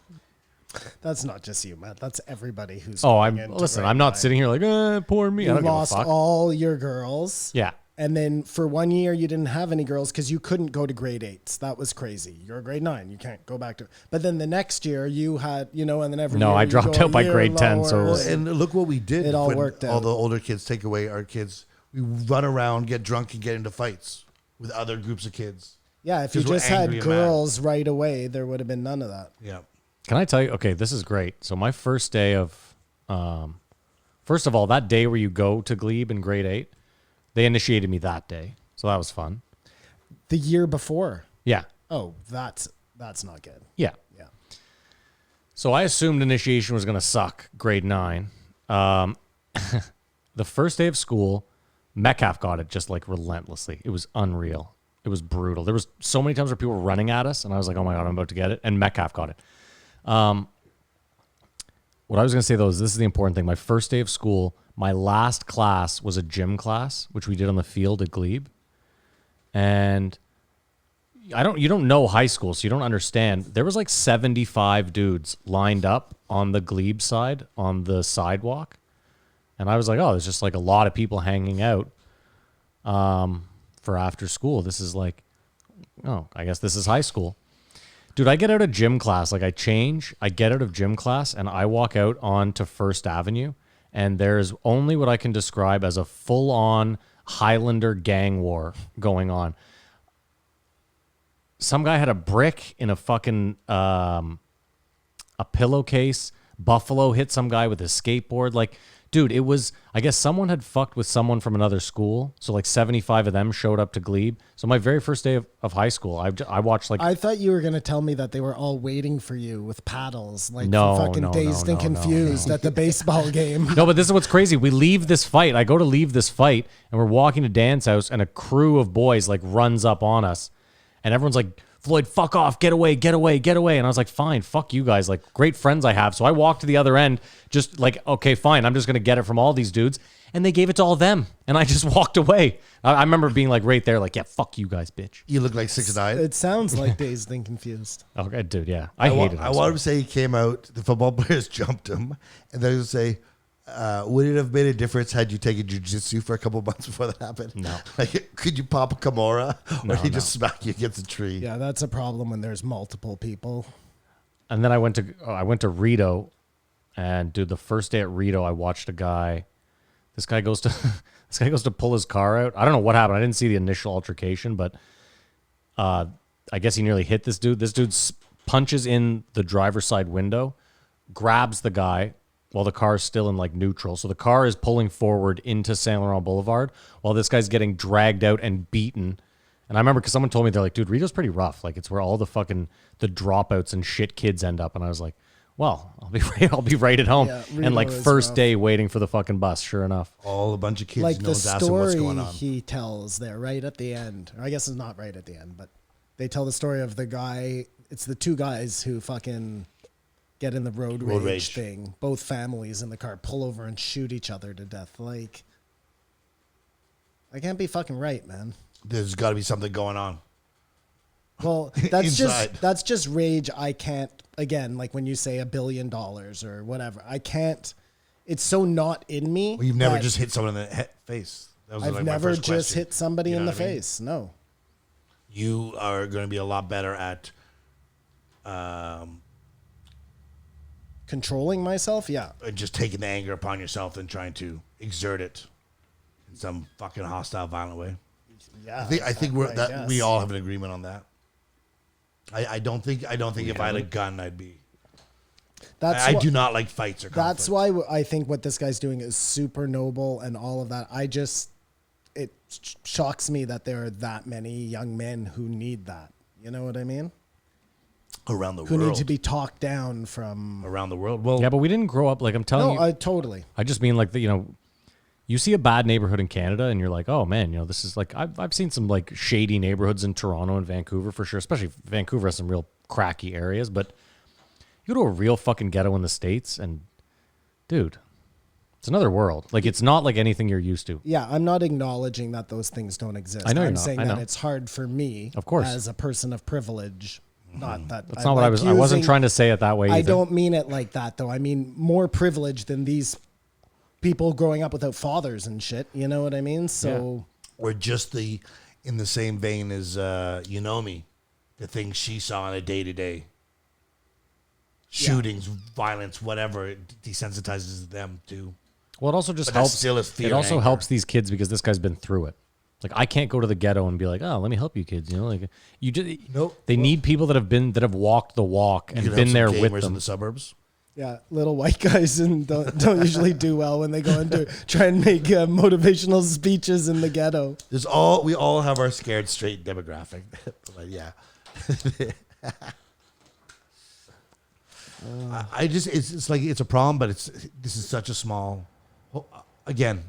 F: That's not just you, Matt. That's everybody who's.
E: Oh,
F: going into
E: listen,
F: grade
E: I'm not
F: 9.
E: sitting here like, poor me. I
F: You
E: don't
F: lost
E: give a fuck.
F: all your girls.
E: Yeah.
F: And then for 1 year, you didn't have any girls because you couldn't go to grade 8s. That was crazy. You're a grade 9. You can't go back to. But then the next year, you had, and then every
E: No,
F: year
E: I
F: you
E: dropped
F: go a
E: out by
F: year
E: grade 10, so it
F: lower.
E: was-
D: And look what we did.
F: It all
D: when
F: worked
D: All
F: out.
D: the older kids take away our kids. We run around, get drunk, and get into fights with other groups of kids.
F: Yeah, if you
D: Because we're
F: just had
D: angry and mad.
F: girls right away, there would have been none of that.
D: Yeah.
E: Can I tell you? Okay, this is great. So my first day of, first of all, that day where you go to Glebe in grade 8, they initiated me that day, so that was fun.
F: The year before.
E: Yeah,
F: Oh, that's not good.
E: yeah.
F: Yeah.
E: So I assumed initiation was gonna suck. Grade 9. The first day of school, Metcalf got it just like relentlessly. It was unreal. It was brutal. There was so many times where people were running at us, and I was like, "Oh my god, I'm about to get it." And Metcalf got it. What I was going to say, though, is this is the important thing. My first day of school, my last class was a gym class, which we did on the field at Glebe. And you don't know high school, so you don't understand. There was like 75 dudes lined up on the Glebe side, on the sidewalk. And I was like, oh, there's just like a lot of people hanging out for after school. This is like, oh, I guess this is high school. Dude, I get out of gym class, like I get out of gym class and I walk out onto First Avenue and there's only what I can describe as a full-on Highlander gang war going on. Some guy had a brick in a fucking a pillowcase. Buffalo hit some guy with a skateboard. Like, dude, it was, I guess someone had fucked with someone from another school. So like 75 of them showed up to Glebe. So my very first day of high school, I watched like,
F: I thought you were going to tell me that they were all waiting for you with paddles, like
E: No,
F: fucking
E: no,
F: dazed
E: no,
F: and
E: no,
F: confused at the baseball game.
E: no, but this is what's crazy. We leave this fight. I go to leave this fight and we're walking to Dan's house and a crew of boys like runs up on us and everyone's like, Floyd, fuck off, get away, get away, get away. And I was like, fine, fuck you guys. Like, great friends I have. So I walked to the other end, just like, okay, fine, I'm just going to get it from all these dudes. And they gave it to all them. And I just walked away. I remember being like right there, like, yeah, fuck you guys, bitch.
D: You look like 6'9".
F: It sounds like dazed and confused.
E: Okay, dude, yeah. I hated it.
D: I want him to say he came out, the football players jumped him, and they're going to say, would it have made a difference had you taken jiu-jitsu for a couple months before that happened?
E: No.
D: Like, could you pop a Kimura, or
E: No,
D: did he
E: no.
D: just smack you against a tree?
F: Yeah, that's a problem when there's multiple people.
E: And then I went to Rito, and dude, the first day at Rito, I watched a guy. This guy goes to pull his car out. I don't know what happened. I didn't see the initial altercation, but I guess he nearly hit this dude. This dude punches in the driver's side window, grabs the guy while the car is still in like neutral. So the car is pulling forward into Saint Laurent Boulevard while this guy's getting dragged out and beaten. And I remember because someone told me, they're like, dude, Rito's pretty rough. Like, it's where all the dropouts and shit kids end up. And I was like, well, I'll be right at home.
F: Yeah,
E: and like
F: Rito is
E: first
F: rough.
E: day waiting for the fucking bus, sure enough.
D: All a bunch of kids
F: Like the
D: knows asking what's
F: story
D: going on.
F: he tells there right at the end. Or I guess it's not right at the end, but they tell the story of the guy. It's the two guys who fucking get in the road
D: Road
F: rage
D: rage.
F: thing. Both families in the car pull over and shoot each other to death. Like, I can't be fucking right, man.
D: There's got to be something going on.
F: Well, that's
D: Inside.
F: just rage. I can't, again, like when you say $1 billion or whatever, I can't, it's so not in me.
D: Well, you've never
F: that
D: just hit someone in the face. That was
F: I've
D: like my
F: never
D: first
F: just
D: question.
F: hit somebody
D: You know
F: in the
D: what I mean?
F: face. No.
D: You are going to be a lot better at
F: Controlling myself? Yeah.
D: just taking the anger upon yourself and trying to exert it in some fucking hostile, violent way.
F: Yeah.
D: I think
F: I
D: that we
F: guess.
D: all have an agreement on that. I don't think if I had a gun, I'd be. I do not like fights or conflicts.
F: That's why I think what this guy's doing is super noble and all of that. It shocks me that there are that many young men who need that. You know what I mean?
D: around the
F: Who
D: world.
F: need to be talked down from.
D: Around the world. Well,
E: Yeah, but we didn't grow up like I'm telling
F: No,
E: you.
F: totally.
E: I just mean like you see a bad neighborhood in Canada and you're like, oh man, this is like I've seen some like shady neighborhoods in Toronto and Vancouver for sure. Especially Vancouver has some real cracky areas, but you go to a real fucking ghetto in the States and dude, it's another world. Like it's not like anything you're used to.
F: Yeah, I'm not acknowledging that those things don't exist.
E: I know you're
F: I'm
E: not.
F: saying
E: I
F: that
E: know.
F: it's hard for me,
E: Of course.
F: as a person of privilege. Not that
E: That's not what I was. I wasn't trying to say it that way.
F: I
E: either.
F: don't mean it like that though. I mean more privilege than these people growing up without fathers and shit. You know what I mean? So
D: or just in the same vein as Yeonmi, the things she saw on a day-to-day. Shootings, violence, whatever, it desensitizes them to.
E: Well, it also just
D: But that
E: helps.
D: still is fear
E: It
D: and
E: also
D: anger.
E: helps these kids because this guy's been through it. Like I can't go to the ghetto and be like, oh, let me help you kids. Like you just
D: Nope.
E: They need people that have walked the walk and
D: You could
E: been
D: have
E: there
D: some
E: with
D: gamers
E: them.
D: in the suburbs.
F: yeah, little white guys and don't usually do well when they go into try and make motivational speeches in the ghetto.
D: We all have our scared straight demographic. But yeah. I just it's like it's a problem, but this is such a small. Again,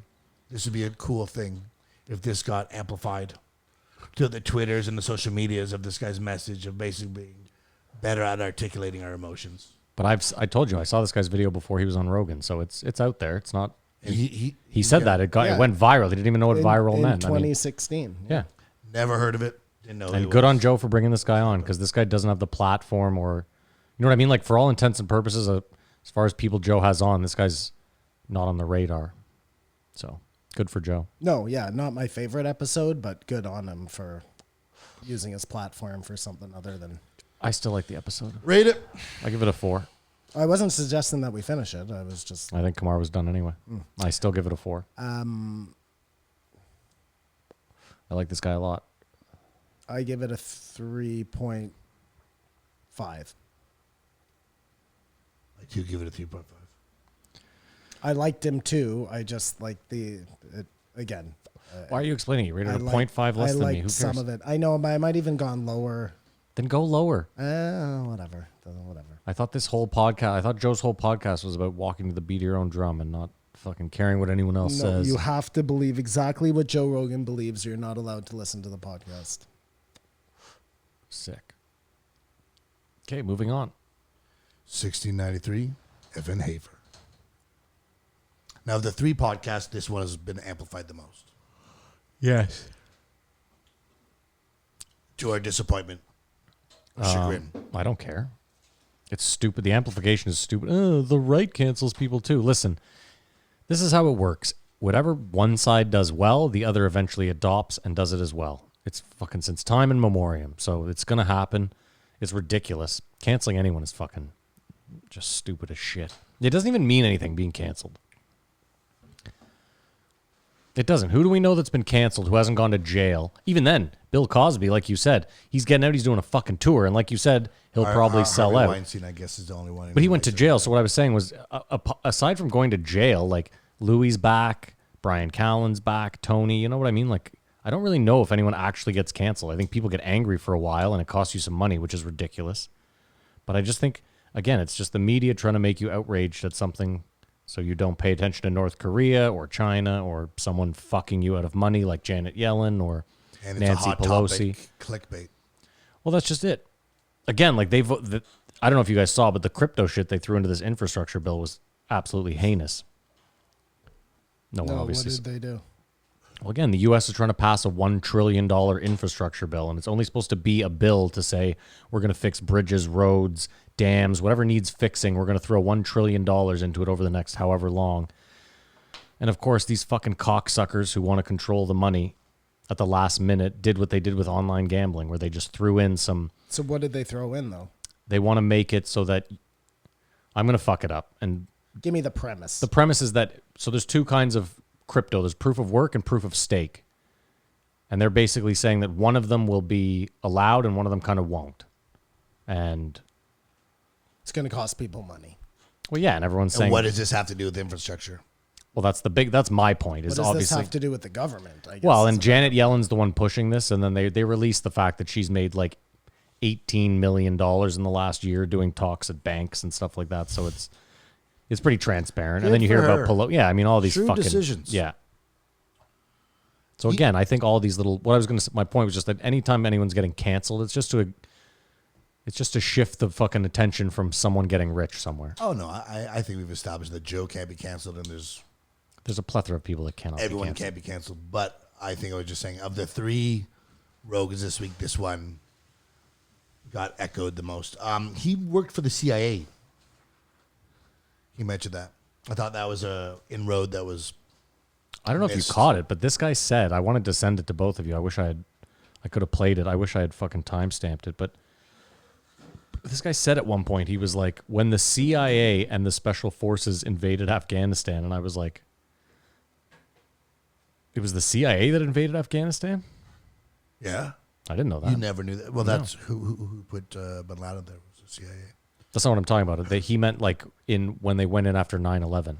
D: this would be a cool thing if this got amplified to the Twitters and the social medias of this guy's message of basically being better at articulating our emotions.
E: But I told you I saw this guy's video before he was on Rogan, so it's out there. It's not.
D: And
E: He said that it
F: Yeah.
E: went viral. He didn't even know what viral
F: in
E: meant. I mean,
F: 2016.
E: yeah.
D: never heard of it. Didn't know.
E: And good on Joe for bringing this guy on because this guy doesn't have the platform or, you know what I mean? Like for all intents and purposes, as far as people Joe has on, this guy's not on the radar. So good for Joe.
F: No, yeah, not my favorite episode, but good on him for using his platform for something other than.
E: I still like the episode.
D: Rate it.
E: I give it a 4.
F: I wasn't suggesting that we finish it. I was just.
E: I think Kamar was done anyway. I still give it a 4. I like this guy a lot.
F: I give it a 3.5.
D: I do give it a 3.5.
F: I liked him too. I just like again.
E: Why are you explaining it? You rated
F: I
E: it a 0.5 less
F: I
E: than me.
F: liked
E: Who cares?
F: some of it. I know, but I might even gone lower.
E: Then go lower.
F: Whatever.
E: I thought Joe's whole podcast was about walking to the beat of your own drum and not fucking caring what anyone else
F: No,
E: says.
F: you have to believe exactly what Joe Rogan believes. You're not allowed to listen to the podcast.
E: Sick. Okay, moving on.
D: 1693, Evan Hafer. Now, of the 3 podcasts, this one has been amplified the most.
E: Yes.
D: To our disappointment. Chagrin.
E: I don't care. It's stupid. The amplification is stupid. The right cancels people too. Listen, this is how it works. Whatever one side does well, the other eventually adopts and does it as well. It's fucking since time immemorial. So it's going to happen. It's ridiculous. Canceling anyone is fucking just stupid as shit. It doesn't even mean anything being canceled. It doesn't. Who do we know that's been canceled who hasn't gone to jail? Even then, Bill Cosby, like you said, he's getting out. He's doing a fucking tour. And like you said, he'll probably sell
D: Harvey
E: out.
D: Weinstein, I guess, is the only one.
E: But he went to jail. So what I was saying was, aside from going to jail, like Louis back, Brian Callen's back, Tony, you know what I mean? Like, I don't really know if anyone actually gets canceled. I think people get angry for a while and it costs you some money, which is ridiculous. But I just think, again, it's just the media trying to make you outraged at something so you don't pay attention to North Korea or China or someone fucking you out of money like Janet Yellen or
D: and it's
E: Nancy
D: a hot
E: Pelosi.
D: Topic, clickbait.
E: Well, that's just it. Again, like I don't know if you guys saw, but the crypto shit they threw into this infrastructure bill was absolutely heinous. No one
F: No, what
E: obviously.
F: did they do?
E: Well, again, the U.S. is trying to pass a $1 trillion infrastructure bill, and it's only supposed to be a bill to say we're going to fix bridges, roads, dams, whatever needs fixing. We're going to throw $1 trillion into it over the next however long. And, of course, these fucking cocksuckers who want to control the money at the last minute did what they did with online gambling, where they just threw in some...
F: So what did they throw in, though?
E: They want to make it so that... I'm going to fuck it up. And
F: Give me the premise.
E: the premise is that... So there's two kinds of crypto. There's proof of work and proof of stake. And they're basically saying that one of them will be allowed and one of them kind of won't. And...
F: It's going to cost people money.
E: Well, yeah, and everyone's saying...
D: And what does this have to do with infrastructure?
E: Well, that's my point. Is
F: What does
E: obviously,
F: this have to do with the government? I guess
E: well,
F: is
E: and Janet Yellen's the one pushing this, and then they released the fact that she's made like $18 million in the last year doing talks at banks and stuff like that. So it's pretty transparent. And then you
D: Good
E: hear
D: for
E: about
D: her.
E: Pelosi. Yeah, I mean, all these
D: Shrewd
E: fucking
D: decisions.
E: Yeah. So again, I think all these little. What I was going to. My point was just that anytime anyone's getting canceled, it's just to shift the fucking attention from someone getting rich somewhere.
D: Oh, no. I think we've established that Joe can't be canceled and
E: There's a plethora of people that cannot.
D: everyone
E: be canceled.
D: can't be canceled. But I think I was just saying, of the 3 Rogans this week, this one got echoed the most. He worked for the CIA. He mentioned that. I thought that was a inroad that was...
E: I don't know if
D: missed.
E: you caught it, but this guy said, I wanted to send it to both of you. I could have played it. I wish I had fucking time-stamped it, but this guy said at one point, he was like, when the CIA and the special forces invaded Afghanistan, and I was like, it was the CIA that invaded Afghanistan?
D: Yeah.
E: I didn't know that.
D: You never knew that. Well, that's who put Bin Laden there was the CIA.
E: That's not what I'm talking about. He meant like when they went in after 9/11.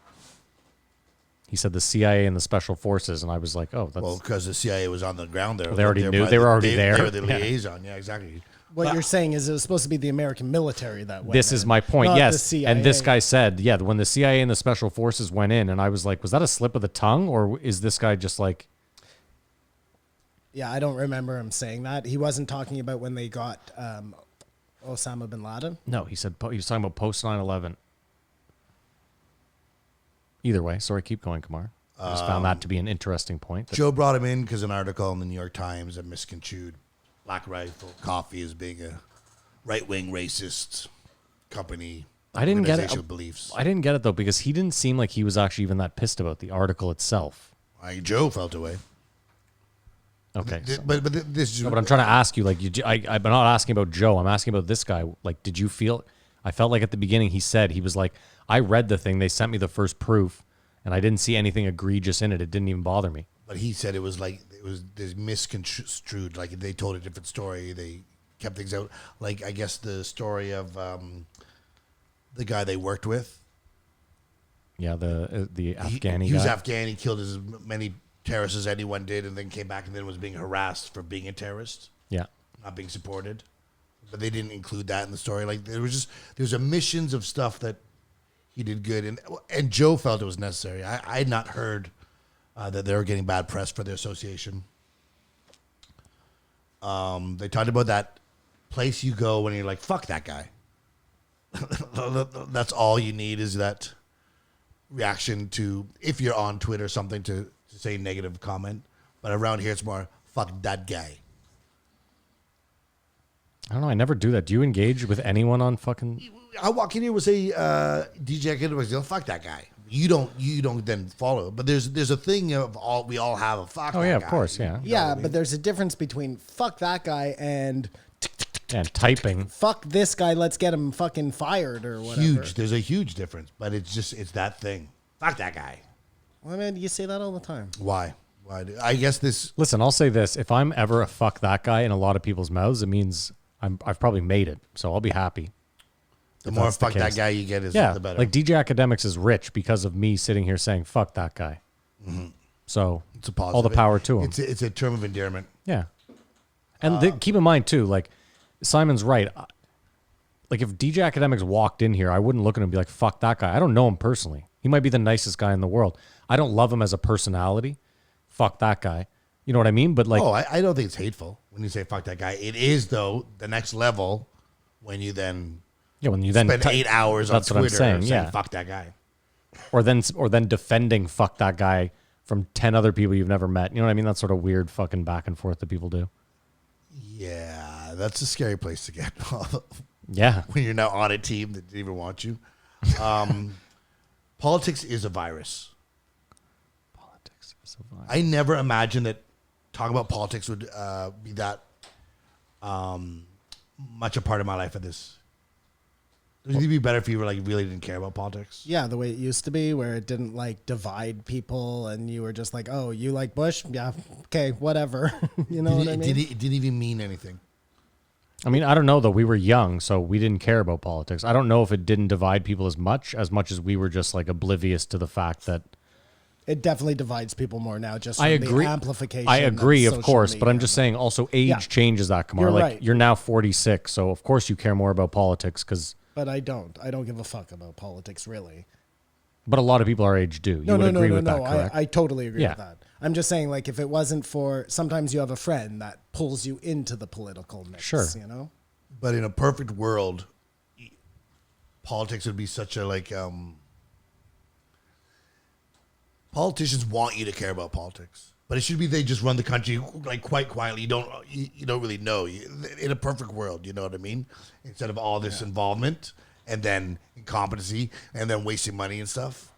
E: He said the CIA and the special forces, and I was like, oh, that's...
D: Well, because the CIA was on the ground there.
E: Well, they already knew. They were already there.
D: They were the
E: Yeah.
D: liaison. Yeah, exactly.
F: What you're saying is it was supposed to be the American military that went
E: This is
F: in,
E: my point,
F: not the
E: yes.
F: CIA.
E: And this guy said, yeah, when the CIA and the special forces went in, and I was like, was that a slip of the tongue, or is this guy just like...
F: Yeah, I don't remember him saying that. He wasn't talking about when they got Osama bin Laden.
E: No, he said he was talking about post 9/11. Either way, sorry, keep going, Kumar. I just found that to be an interesting point.
D: Joe brought him in because an article in the New York Times that misconstrued Black Rifle Coffee as being a right-wing racist company.
E: I didn't get it.
D: organizational beliefs.
E: I didn't get it though because he didn't seem like he was actually even that pissed about the article itself.
D: Joe felt away.
E: Okay, so-
D: But this is...
E: No, but I'm trying to ask you, like, I'm not asking about Joe. I'm asking about this guy. Like, did you feel? I felt like at the beginning he said he was like, I read the thing. They sent me the first proof, and I didn't see anything egregious in it. It didn't even bother me.
D: But he said it was like there's misconstrued. Like they told a different story. They kept things out. Like I guess the story of the guy they worked with.
E: Yeah, the Afghani
D: He was
E: guy.
D: Afghan. He killed as many terrorists as anyone did, and then came back and then was being harassed for being a terrorist,
E: Yeah,
D: not being supported. But they didn't include that in the story. Like there's omissions of stuff that he did good, and Joe felt it was necessary. I had not heard that they were getting bad press for their association. They talked about that place you go when you're like, fuck that guy. That's all you need is that reaction to, if you're on Twitter, something to say negative comment. But around here, it's more, fuck that guy.
E: I don't know. I never do that. Do you engage with anyone on fucking?
D: I walk in here and say, DJ Kid, fuck that guy. You don't then follow. But there's a thing of we all have a fuck.
E: Oh
D: that
E: yeah,
D: guy.
E: of course, yeah.
D: You know
F: Yeah,
D: what I mean?
F: but there's a difference between fuck that guy and
E: And typing.
F: fuck this guy, let's get him fucking fired or whatever.
D: Huge. There's a huge difference. But it's that thing. Fuck that guy.
F: I mean, you say that all the time.
D: Why? I guess this.
E: Listen, I'll say this: if I'm ever a fuck that guy in a lot of people's mouths, it means I've probably made it. So I'll be happy.
D: The more
E: that's the
D: fuck that
E: case.
D: guy you get is
E: Yeah,
D: the better.
E: like DJ Academics is rich because of me sitting here saying "fuck that guy." So
D: it's a positive.
E: all the power to him.
D: It's a term of endearment.
E: Yeah, and keep in mind too, like Simon's right. Like if DJ Academics walked in here, I wouldn't look at him and be like, "Fuck that guy." I don't know him personally. He might be the nicest guy in the world. I don't love him as a personality. Fuck that guy. You know what I mean? But like,
D: I don't think it's hateful when you say fuck that guy. It is though the next level when you then
E: yeah, when you then
D: spend 8 hours on
E: that's what I'm
D: Twitter
E: saying,
D: saying
E: yeah.
D: fuck that guy.
E: or then defending fuck that guy from 10 other people you've never met. You know what I mean? That sort of weird fucking back and forth that people do.
D: Yeah, that's a scary place to get
E: Yeah.
D: when you're now on a team that didn't even want you. Politics is a virus.
E: Politics is a vibe.
D: I never imagined that talking about politics would be that much a part of my life at this. Would it be better if you were like really didn't care about politics?
F: Yeah, the way it used to be, where it didn't like divide people, and you were just like, "Oh, you like Bush? Yeah, okay, whatever." You know what I mean?
D: It didn't even mean anything.
E: I mean, I don't know though. We were young, so we didn't care about politics. I don't know if it didn't divide people as much as we were just like oblivious to the fact that.
F: It definitely divides people more now. Just from
E: I agree.
F: The amplification.
E: I agree,
F: of
E: of course,
F: social
E: but I'm
F: media.
E: just saying. Also, age changes that, Kamar.
F: You're
E: Like
F: right.
E: you're now 46, so of course you care more about politics because.
F: But I don't. I don't give a fuck about politics, really.
E: But a lot of people our age do.
F: No,
E: You would
F: no,
E: agree
F: no,
E: with
F: no,
E: that, correct?
F: I totally agree
E: Yeah.
F: with that. I'm just saying, like, if it wasn't for sometimes you have a friend that pulls you into the political mix.
E: Sure.
F: You know.
D: But in a perfect world, politics would be such a politicians want you to care about politics, but it should be they just run the country like quite quietly. You don't really know. In a perfect world, you know what I mean? Instead of all this involvement and then incompetency and then wasting money and stuff.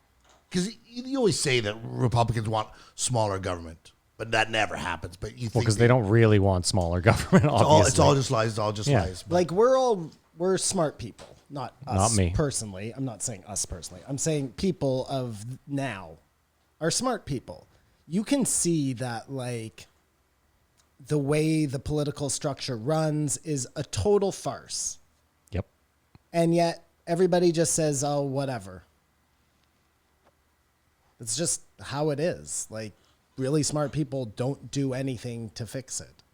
D: Because you always say that Republicans want smaller government, but that never happens. But you think
E: Because they don't really want smaller government. Obviously,
D: it's all just lies. It's all just
E: Yeah.
D: lies. But
F: Like we're smart people, not us
E: Not me.
F: personally. I'm not saying us personally. I'm saying people of now are smart people. You can see that like the way the political structure runs is a total farce.
E: Yep.
F: And yet everybody just says, "Oh, whatever." It's just how it is. Like really smart people don't do anything to fix it.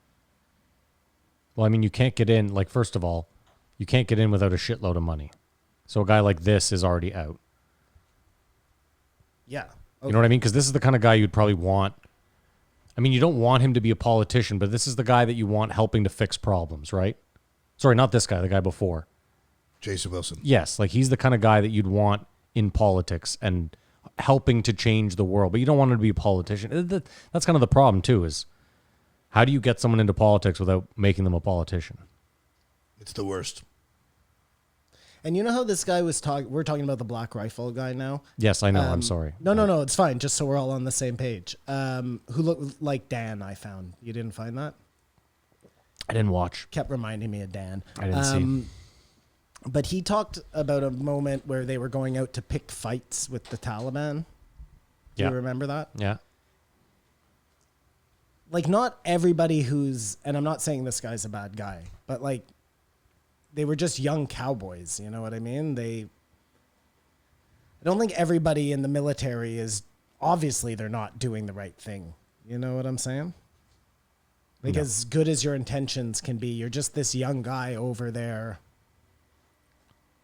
E: Well, I mean, you can't get in. Like, first of all, you can't get in without a shitload of money. So a guy like this is already out.
F: Yeah.
E: You know what I mean? Because this is the kind of guy you'd probably want. I mean, you don't want him to be a politician, but this is the guy that you want helping to fix problems, right? Sorry, not this guy, the guy before.
D: Jason Wilson.
E: Yes, like he's the kind of guy that you'd want in politics and helping to change the world, but you don't want him to be a politician. That's kind of the problem too, is how do you get someone into politics without making them a politician?
D: It's the worst.
F: And you know how this guy was talking? We're talking about the Black Rifle guy now.
E: Yes, I know. I'm sorry.
F: No, it's fine. Just so we're all on the same page. Who looked like Dan? I found you didn't find that.
E: I didn't watch.
F: Kept reminding me of Dan.
E: I didn't see.
F: But he talked about a moment where they were going out to pick fights with the Taliban. Do
E: Yeah.
F: you remember that?
E: Yeah.
F: Like, not everybody and I'm not saying this guy's a bad guy, but like, they were just young cowboys. You know what I mean? I don't think everybody in the military obviously they're not doing the right thing. You know what I'm saying? Like, as good as your intentions can be, you're just this young guy over there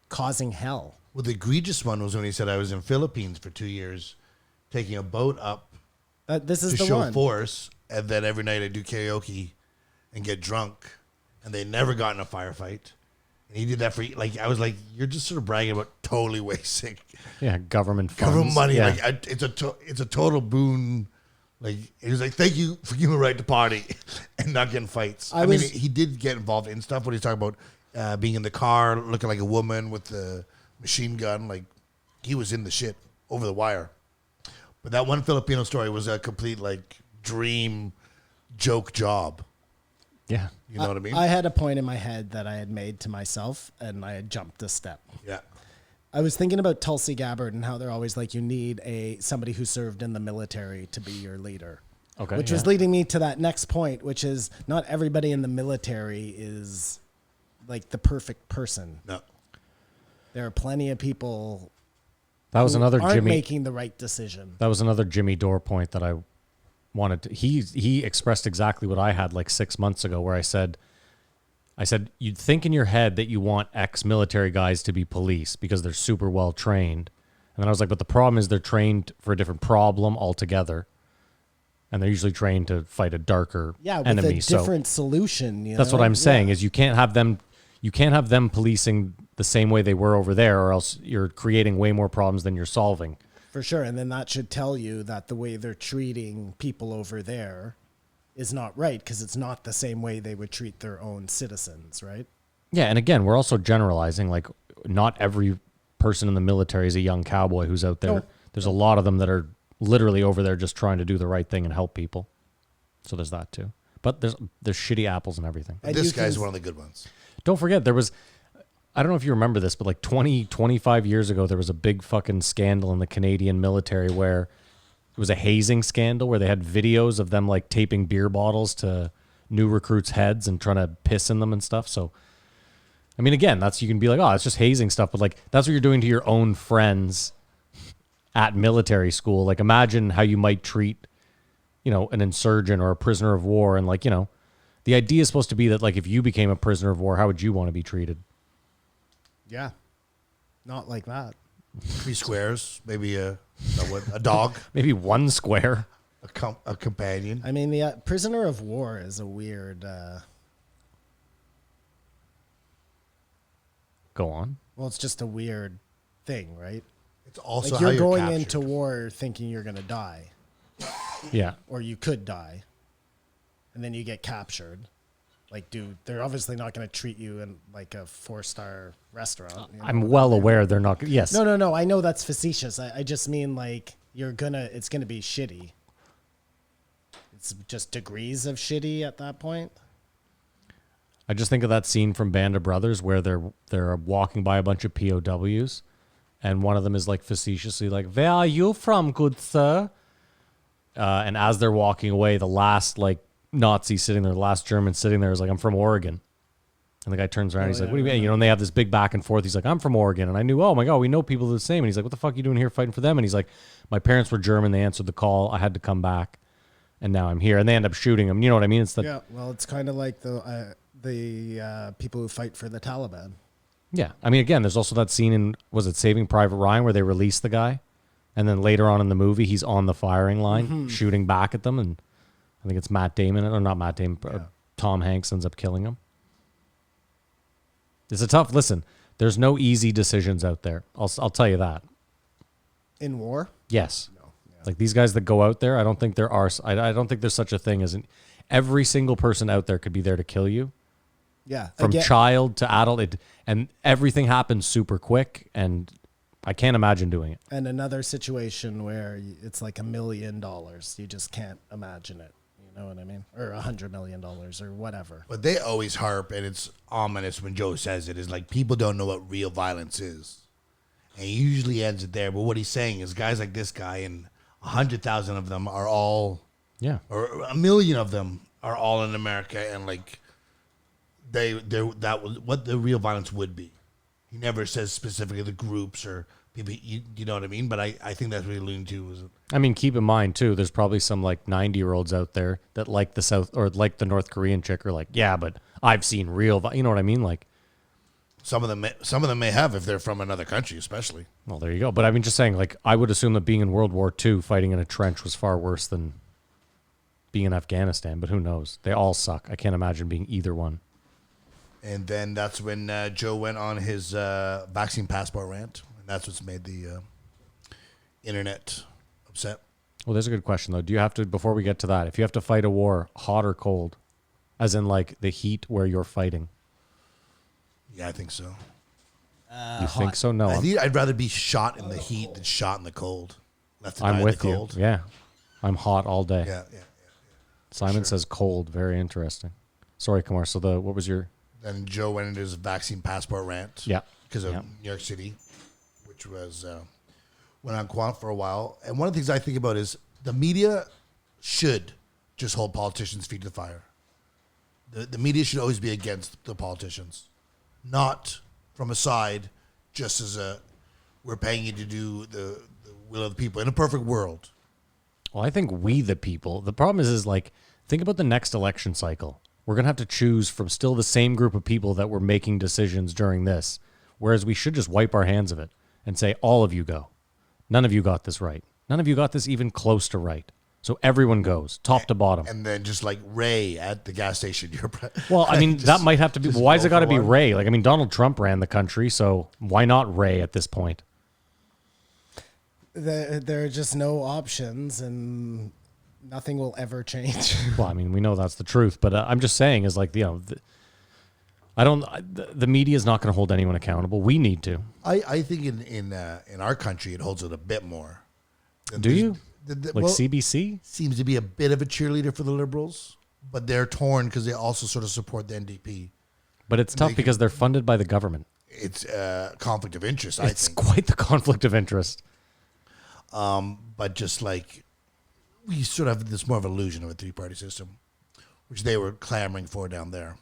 F: causing hell.
D: Well, the egregious one was when he said, I was in Philippines for 2 years, taking a boat up
F: This is
D: to
F: the
D: show
F: one.
D: force, and then every night I do karaoke and get drunk, and they never got in a firefight. And he did that for, like, I was like, you're just sort of bragging about totally wasting
E: Yeah. Government funds.
D: government money.
E: Yeah.
D: Like, it's a total boon. Like, he was like, thank you for giving me the right to party and not getting fights. I mean, he did get involved in stuff when he's talking about being in the car, looking like a woman with the machine gun. Like, he was in the shit over the wire. But that one Filipino story was a complete, like, dream joke job.
E: Yeah.
D: You know what I mean?
F: I had a point in my head that I had made to myself, and I had jumped a step.
D: Yeah.
F: I was thinking about Tulsi Gabbard and how they're always like, you need somebody who served in the military to be your leader.
E: Okay.
F: Which was leading me to that next point, which is not everybody in the military is like the perfect person.
D: No.
F: There are plenty of people
E: That was
F: who
E: another
F: aren't
E: Jimmy.
F: making the right decision.
E: That was another Jimmy Dore point that I wanted to. He expressed exactly what I had like 6 months ago, where I said, you'd think in your head that you want ex-military guys to be police because they're super well trained. And then I was like, but the problem is they're trained for a different problem altogether. And they're usually trained to fight a darker
F: Yeah, with
E: enemy.
F: a different solution.
E: That's what I'm saying
F: Yeah.
E: is you can't have them policing the same way they were over there, or else you're creating way more problems than you're solving.
F: For sure. And then that should tell you that the way they're treating people over there is not right, because it's not the same way they would treat their own citizens, right?
E: Yeah, and again, we're also generalizing. Like, not every person in the military is a young cowboy who's out there.
F: No.
E: There's a lot of them that are literally over there just trying to do the right thing and help people. So there's that too. But there's shitty apples and everything.
F: And
D: This
F: you
D: guy's
F: can-
D: one of the good ones.
E: Don't forget, there was, I don't know if you remember this, but like 25 years ago, there was a big fucking scandal in the Canadian military where it was a hazing scandal where they had videos of them like taping beer bottles to new recruits' heads and trying to piss in them and stuff. So, I mean, again, you can be like, oh, it's just hazing stuff, but like, that's what you're doing to your own friends at military school. Like, imagine how you might treat, an insurgent or a prisoner of war. And like, the idea is supposed to be that like, if you became a prisoner of war, how would you want to be treated?
F: Yeah. Not like that.
D: 3 squares, maybe a dog,
E: Maybe one square.
D: a companion.
F: I mean, the prisoner of war is a weird.
E: Go on.
F: Well, it's just a weird thing, right?
D: It's also
F: Like
D: how
F: you're going
D: captured.
F: into war thinking you're going to die,
E: Yeah.
F: or you could die, and then you get captured. Like, dude, they're obviously not going to treat you in like a 4-star restaurant.
E: I'm well aware they're not. Yes.
F: No. I know that's facetious. I just mean like it's gonna be shitty. It's just degrees of shitty at that point.
E: I just think of that scene from Band of Brothers where they're walking by a bunch of POWs, and one of them is like facetiously like, "Where are you from, good sir?" And as they're walking away, the last like Nazi sitting there, the last German sitting there is like, "I'm from Oregon." And the guy turns around, he's like, "What do you mean?" And they have this big back and forth. He's like, "I'm from Oregon." And I knew, oh my God, we know people the same. And he's like, "What the fuck are you doing here fighting for them?" And he's like, "My parents were German. They answered the call. I had to come back. And now I'm here." And they end up shooting him. You know what I mean? It's the,
F: Yeah, well, it's kind of like the people who fight for the Taliban.
E: yeah. I mean, again, there's also that scene in, was it Saving Private Ryan, where they release the guy? And then later on in the movie, he's on the firing line shooting back at them. And I think it's Matt Damon, or not Matt Damon, Tom Hanks ends up killing him. It's a tough, listen, there's no easy decisions out there. I'll tell you that.
F: In war?
E: Yes. Like these guys that go out there, I don't think there are, I don't think there's such a thing as every single person out there could be there to kill you.
F: Yeah.
E: From child to adult, and everything happens super quick, and I can't imagine doing it.
F: And another situation where it's like $1 million. You just can't imagine it. You know what I mean? Or $100 million or whatever.
D: But they always harp, and it's ominous when Joe says it, is like people don't know what real violence is. And he usually ends it there. But what he's saying is guys like this guy, and 100,000 of them are all,
E: Yeah.
D: or 1 million of them are all in America, and like that was what the real violence would be. He never says specifically the groups or people, you know what I mean? But I think that's what he's alluding to. Was
E: I mean, keep in mind too, there's probably some like 90-year-olds out there that like the South or like the North Korean chick, are like, yeah, but I've seen real, you know what I mean? Like,
D: some of them may have if they're from another country, especially.
E: well, there you go. But I mean, just saying, like, I would assume that being in World War II, fighting in a trench was far worse than being in Afghanistan. But who knows? They all suck. I can't imagine being either one.
D: And then that's when Joe went on his vaccine passport rant. And that's what's made the internet upset.
E: Well, there's a good question though. Do you have to, before we get to that, if you have to fight a war, hot or cold, as in like the heat where you're fighting?
D: Yeah, I think so.
E: You think so? No,
D: I'd rather be shot in the heat than shot in the cold. Left to die
E: I'm
D: in
E: with
D: the
E: you.
D: cold.
E: Yeah, I'm hot all day.
D: Yeah.
E: Simon says cold. Very interesting. Sorry, Kumar. So what was your?
D: Then Joe went into his vaccine passport rant.
E: Yeah.
D: Because of
E: Yeah.
D: New York City, which was went on quiet for a while. And one of the things I think about is the media should just hold politicians' feet to the fire. The media should always be against the politicians, not from a side, just as we're paying you to do the will of the people. In a perfect world,
E: Well, I think we the people. The problem is like, think about the next election cycle. We're gonna have to choose from still the same group of people that were making decisions during this, whereas we should just wipe our hands of it and say, all of you go. None of you got this right. None of you got this even close to right. So everyone goes, top to bottom.
D: and then just like Ray at the gas station.
E: Well, I mean, that might have to be.
D: just
E: Why has
D: go
E: it got to
D: for
E: be
D: one.
E: Ray? Like, I mean, Donald Trump ran the country, so why not Ray at this point?
F: there are just no options, and nothing will ever change.
E: Well, I mean, we know that's the truth, but I'm just saying is like, the media is not going to hold anyone accountable. We need to.
D: I think in our country it holds it a bit more.
E: Do you?
D: Well,
E: CBC?
D: seems to be a bit of a cheerleader for the Liberals, but they're torn because they also sort of support the NDP.
E: But it's tough because they're funded by the government.
D: It's conflict of interest, I
E: It's
D: think.
E: quite the conflict of interest.
D: But just like we sort of have this more of an illusion of a three-party system, which they were clamoring for down there,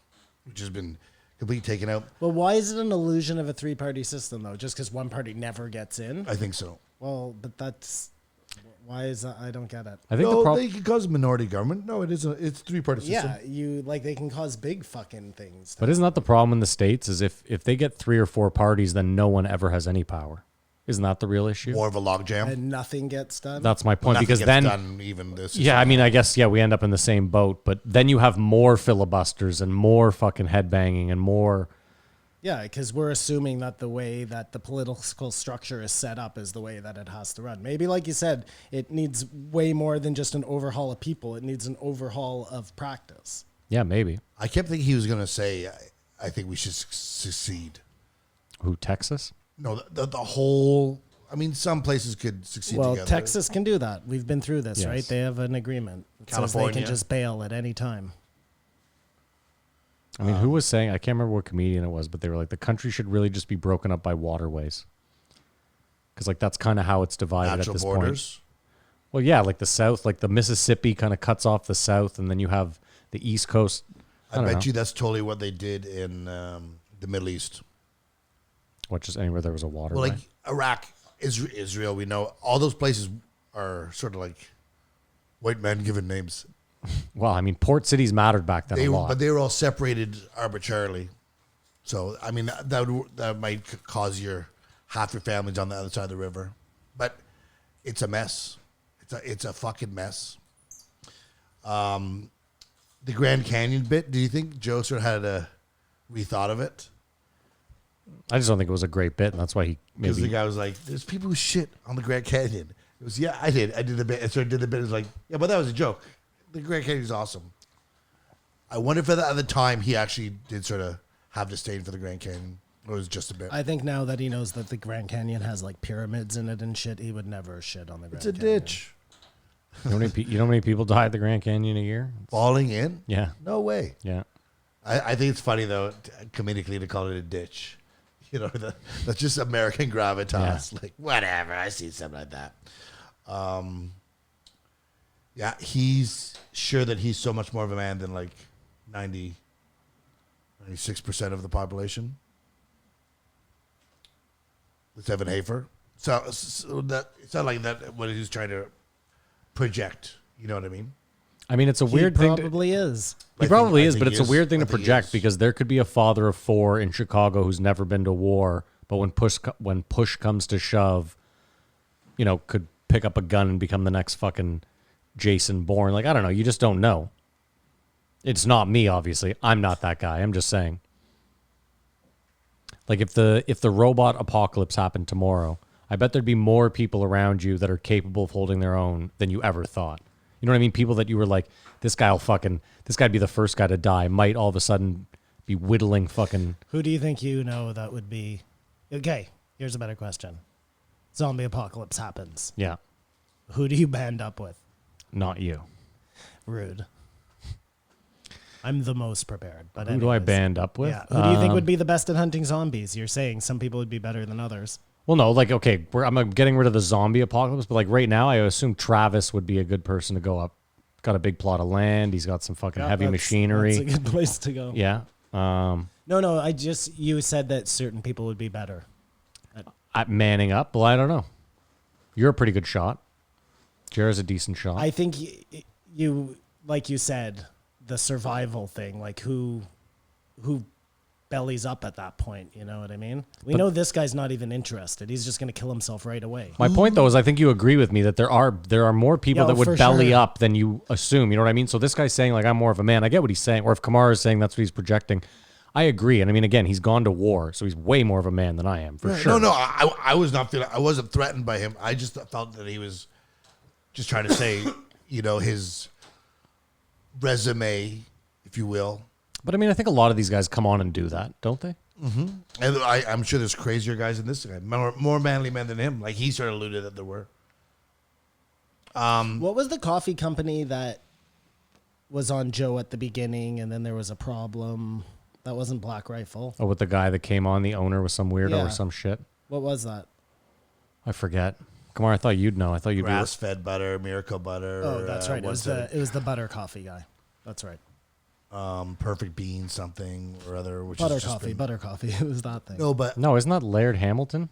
D: which has been completely taken out.
F: Well, why is it an illusion of a three-party system, though? Just because one party never gets in?
D: I think so.
F: Well, but that's... Why is that? I don't get it.
E: I think
D: No,
E: the problem.
D: they could cause minority government. No, it's three-party system.
F: Yeah, they can cause big fucking things.
E: But isn't that the problem in the States? Is if they get 3 or 4 parties, then no one ever has any power. Isn't that the real issue?
D: More of a logjam.
F: And nothing gets done.
E: That's my point.
D: Nothing
E: Because
D: gets
E: then,
D: done even this.
E: yeah, I mean, I guess we end up in the same boat. But then you have more filibusters and more fucking headbanging and more.
F: Yeah, because we're assuming that the way that the political structure is set up is the way that it has to run. Maybe, like you said, it needs way more than just an overhaul of people. It needs an overhaul of practice.
E: Yeah, maybe.
D: I kept thinking he was going to say, I think we should succeed.
E: Who, Texas?
D: No, the whole. I mean, some places could succeed
F: Well,
D: together.
F: Texas can do that. We've been through this,
E: Yes.
F: right? They have an agreement. It says they
D: California.
F: can just bail at any time.
E: I mean, who was saying, I can't remember what comedian it was, but they were like, the country should really just be broken up by waterways. Because, like, that's kind of how it's divided
D: natural
E: at this
D: borders.
E: point. Well, yeah, like the South, like the Mississippi kind of cuts off the South, and then you have the East Coast.
D: I
E: don't
D: bet
E: know.
D: you that's totally what they did in the Middle East.
E: What, just anywhere there was a waterway?
D: Well, like Iraq, Israel, we know all those places are sort of like white men given names.
E: Well, I mean, port cities mattered back then a lot.
D: But they were all separated arbitrarily. So I mean that might cause half your families on the other side of the river. But it's a mess. It's a fucking mess. The Grand Canyon bit. Do you think Joe sort of had a rethought of it?
E: I just don't think it was a great bit, and that's why he
D: Because the
E: maybe.
D: guy was like, "There's people who shit on the Grand Canyon." It was, yeah, I did. I did the bit. And so I did the bit. It was like, yeah, but that was a joke. The Grand Canyon is awesome. I wonder if at the time he actually did sort of have disdain for the Grand Canyon, or it was just a bit.
F: I think now that he knows that the Grand Canyon has like pyramids in it and shit, he would never shit on the Grand
D: It's a
F: Canyon.
D: ditch.
E: You know how many people die at the Grand Canyon a year?
D: Falling in?
E: Yeah.
D: No way.
E: Yeah.
D: I think it's funny, though, comedically to call it a ditch. You know, that's just American gravitas.
E: Yeah.
D: Like, whatever. I see something like that. Yeah, he's sure that he's so much more of a man than like 96% of the population. Let's have an Hafer. So that it's not like that what he's trying to project. You know what I mean?
E: I mean, it's a
F: He
E: weird thing.
F: probably is.
E: He
D: I
E: probably
D: think- I
E: is,
D: think
E: but
D: he
E: it's a
D: is.
E: weird thing
D: I
E: to
D: think he
E: project
D: is.
E: because there could be a father of 4 in Chicago who's never been to war, but when push comes to shove, you know, could pick up a gun and become the next fucking Jason Bourne. Like, I don't know. You just don't know. It's not me, obviously. I'm not that guy. I'm just saying. Like, if the robot apocalypse happened tomorrow, I bet there'd be more people around you that are capable of holding their own than you ever thought. You know what I mean? People that you were like, this guy'd be the first guy to die, might all of a sudden be whittling fucking.
F: Who do you think you know that would be? Okay, here's a better question. Zombie apocalypse happens.
E: Yeah,
F: Who do you band up with?
E: not you.
F: Rude. I'm the most prepared. But
E: Who do I
F: anyways.
E: band up with?
F: Yeah. Who do you think would be the best at hunting zombies? You're saying some people would be better than others.
E: Well, no, like, okay, I'm getting rid of the zombie apocalypse, but like right now, I assume Travis would be a good person to go up. Got a big plot of land. He's got some fucking heavy machinery.
F: That's a good place to go.
E: Yeah.
F: No. You said that certain people would be better.
E: At manning up. Well, I don't know. You're a pretty good shot. Jared's a decent shot.
F: I think you, like you said, the survival thing, like who bellies up at that point, you know what I mean? We know this guy's not even interested. He's just going to kill himself right away.
E: My point, though, is I think you agree with me that there are more people
F: Yeah,
E: that would
F: for
E: belly
F: sure.
E: up than you assume. You know what I mean? So this guy's saying, like, I'm more of a man. I get what he's saying. Or if Kamara is saying that's what he's projecting. I agree. And I mean, again, he's gone to war, so he's way more of a man than I am, for sure.
D: No, I was not feeling. I wasn't threatened by him. I just felt that he was just trying to say, his resume, if you will.
E: But I mean, I think a lot of these guys come on and do that, don't they?
D: And I'm sure there's crazier guys than this guy, more manly men than him. Like he sort of alluded that there were.
F: What was the coffee company that was on Joe at the beginning, and then there was a problem? That wasn't Black Rifle.
E: Oh, with the guy that came on, the owner was some weirdo
F: Yeah.
E: or some shit.
F: What was that?
E: I forget. Kamar, I thought you'd know. I thought you'd
D: Grass-fed butter, Miracle butter.
F: Oh, that's right. It was the butter coffee guy. That's right.
D: Perfect Bean something or other. Which
F: Butter
D: is just
F: coffee.
D: been-
F: Butter coffee. It was that thing.
D: No, but
E: No, isn't that Laird Hamilton?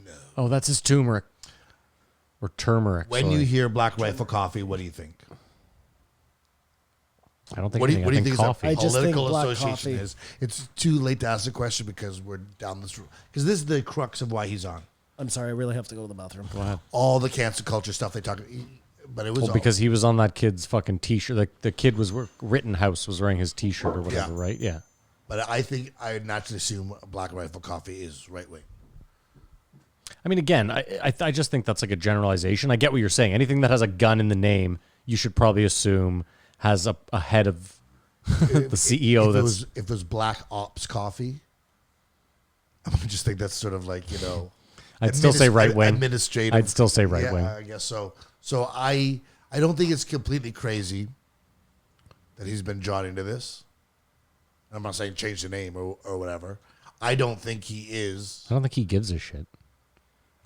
E: No. Oh, that's his turmeric. Or turmeric.
D: when
E: sorry.
D: you hear Black Rifle Coffee, what do you think?
E: I don't think
D: What do you
E: anything. I
D: think is
E: coffee.
F: I just think
D: political
F: black
D: association
F: coffee.
D: is? It's too late to ask the question because we're down this road. Because this is the crux of why he's on.
F: I'm sorry. I really have to go to the bathroom.
E: Go ahead.
D: All the cancel culture stuff they talk, but it was
E: Well,
D: all,
E: because he was on that kid's fucking T-shirt. Like the kid was Rittenhouse was wearing his T-shirt or whatever,
D: Yeah.
E: right? Yeah.
D: But I think I would naturally assume Black Rifle Coffee is right wing.
E: I mean, again, I just think that's like a generalization. I get what you're saying. Anything that has a gun in the name, you should probably assume has a head of the CEO.
D: If it was Black Ops Coffee, I would just think that's sort of like
E: I'd still say right wing.
D: Administrative.
E: I'd still say right wing.
D: I guess so. So I don't think it's completely crazy that he's been drawn into this. I'm not saying change the name or whatever. I don't think he is.
E: I don't think he gives a shit.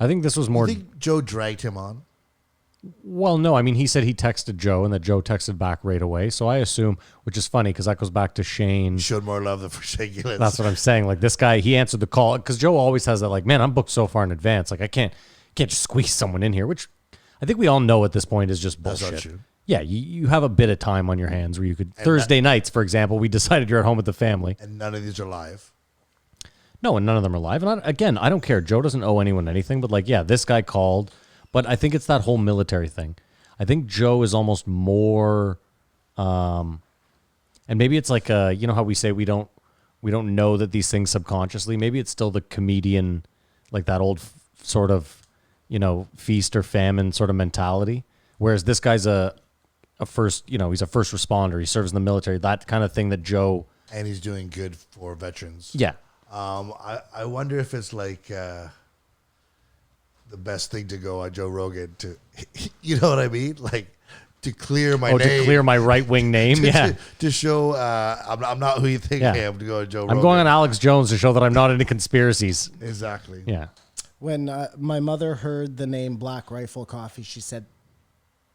E: I think this was
D: You
E: more.
D: think Joe dragged him on?
E: Well, no. I mean, he said he texted Joe and that Joe texted back right away. So I assume, which is funny because that goes back to Shane.
D: Showed more love than Forsaken.
E: That's what I'm saying. Like this guy, he answered the call because Joe always has that. Like, man, I'm booked so far in advance. Like, I can't just squeeze someone in here. Which I think we all know at this point is just
D: That's
E: bullshit.
D: not true.
E: Yeah, you have a bit of time on your hands where you could. Thursday nights, for example, we decided you're at home with the family.
D: And none of these are live.
E: No, and none of them are live. And I don't care. Joe doesn't owe anyone anything. But like, yeah, this guy called. But I think it's that whole military thing. I think Joe is almost more, and maybe it's like how we say we don't know that these things subconsciously. Maybe it's still the comedian, like that old sort of, feast or famine sort of mentality. Whereas this guy's a first, he's a first responder. He serves in the military. That kind of thing that Joe.
D: And he's doing good for veterans.
E: Yeah.
D: I wonder if it's like the best thing to go on Joe Rogan to, you know what I mean? Like to clear my name.
E: To clear my right wing name. Yeah.
D: To show I'm not who you think I am to go on Joe Rogan.
E: I'm going on Alex Jones to show that I'm not into conspiracies.
D: Exactly.
E: Yeah.
F: When my mother heard the name Black Rifle Coffee, she said,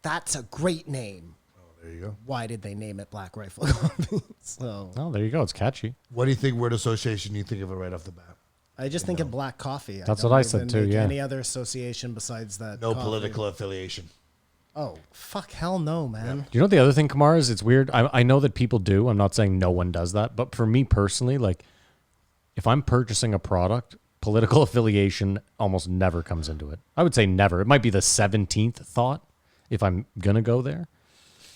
F: "That's a great name."
D: There you go.
F: Why did they name it Black Rifle Coffee? So
E: Oh, there you go. It's catchy.
D: What do you think word association you think of it right off the bat?
F: I just think of black coffee.
E: That's
F: don't
E: what I
F: even
E: said too,
F: make
E: yeah.
F: Any other association besides that?
D: No
F: coffee.
D: political affiliation.
F: Oh, fuck, hell no, man.
E: Do you know what the other thing, Kamar, is? It's weird. I know that people do. I'm not saying no one does that. But for me personally, like, if I'm purchasing a product, political affiliation almost never comes into it. I would say never. It might be the 17th thought if I'm going to go there.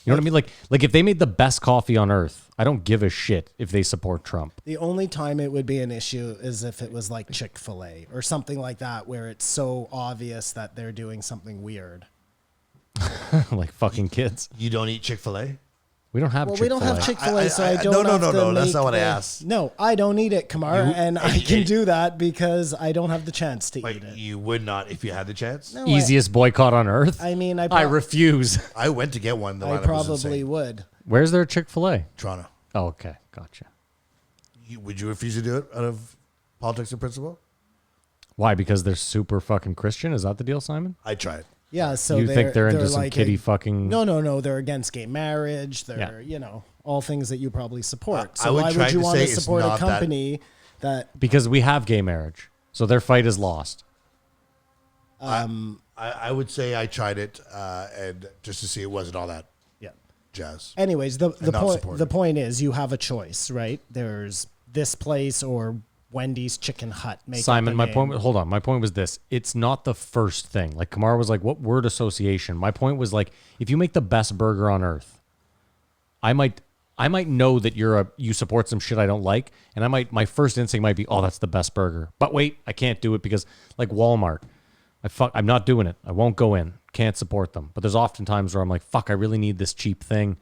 E: You know what I mean? Like if they made the best coffee on earth, I don't give a shit if they support Trump.
F: The only time it would be an issue is if it was like Chick-fil-A or something like that, where it's so obvious that they're doing something weird.
E: Like fucking kids.
D: You don't eat Chick-fil-A?
E: We don't have
F: Well,
E: Chick-fil-A.
F: we don't have Chick-fil-A, so I don't
D: no,
F: have to
D: that's
F: make
D: not what I
F: the-
D: asked.
F: No, I don't eat it, Kamar, and I can do that because I don't have the chance to
D: Like
F: eat it.
D: you would not if you had the chance?
F: No,
E: Easiest boycott on earth.
F: I mean,
E: I refuse.
D: I went to get one. The
F: I
D: lineup was
F: probably
D: insane.
F: would.
E: Where's their Chick-fil-A?
D: Toronto.
E: Oh, okay. Gotcha.
D: Would you refuse to do it out of politics and principle?
E: Why? Because they're super fucking Christian? Is that the deal, Simon?
D: I tried.
F: Yeah, so
E: You think they're into some
F: like
E: kitty fucking...
F: No, they're against gay marriage. They're,
E: Yeah.
F: all things that you probably support.
D: I
F: So
D: would
F: why
D: try
F: would you
D: to
F: want
D: say
F: to
D: it's
F: support a
D: not that-
F: company that
E: Because we have gay marriage. So their fight is lost.
D: I would say I tried it and just to see it wasn't all that
F: yeah.
D: jazz.
F: Anyways,
D: not support
F: the
D: it.
F: point is you have a choice, right? There's this place or Wendy's Chicken Hut. Make up
E: Simon,
F: a
E: my
F: name.
E: point. Hold on. My point was this: it's not the first thing. Like Kamar was like, "What word association?" My point was like, if you make the best burger on earth, I might I might know that you support some shit I don't like, and my first instinct might be, oh, that's the best burger. But wait, I can't do it because like Walmart, I'm not doing it. I won't go in. Can't support them. But there's often times where I'm like, fuck, I really need this cheap thing,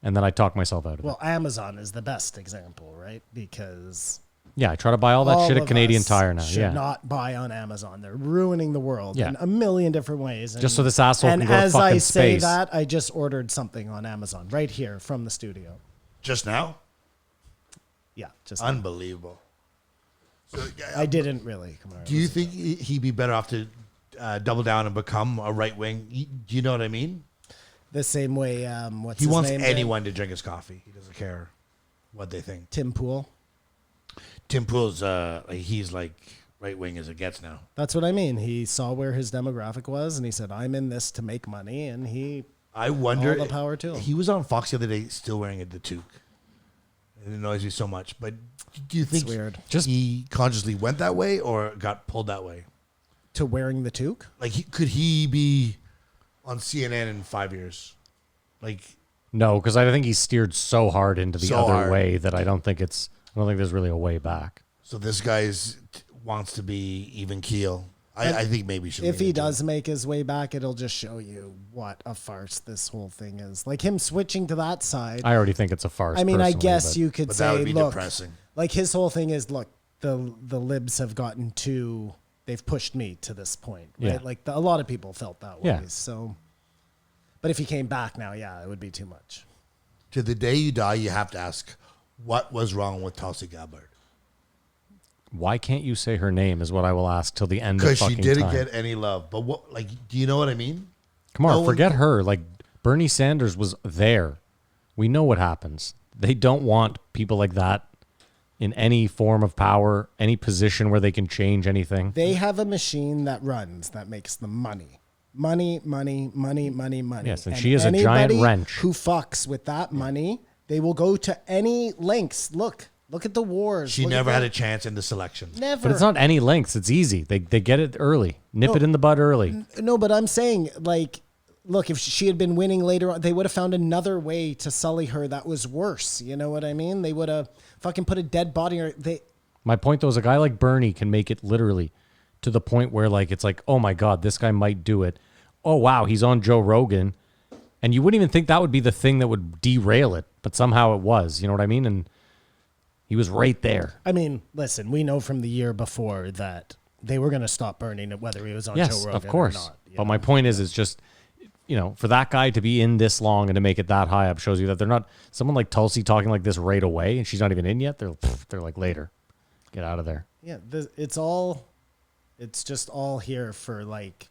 E: and then I talk myself out of it.
F: Well, Amazon is the best example, right? Because
E: Yeah, I try to buy all that shit at Canadian Tire now.
F: Should
E: Yeah.
F: not buy on Amazon. They're ruining the world
E: Yeah.
F: in a million different ways. And,
E: Just so this asshole
F: and
E: can go to
F: as I
E: fucking
F: say
E: space.
F: that, I just ordered something on Amazon right here from the studio.
D: Just now?
F: Yeah, just
D: Unbelievable. So,
F: I didn't really. Come on.
D: do you think he'd be better off to double down and become a right wing? Do you know what I mean?
F: The same way, what's
D: He
F: his
D: wants
F: name?
D: anyone to drink his coffee. He doesn't care what they think.
F: Tim Pool.
D: Tim Pool's he's like right wing as it gets now.
F: That's what I mean. He saw where his demographic was, and he said, "I'm in this to make money." And
D: I wonder.
F: All the power to him.
D: He was on Fox the other day, still wearing the toque. It annoys me so much. But do you think
F: weird.
D: he consciously went that way or got pulled that way?
F: to wearing the toque.
D: Like, could he be on CNN in 5 years? Like,
E: No, because I think he's steered so hard into the
D: So
E: other
D: hard.
E: way that I don't think there's really a way back.
D: so this guy's wants to be even keel. I think maybe he should.
F: If
D: lean
F: he
D: into
F: does make his way back, it'll just show you what a farce this whole thing is. Like him switching to that side.
E: I already think it's a farce.
F: I mean, I
E: personally,
F: guess
E: but-
F: you could
D: But
F: say,
D: that would be
F: look,
D: depressing.
F: like his whole thing is, look, the libs have gotten too, they've pushed me to this point, right?
E: Yeah.
F: Like a lot of people felt that way.
E: Yeah.
F: So, but if he came back now, yeah, it would be too much.
D: To the day you die, you have to ask, what was wrong with Tulsi Gabbard?
E: Why can't you say her name is what I will ask till the end of
D: Because
E: fucking
D: she didn't
E: time.
D: get any love. But what, like, do you know what I mean?
E: Come on,
D: No one-
E: forget her. Like Bernie Sanders was there. We know what happens. They don't want people like that in any form of power, any position where they can change anything.
F: They have a machine that runs that makes them money. Money, money, money, money, money.
E: Yes, and she is a giant
F: anybody
E: wrench.
F: who fucks with that money, they will go to any lengths. Look at the wars.
D: She
F: Look at
D: never had
F: the-
D: a chance in the selection.
F: Never.
E: But it's not any lengths. It's easy. They get it early. Nip it in the bud early.
F: No, but I'm saying, like, look, if she had been winning later on, they would have found another way to sully her that was worse. You know what I mean? They would have fucking put a dead body or
E: My point though is a guy like Bernie can make it literally to the point where like it's like, oh my God, this guy might do it. Oh wow, he's on Joe Rogan. And you wouldn't even think that would be the thing that would derail it, but somehow it was. You know what I mean? And he was right there.
F: I mean, listen, we know from the year before that they were going to stop burning it, whether he was on
E: Yes,
F: Joe Rogan
E: of course.
F: or not. you
E: But
F: know?
E: my point is, it's just, for that guy to be in this long and to make it that high up shows you that they're not someone like Tulsi talking like this right away, and she's not even in yet. They're like later, get out of there.
F: Yeah, it's just all here for like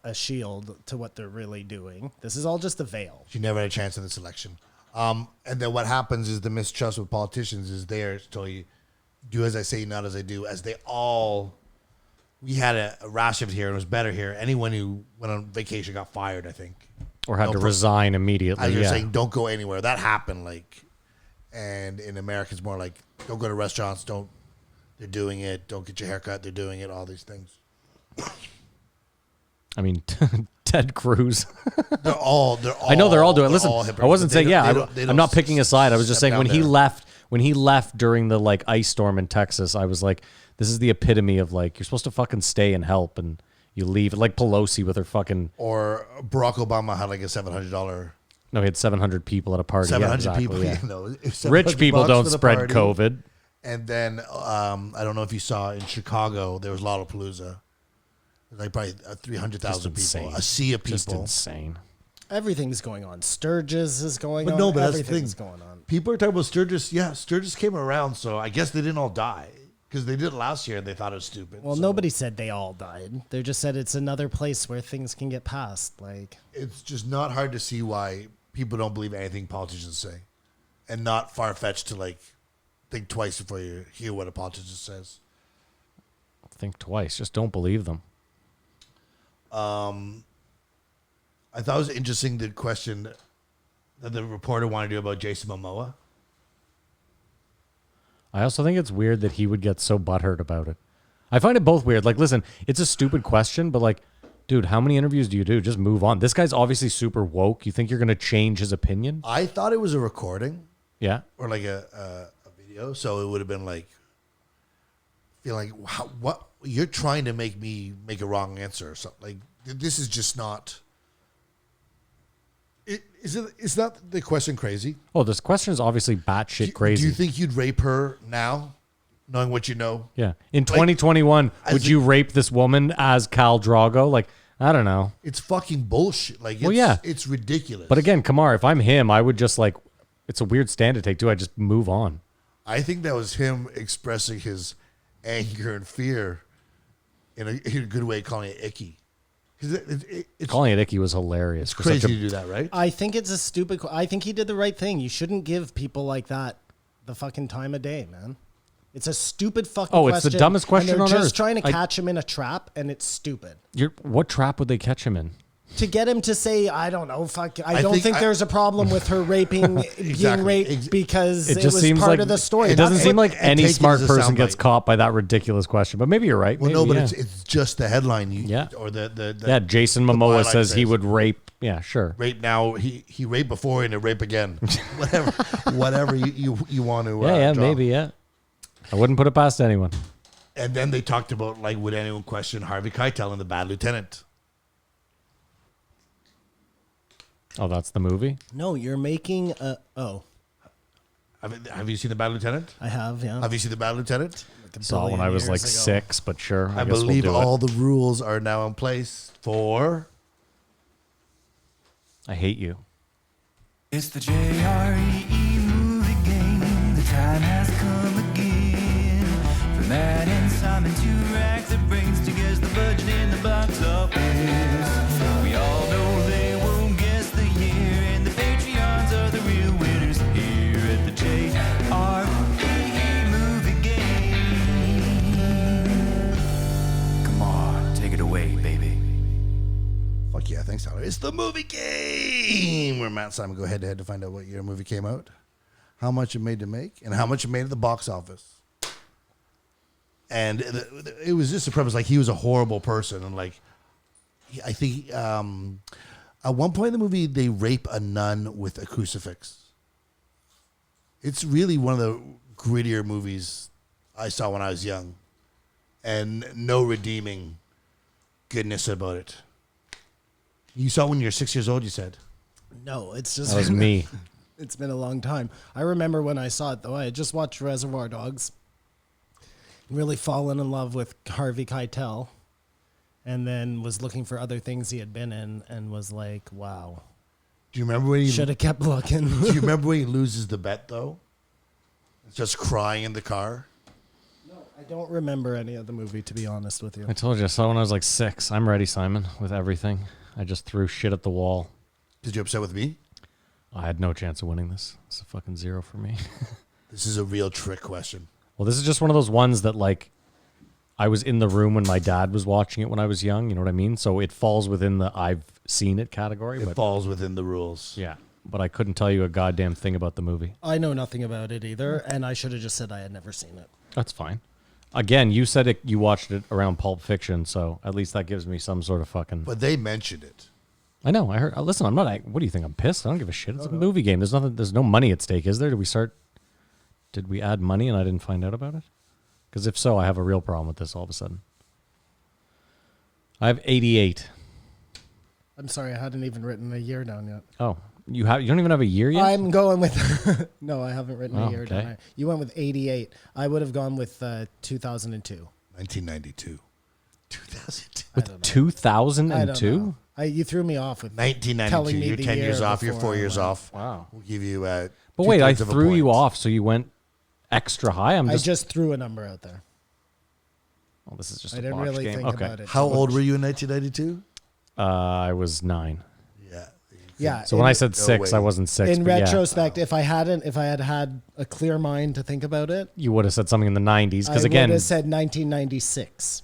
F: a shield to what they're really doing. This is all just a veil.
D: She never had a chance in the selection. And then what happens is the mistrust with politicians is there to tell you, do as I say, not as I do, as they all... We had a rash of it here, and it was better here. Anyone who went on vacation got fired, I think.
E: Or had to resign immediately.
D: As you're
E: Yeah.
D: saying, don't go anywhere. That happened, and in America, it's more like, don't go to restaurants, they're doing it, don't get your haircut, they're doing it, all these things.
E: I mean, Ted Cruz.
D: They're all
E: I know they're all doing it. Listen,
D: all
E: I
D: hypocrites,
E: wasn't
D: but they
E: saying,
D: don't- they
E: I'm
D: don't
E: not picking a side. I was just
D: step
E: saying when
D: down
E: he
D: there.
E: left during the like ice storm in Texas, I was like, this is the epitome of like, you're supposed to fucking stay and help, and you leave. Like Pelosi with her fucking,
D: Or Barack Obama had like a $700...
E: no, he had 700 people at a party.
D: 700
E: Yeah, exactly,
D: people,
E: yeah.
D: you know. It's
E: Rich
D: $700
E: people don't
D: for the
E: spread
D: party.
E: COVID.
D: And then I don't know if you saw in Chicago, there was Lollapalooza. Like probably 300,000
E: Just
D: people,
E: insane.
D: a sea of
E: Just
D: people.
E: insane.
F: Everything's going on. Sturgis is going
D: But
F: on.
D: no, but that's the thing.
F: Everything's going on.
D: People are talking about Sturgis. Yeah, Sturgis came around, so I guess they didn't all die because they did it last year and they thought it was stupid.
F: Well,
D: so
F: nobody said they all died. They just said it's another place where things can get passed. Like,
D: it's just not hard to see why people don't believe anything politicians say, and not far fetched to like think twice before you hear what a politician says.
E: Think twice. Just don't believe them.
D: I thought it was interesting the question that the reporter wanted to do about Jason Momoa.
E: I also think it's weird that he would get so butthurt about it. I find it both weird. Like, listen, it's a stupid question, but like, dude, how many interviews do you do? Just move on. This guy's obviously super woke. You think you're going to change his opinion?
D: I thought it was a recording.
E: Yeah.
D: or like a video. So it would have been like feeling like, what you're trying to make me make a wrong answer or something. Like this is just not. Is not the question crazy?
E: Oh, this question is obviously batshit crazy.
D: Do you think you'd rape her now, knowing what you know?
E: Yeah. In 2021, would you rape this woman as Khal Drogo? Like, I don't know.
D: It's fucking bullshit. Like,
E: Well, yeah.
D: it's ridiculous.
E: But again, Kamar, if I'm him, I would just like, it's a weird stand to take too. I just move on.
D: I think that was him expressing his anger and fear in a good way, calling it icky. It's
E: Calling it icky was hilarious.
D: it's crazy to do that, right?
F: I think it's a stupid. I think he did the right thing. You shouldn't give people like that the fucking time of day, man. It's a stupid fucking question.
E: Oh, it's the dumbest question
F: and
E: on
F: they're
E: earth.
F: just trying to catch him in a trap, and it's stupid.
E: What trap would they catch him in?
F: To get him to say, I don't know, fuck, I don't think
D: I-
F: there's a problem with her raping, being
D: Exactly.
F: raped because
E: It
F: it,
E: just
F: was
E: seems
F: part
E: like
F: of the story.
E: It doesn't
F: That's
E: seem
F: what-
E: like any
D: take it
E: smart
D: as a
E: person gets
D: soundbite.
E: caught by that ridiculous question. But maybe you're right.
D: Well, no,
E: Maybe,
D: but
E: yeah.
D: it's just the headline.
E: Yeah.
D: Or the
E: Yeah, Jason
D: the
E: Momoa
D: byline
E: says he would rape. Yeah, sure.
D: rape now. He raped before and rape again. whatever you want to.
E: Yeah,
D: draw.
E: maybe, yeah. I wouldn't put it past anyone.
D: And then they talked about like, would anyone question Harvey Keitel in The Bad Lieutenant?
E: Oh, that's the movie?
F: No, you're making a. Oh,
D: Have you seen The Bad Lieutenant?
F: I have, yeah.
D: Have you seen The Bad Lieutenant?
E: Saw it when I was like 6, but sure.
D: I
E: guess we'll
D: believe
E: do it.
D: all the rules are now in place for.
E: I hate you.
G: It's the JRE movie game. The time has come again. For Matt and Simon to rack the brains to guess the budget in the box office. We all know they won't guess the year, and the Patreons are the real winners here at the JRE movie game. Come on, take it away, baby.
D: Fuck yeah, thanks, Tyler. It's the movie game where Matt and Simon go head to head to find out what year a movie came out, how much it made to make, and how much it made at the box office. And it was just a premise like he was a horrible person, and like I think at one point in the movie they rape a nun with a crucifix. It's really one of the grittier movies I saw when I was young, and no redeeming goodness about it. You saw it when you were 6 years old, you said?
F: No, it's just.
E: That was me.
F: It's been a long time. I remember when I saw it, though. I had just watched Reservoir Dogs. Really fallen in love with Harvey Keitel. And then was looking for other things he had been in and was like, wow.
D: Do you remember when he
F: Should have kept looking.
D: Do you remember when he loses the bet though? Just crying in the car.
F: I don't remember any of the movie, to be honest with you.
E: I told you I saw it when I was like 6. I'm ready, Simon, with everything. I just threw shit at the wall.
D: Did you upset with me?
E: I had no chance of winning this. It's a fucking 0 for me.
D: This is a real trick question.
E: Well, this is just one of those ones that like I was in the room when my dad was watching it when I was young. You know what I mean? So it falls within the I've seen it category.
D: It
E: But
D: falls within the rules.
E: yeah, but I couldn't tell you a goddamn thing about the movie.
F: I know nothing about it either, and I should have just said I had never seen it.
E: That's fine. Again, you said you watched it around Pulp Fiction, so at least that gives me some sort of fucking.
D: But they mentioned it.
E: I know. I heard. Listen, I'm not. What do you think? I'm pissed. I don't give a shit. It's a movie game. There's nothing. There's no money at stake, is there? Did we add money and I didn't find out about it? Because if so, I have a real problem with this all of a sudden. I have 88.
F: I'm sorry, I hadn't even written a year down yet.
E: Oh, you don't even have a year yet?
F: I'm going with. No, I haven't written
E: Oh,
F: a year
E: okay.
F: down. You went with 88. I would have gone with 2002.
D: 1992. 2002.
F: I don't know.
E: 2002?
F: You threw me off with
D: 1992.
F: telling me
D: You're
F: the
D: 10 years
F: year
D: off. You're
F: before
D: 4
F: I
D: years
F: went.
D: off.
E: Wow.
D: We'll give you.
E: But wait, I
D: 2/3 of a
E: threw you
D: point.
E: off, so you went extra high.
F: I just threw a number out there.
E: Oh, this is just
F: I
E: a
F: didn't
E: botch
F: really
E: game.
F: think
E: Okay.
F: about it.
D: How old were you in 1992?
E: I was 9.
D: Yeah.
F: Yeah.
E: So when I said
D: No
E: 6,
D: way.
E: I wasn't 6.
F: in
E: but yeah,
F: retrospect, if I had had a clear mind to think about it,
E: you would have said something in the 90s.
F: I
E: Because
F: would
E: again,
F: have said 1996.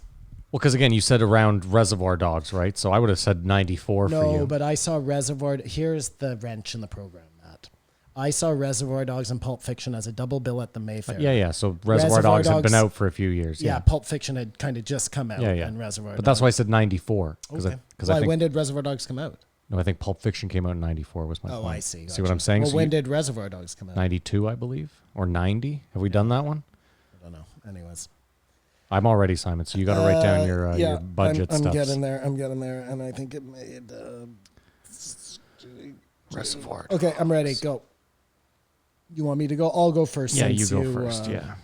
E: you said around Reservoir Dogs, right? So I would have said 94 for you.
F: No, but I saw Reservoir. Here's the wrench in the program, Matt. I saw Reservoir Dogs and Pulp Fiction as a double bill at the Mayfair.
E: Yeah. So Reservoir
F: Reservoir
E: Dogs had been
F: Dogs-
E: out for a few years.
F: Yeah,
E: Yeah.
F: Pulp Fiction had kind of just come out.
E: Yeah.
F: And Reservoir
E: But that's
F: Dogs.
E: why I said 94. Because
F: Okay.
E: I
F: Why,
E: think
F: when did Reservoir Dogs come out?
E: No, I think Pulp Fiction came out in 94 was my point.
F: Oh, I see.
E: See what I'm saying?
F: Well,
E: So
F: when did Reservoir Dogs come out?
E: 92, I believe, or 90. Have we done that one?
F: I don't know. Anyways.
E: I'm already, Simon, so you got to write down your budget
F: I'm
E: stuff.
F: getting there. And I think it made...
E: Reservoir.
F: Okay, I'm ready. Go. You want me to go? I'll go first.
E: Yeah,
F: since
E: you go first. Yeah.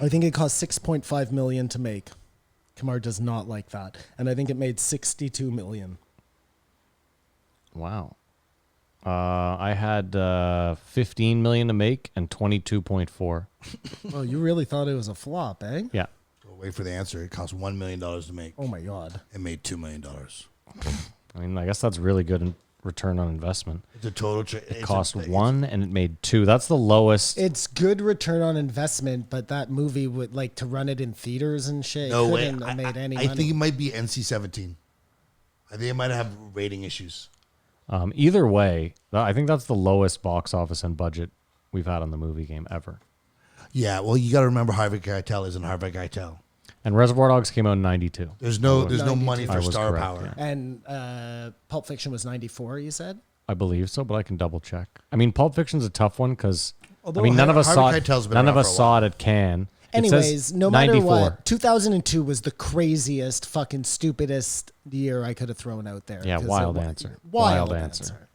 F: I think it cost $6.5 million to make. Kamar does not like that. And I think it made $62 million.
E: Wow. I had 15 million to make and 22.4.
F: Oh, you really thought it was a flop, eh?
E: Yeah.
D: Well, wait for the answer. It cost $1 million to make.
F: Oh my God.
D: It made $2 million.
E: I mean, I guess that's really good in return on investment.
D: It's a total.
E: It cost one and it made two. That's the lowest.
F: It's good return on investment, but that movie would like to run it in theaters and shit.
D: No way.
F: Couldn't have made any
D: I
F: money.
D: think it might be NC-17. I think it might have rating issues.
E: Either way, I think that's the lowest box office and budget we've had on the movie game ever.
D: Yeah, well, you got to remember Harvey Keitel isn't Harvey Keitel.
E: And Reservoir Dogs came out in 92.
D: There's no
F: 92.
D: money
E: I
D: for
E: was
D: star
E: correct,
D: power.
E: yeah.
F: And Pulp Fiction was 94, you said?
E: I believe so, but I can double check. I mean, Pulp Fiction's a tough one because
D: Although
E: none of us saw
D: Harvey
E: it.
D: Keitel's been
E: None of
D: around
E: us
D: for a
E: saw
D: while.
E: it at Cannes. It
F: Anyways,
E: says
F: no matter
E: 94.
F: what, 2002 was the craziest, fucking stupidest year I could have thrown out there.
E: Yeah,
F: 'cause
E: wild
F: it wa-
E: answer.
F: Wild
E: Wild
F: answer.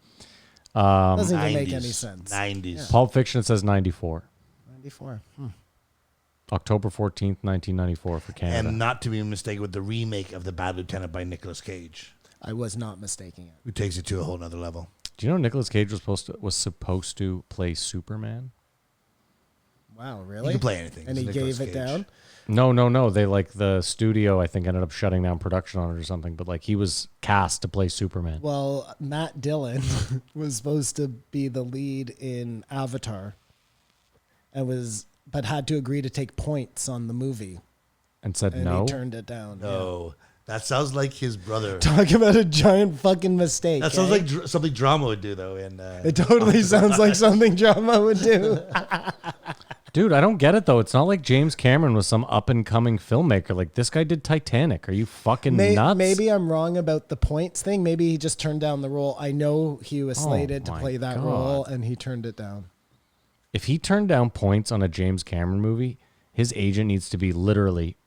E: answer.
F: Doesn't even make any
D: 90s.
F: sense.
D: 90s.
E: Pulp Fiction says 94.
F: 94.
E: October 14th, 1994 for Canada.
D: And not to be mistaken with the remake of The Bad Lieutenant by Nicolas Cage,
F: I was not mistaking it.
D: who takes it to a whole nother level.
E: Do you know Nicolas Cage was supposed to play Superman?
F: Wow, really?
D: You can play anything.
F: And
D: It's
F: he
D: Nicolas
F: gave it
D: Cage.
F: down?
E: No. They the studio, I think, ended up shutting down production on it or something. But he was cast to play Superman.
F: Well, Matt Dillon was supposed to be the lead in Avatar, but had to agree to take points on the movie,
E: And said
F: and
E: no.
F: he turned it down.
D: No, that sounds like his brother.
F: Talk about a giant fucking mistake.
D: That sounds
F: eh?
D: like something drama would do, though. And
F: It totally sounds like something drama would do.
E: Dude, I don't get it though. It's not like James Cameron was some up and coming filmmaker. Like this guy did Titanic. Are you fucking nuts?
F: Maybe I'm wrong about the points thing. Maybe he just turned down the role. I know he was slated to
E: my
F: play that
E: God.
F: role, and he turned it down.
E: If he turned down points on a James Cameron movie, his agent needs to be literally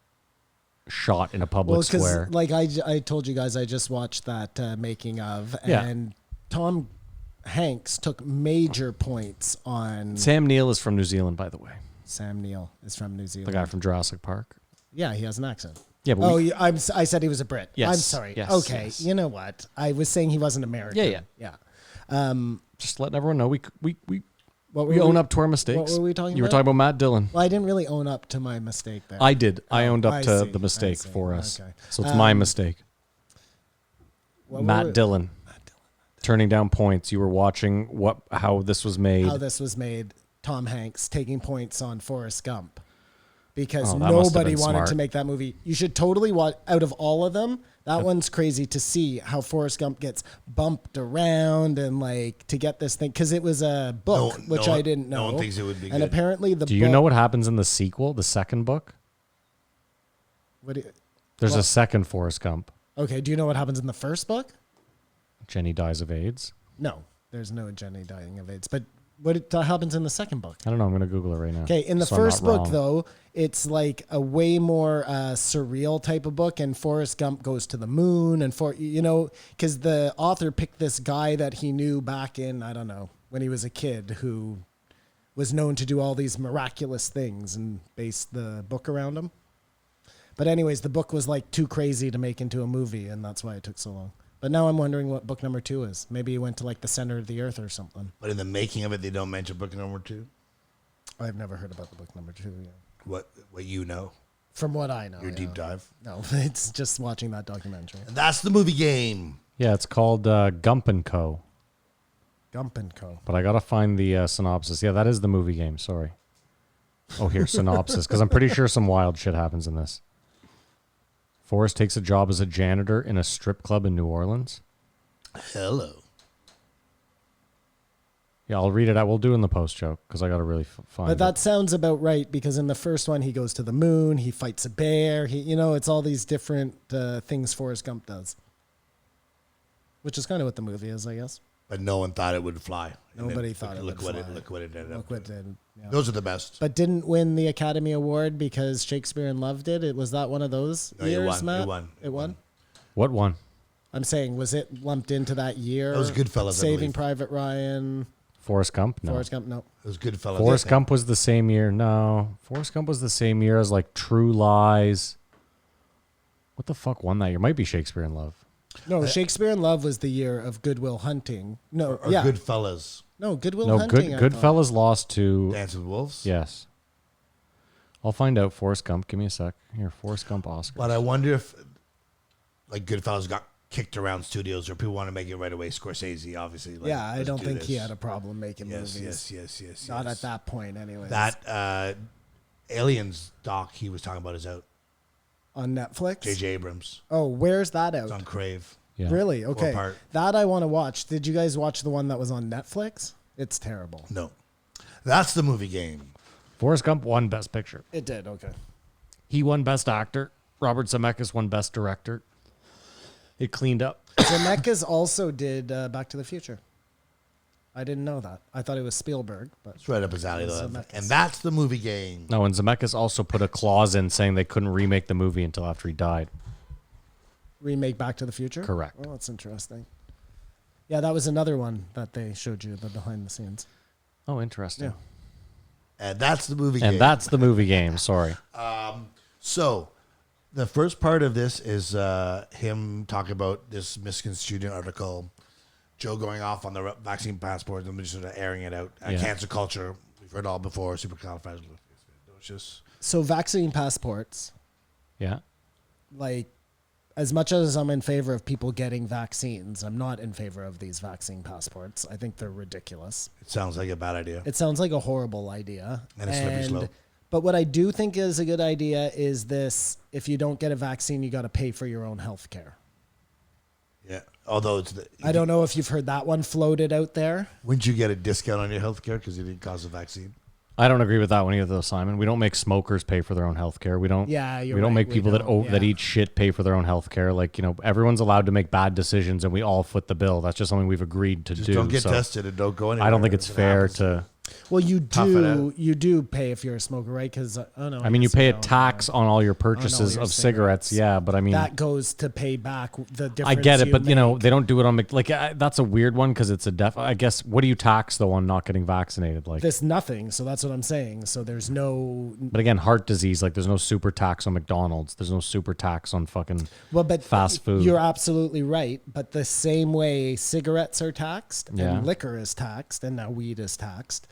E: shot in a public
F: Well,
E: square.
F: because like I told you guys, I just watched that making of,
E: Yeah.
F: and Tom Hanks took major points on
E: Sam Neill is from New Zealand, by the way.
F: Sam Neill is from New Zealand.
E: The guy from Jurassic Park.
F: Yeah, he has an accent.
E: Yeah, but
F: Oh, I said he was a Brit.
E: Yes,
F: I'm sorry.
E: yes,
F: Okay,
E: yes.
F: you know what? I was saying he wasn't American.
E: Yeah.
F: Yeah.
E: Just letting everyone know we
F: What
E: we
F: were
E: own up to our mistakes.
F: What were we talking
E: You were
F: about?
E: talking about Matt Dillon.
F: Well, I didn't really own up to my mistake there.
E: I did. I owned up
F: I
E: to
F: see,
E: the mistake
F: I see.
E: for us.
F: Okay.
E: So it's my mistake.
F: What were
E: Matt
F: we-
E: Dillon. Turning down points. You were watching how this was made.
F: How this was made. Tom Hanks taking points on Forrest Gump. Because
E: Oh, that must have
F: nobody
E: been
F: wanted
E: smart.
F: to make that movie. You should totally watch, out of all of them, that one's crazy to see how Forrest Gump gets bumped around and like to get this thing. Because it was a book,
D: No-
F: which
D: no
F: I
D: one-
F: didn't know.
D: no one thinks it would be
F: And
D: good.
F: apparently the
E: Do you
F: book,
E: know what happens in the sequel, the second book?
F: what do you-
E: There's
F: Well-
E: a second Forrest Gump.
F: okay, do you know what happens in the first book?
E: Jenny dies of AIDS.
F: No, there's no Jenny dying of AIDS. But what happens in the second book?
E: I don't know. I'm going to Google it right now.
F: Okay, in the
E: so I'm not
F: first book,
E: wrong.
F: though, it's like a way more surreal type of book, and Forrest Gump goes to the moon, and because the author picked this guy that he knew back in, I don't know, when he was a kid, who was known to do all these miraculous things, and based the book around him. But anyways, the book was like too crazy to make into a movie, and that's why it took so long. But now I'm wondering what book number 2 is. Maybe he went to like the center of the earth or something.
D: But in the making of it, they don't mention book number 2.
F: I've never heard about the book number 2 yet.
D: What you know,
F: From what I know.
D: your
F: yeah.
D: deep dive.
F: No, it's just watching that documentary.
D: And that's the movie game.
E: Yeah, it's called Gump and Co.
F: Gump and Co.
E: But I got to find the synopsis. Yeah, that is the movie game. Sorry. Oh, here, synopsis. Because I'm pretty sure some wild shit happens in this. Forrest takes a job as a janitor in a strip club in New Orleans.
D: Hello.
E: Yeah, I'll read it out. We'll do it in the post joke because I got to really find
F: But
E: it.
F: that sounds about right because in the first one he goes to the moon, he fights a bear, it's all these different things Forrest Gump does. which is kind of what the movie is, I guess.
D: But no one thought it would fly. And
F: Nobody
D: then
F: thought it
D: look
F: would
D: what
F: fly.
D: Look what it ended up.
F: Look what
D: doing.
F: did. Yeah.
D: Those are the best.
F: But didn't win the Academy Award because Shakespeare in Love did. Was that one of those
D: No, it
F: years,
D: won.
F: Matt?
D: It won.
F: It won?
E: What one?
F: I'm saying, was it lumped into that year?
D: That was Goodfellas, I
F: Saving
D: believe.
F: Private Ryan,
E: Forrest Gump? No.
F: Forrest Gump. No.
D: It was Goodfellas.
E: Forrest Gump was the same year. No. Forrest Gump was the same year as like True Lies. What the fuck won that year? Might be Shakespeare in Love.
F: No, Shakespeare in Love was the year of Good Will Hunting. No,
D: Or
F: yeah.
D: Goodfellas.
F: No, Good Will
E: No,
F: Hunting. I thought.
E: Goodfellas lost to.
D: Dance with Wolves.
E: Yes. I'll find out. Forrest Gump. Give me a sec. Here, Forrest Gump Oscar.
D: But I wonder if, like, Goodfellas got kicked around studios or people want to make it right away. Scorsese, obviously. Like,
F: Yeah, I
D: let's
F: don't
D: do
F: think he
D: this.
F: had a problem making movies.
D: Yes.
F: Not at that point, anyways.
D: That Aliens doc he was talking about is out.
F: On Netflix?
D: J.J. Abrams.
F: Oh, where's that out?
D: It's on Crave.
E: Yeah.
F: Really? Okay.
D: Apart.
F: That I want to watch. Did you guys watch the one that was on Netflix? It's terrible.
D: No. That's the movie game.
E: Forrest Gump won Best Picture.
F: It did, okay.
E: He won Best Actor. Robert Zemeckis won Best Director. It cleaned up.
F: Zemeckis also did Back to the Future. I didn't know that. I thought it was Spielberg, but
D: It's right up his alley, though.
F: Zemeckis.
D: And that's the movie game.
E: No, and Zemeckis also put a clause in saying they couldn't remake the movie until after he died.
F: remake Back to the Future?
E: Correct.
F: Oh, that's interesting. Yeah, that was another one that they showed you, the behind the scenes.
E: Oh, interesting.
F: Yeah.
D: And that's the movie game.
E: And that's the movie game. Sorry.
D: So, the first part of this is him talking about this misconstrued article, Joe going off on the vaccine passport, and just sort of airing it out.
E: Yeah.
D: Cancer culture, we've heard all before, supercalifragilisticexpialidocious.
F: So vaccine passports,
E: Yeah.
F: like, as much as I'm in favor of people getting vaccines, I'm not in favor of these vaccine passports. I think they're ridiculous.
D: It sounds like a bad idea.
F: It sounds like a horrible idea.
D: And a slippery slope.
F: But what I do think is a good idea is this: if you don't get a vaccine, you got to pay for your own health care.
D: Yeah. Although
F: I don't know if you've heard that one floated out there.
D: Wouldn't you get a discount on your health care because you didn't cause a vaccine?
E: I don't agree with that one either, though, Simon. We don't make smokers pay for their own health care. We don't.
F: Yeah, you're
E: we don't
F: right.
E: make people that eat shit pay for their own health care. Like, everyone's allowed to make bad decisions, and we all foot the bill. That's just something we've agreed to
D: Just
E: do.
D: don't get
E: so
D: tested and don't go anywhere.
E: I don't think it's
D: if it
E: fair
D: happens.
E: to.
F: Well, you
D: Tough it out.
F: do pay if you're a smoker, right? Because
E: I mean, you pay a tax on all your purchases
F: your
E: of cigarettes. Yeah, but I mean,
F: that goes to pay back the difference.
E: I get it, but
F: make.
E: they don't do it on that's a weird one because it's a I guess what do you tax though on not getting vaccinated? Like,
F: There's nothing, so that's what I'm saying. So there's no.
E: but again, heart disease. Like, there's no super tax on McDonald's. There's no super tax on fucking fast food.
F: You're absolutely right, but the same way cigarettes are taxed
E: Yeah.
F: and liquor is taxed, and now weed is taxed,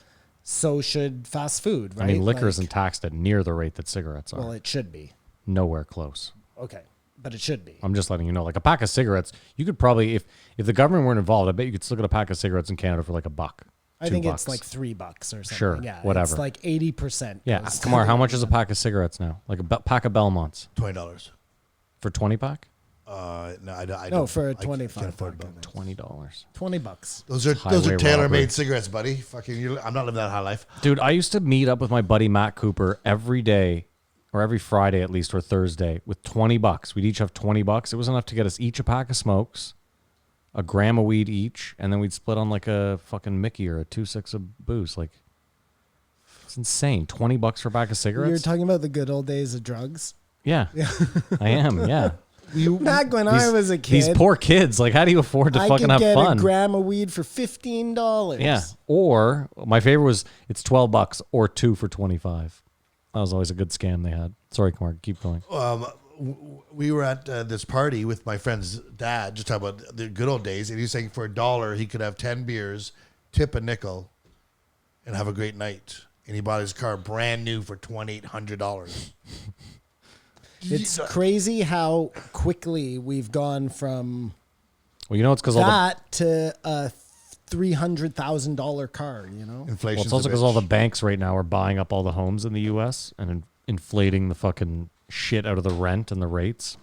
F: so should fast food, right?
E: I mean, liquor
F: Like,
E: isn't taxed at near the rate that cigarettes are.
F: Well, it should be.
E: Nowhere close.
F: Okay, but it should be.
E: I'm just letting you know. Like, a pack of cigarettes, you could probably, if the government weren't involved, I bet you could still get a pack of cigarettes in Canada for like $1.
F: I think
E: $2.
F: it's like $3 or something.
E: Sure,
F: yeah,
E: whatever.
F: It's like 80%.
E: Yeah,
F: goes
E: Kamar,
F: to-
E: how much is a pack of cigarettes now? Like a pack of Belmonts
D: $20.
E: for 20 pack?
D: No, I
F: No,
D: don't.
F: for a
D: I can't
F: 25
D: afford
F: pack.
D: that.
E: $20.
F: $20.
D: Those are
E: Highway
D: tailor-made
E: robbery.
D: cigarettes, buddy. Fucking, I'm not living that high life.
E: Dude, I used to meet up with my buddy Matt Cooper every day, or every Friday at least, or Thursday, with $20. We'd each have $20. It was enough to get us each a pack of smokes, a gram of weed each, and then we'd split on like a fucking Mickey or a 2.6 of booze. Like, it's insane. $20 for a pack of cigarettes?
F: You're talking about the good old days of drugs.
E: Yeah, I am. Yeah.
F: Back when I was a kid,
E: These poor kids, like, how do you afford to
F: I
E: fucking
F: could
E: have
F: get
E: fun?
F: a gram of weed for $15.
E: Yeah. Or my favorite was it's $12 or 2 for 25. That was always a good scam they had. Sorry, Kamar, keep going.
D: We were at this party with my friend's dad, just talking about the good old days, and he was saying for $1 he could have 10 beers, tip a nickel, and have a great night. And he bought his car brand new for $2,800.
F: It's crazy how quickly we've gone from
E: Well, you know it's because all the
F: that to a $300,000 car,
D: Inflation.
E: well, it's also because all the banks right now are buying up all the homes in the U.S. and inflating the fucking shit out of the rent and the rates.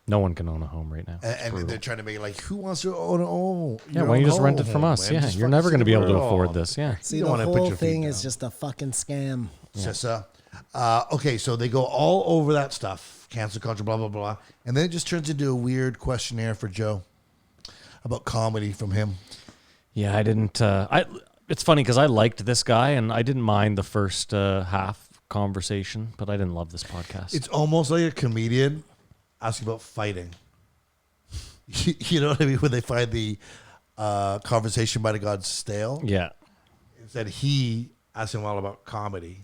E: No one can own a home right now. It's
D: and
E: brutal.
D: they're trying to make it like, who wants to own a home?
E: Yeah, why don't you just rent it from us? Yeah, you're never going to be able to afford this. Yeah.
F: See,
D: You
F: the
D: don't wanna put
F: whole
D: your feet
F: thing is
D: down.
F: just a fucking scam.
D: Okay, so they go all over that stuff, cancel culture, blah, blah, blah. And then it just turns into a weird questionnaire for Joe. about comedy from him.
E: Yeah, I didn't. It's funny because I liked this guy and I didn't mind the first half conversation, but I didn't love this podcast.
D: It's almost like a comedian asking about fighting. You know what I mean? When they find the conversation might have gone stale.
E: Yeah.
D: Instead, he asked him all about comedy.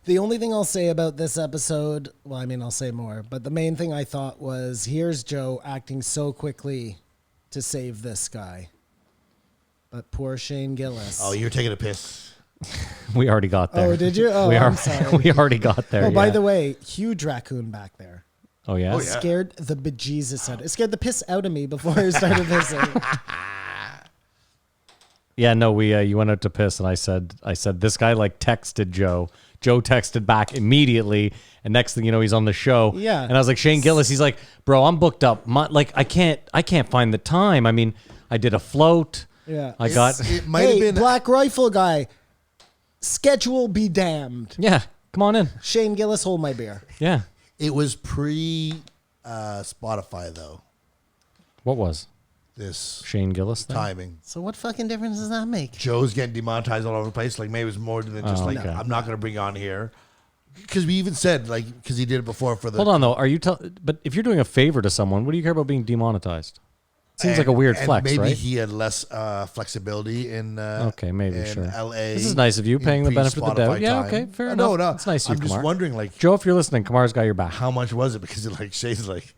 F: The only thing I'll say about this episode, well, I mean, I'll say more, but the main thing I thought was here's Joe acting so quickly to save this guy. But poor Shane Gillis.
D: Oh, you're taking a piss.
E: We already got there.
F: Oh, did you? Oh, I'm sorry.
E: We already got there.
F: Oh, by
E: yeah.
F: the way, huge raccoon back there.
E: Oh, yeah?
D: Oh, yeah.
F: Scared the bejesus out. It scared the piss out of me before I started pissing.
E: Yeah, no, you went out to piss, and I said this guy like texted Joe. Joe texted back immediately, and next thing you know, he's on the show.
F: Yeah.
E: And I was like, Shane Gillis, he's like, bro, I'm booked up. I can't find the time. I mean, I did a float.
F: Yeah.
E: I got.
D: It might
F: Hey,
D: have been.
F: Black Rifle guy, schedule be damned.
E: Yeah, come on in.
F: Shane Gillis, hold my beer.
E: Yeah.
D: It was pre Spotify though.
E: What was
D: This
E: Shane Gillis thing?
D: timing.
F: So what fucking difference does that make?
D: Joe's getting demonetized all over the place. Like maybe it was more than just like
E: okay.
D: I'm not going to bring you on here because we even said like because he did it before for the.
E: Hold on though. Are you But if you're doing a favor to someone, what do you care about being demonetized? Seems like a weird
D: and
E: flex,
D: maybe
E: right?
D: he had less flexibility in.
E: Okay, maybe,
D: in
E: sure.
D: LA.
E: This is nice of you,
D: in
E: paying the benefit of the doubt.
D: pre-Spotify
E: Yeah,
D: time.
E: okay, fair
D: No,
E: enough.
D: no,
E: It's nice of you,
D: I'm just
E: Kumar.
D: wondering, like,
E: Joe, if you're listening, Kamar's got your back.
D: how much was it? Because like Shane's like,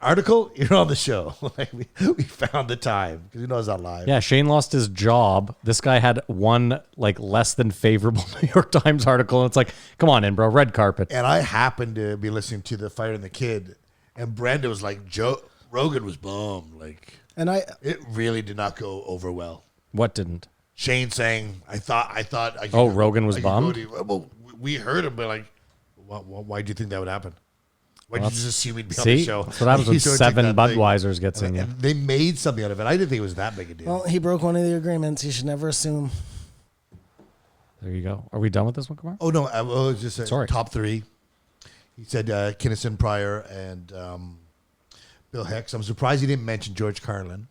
D: article, you're on the show. Like we found the time because he knows I'm live.
E: Yeah, Shane lost his job. This guy had one like less than favorable New York Times article, and it's like, come on in, bro, red carpet.
D: And I happened to be listening to The Fighter and the Kid, and Brenda was like, Joe Rogan was bummed. Like,
F: And
D: it really did not go over well.
E: What didn't?
D: Shane saying, I thought. I could,
E: Oh, Rogan was
D: I could go
E: bummed?
D: to- well, we heard him, but like, why do you think that would happen? Why did you just assume we'd be on the
E: See,
D: show?
E: that's what happens when
D: You sort of take
E: 7
D: that thing.
E: Budweisers gets in you.
D: And they made something out of it. I didn't think it was that big a deal.
F: well, he broke one of the agreements. He should never assume.
E: There you go. Are we done with this one, Kumar?
D: Oh no, I was just
E: Sorry.
D: top 3. He said Kinnison, Pryor, and Bill Hicks. I'm surprised he didn't mention George Carlin.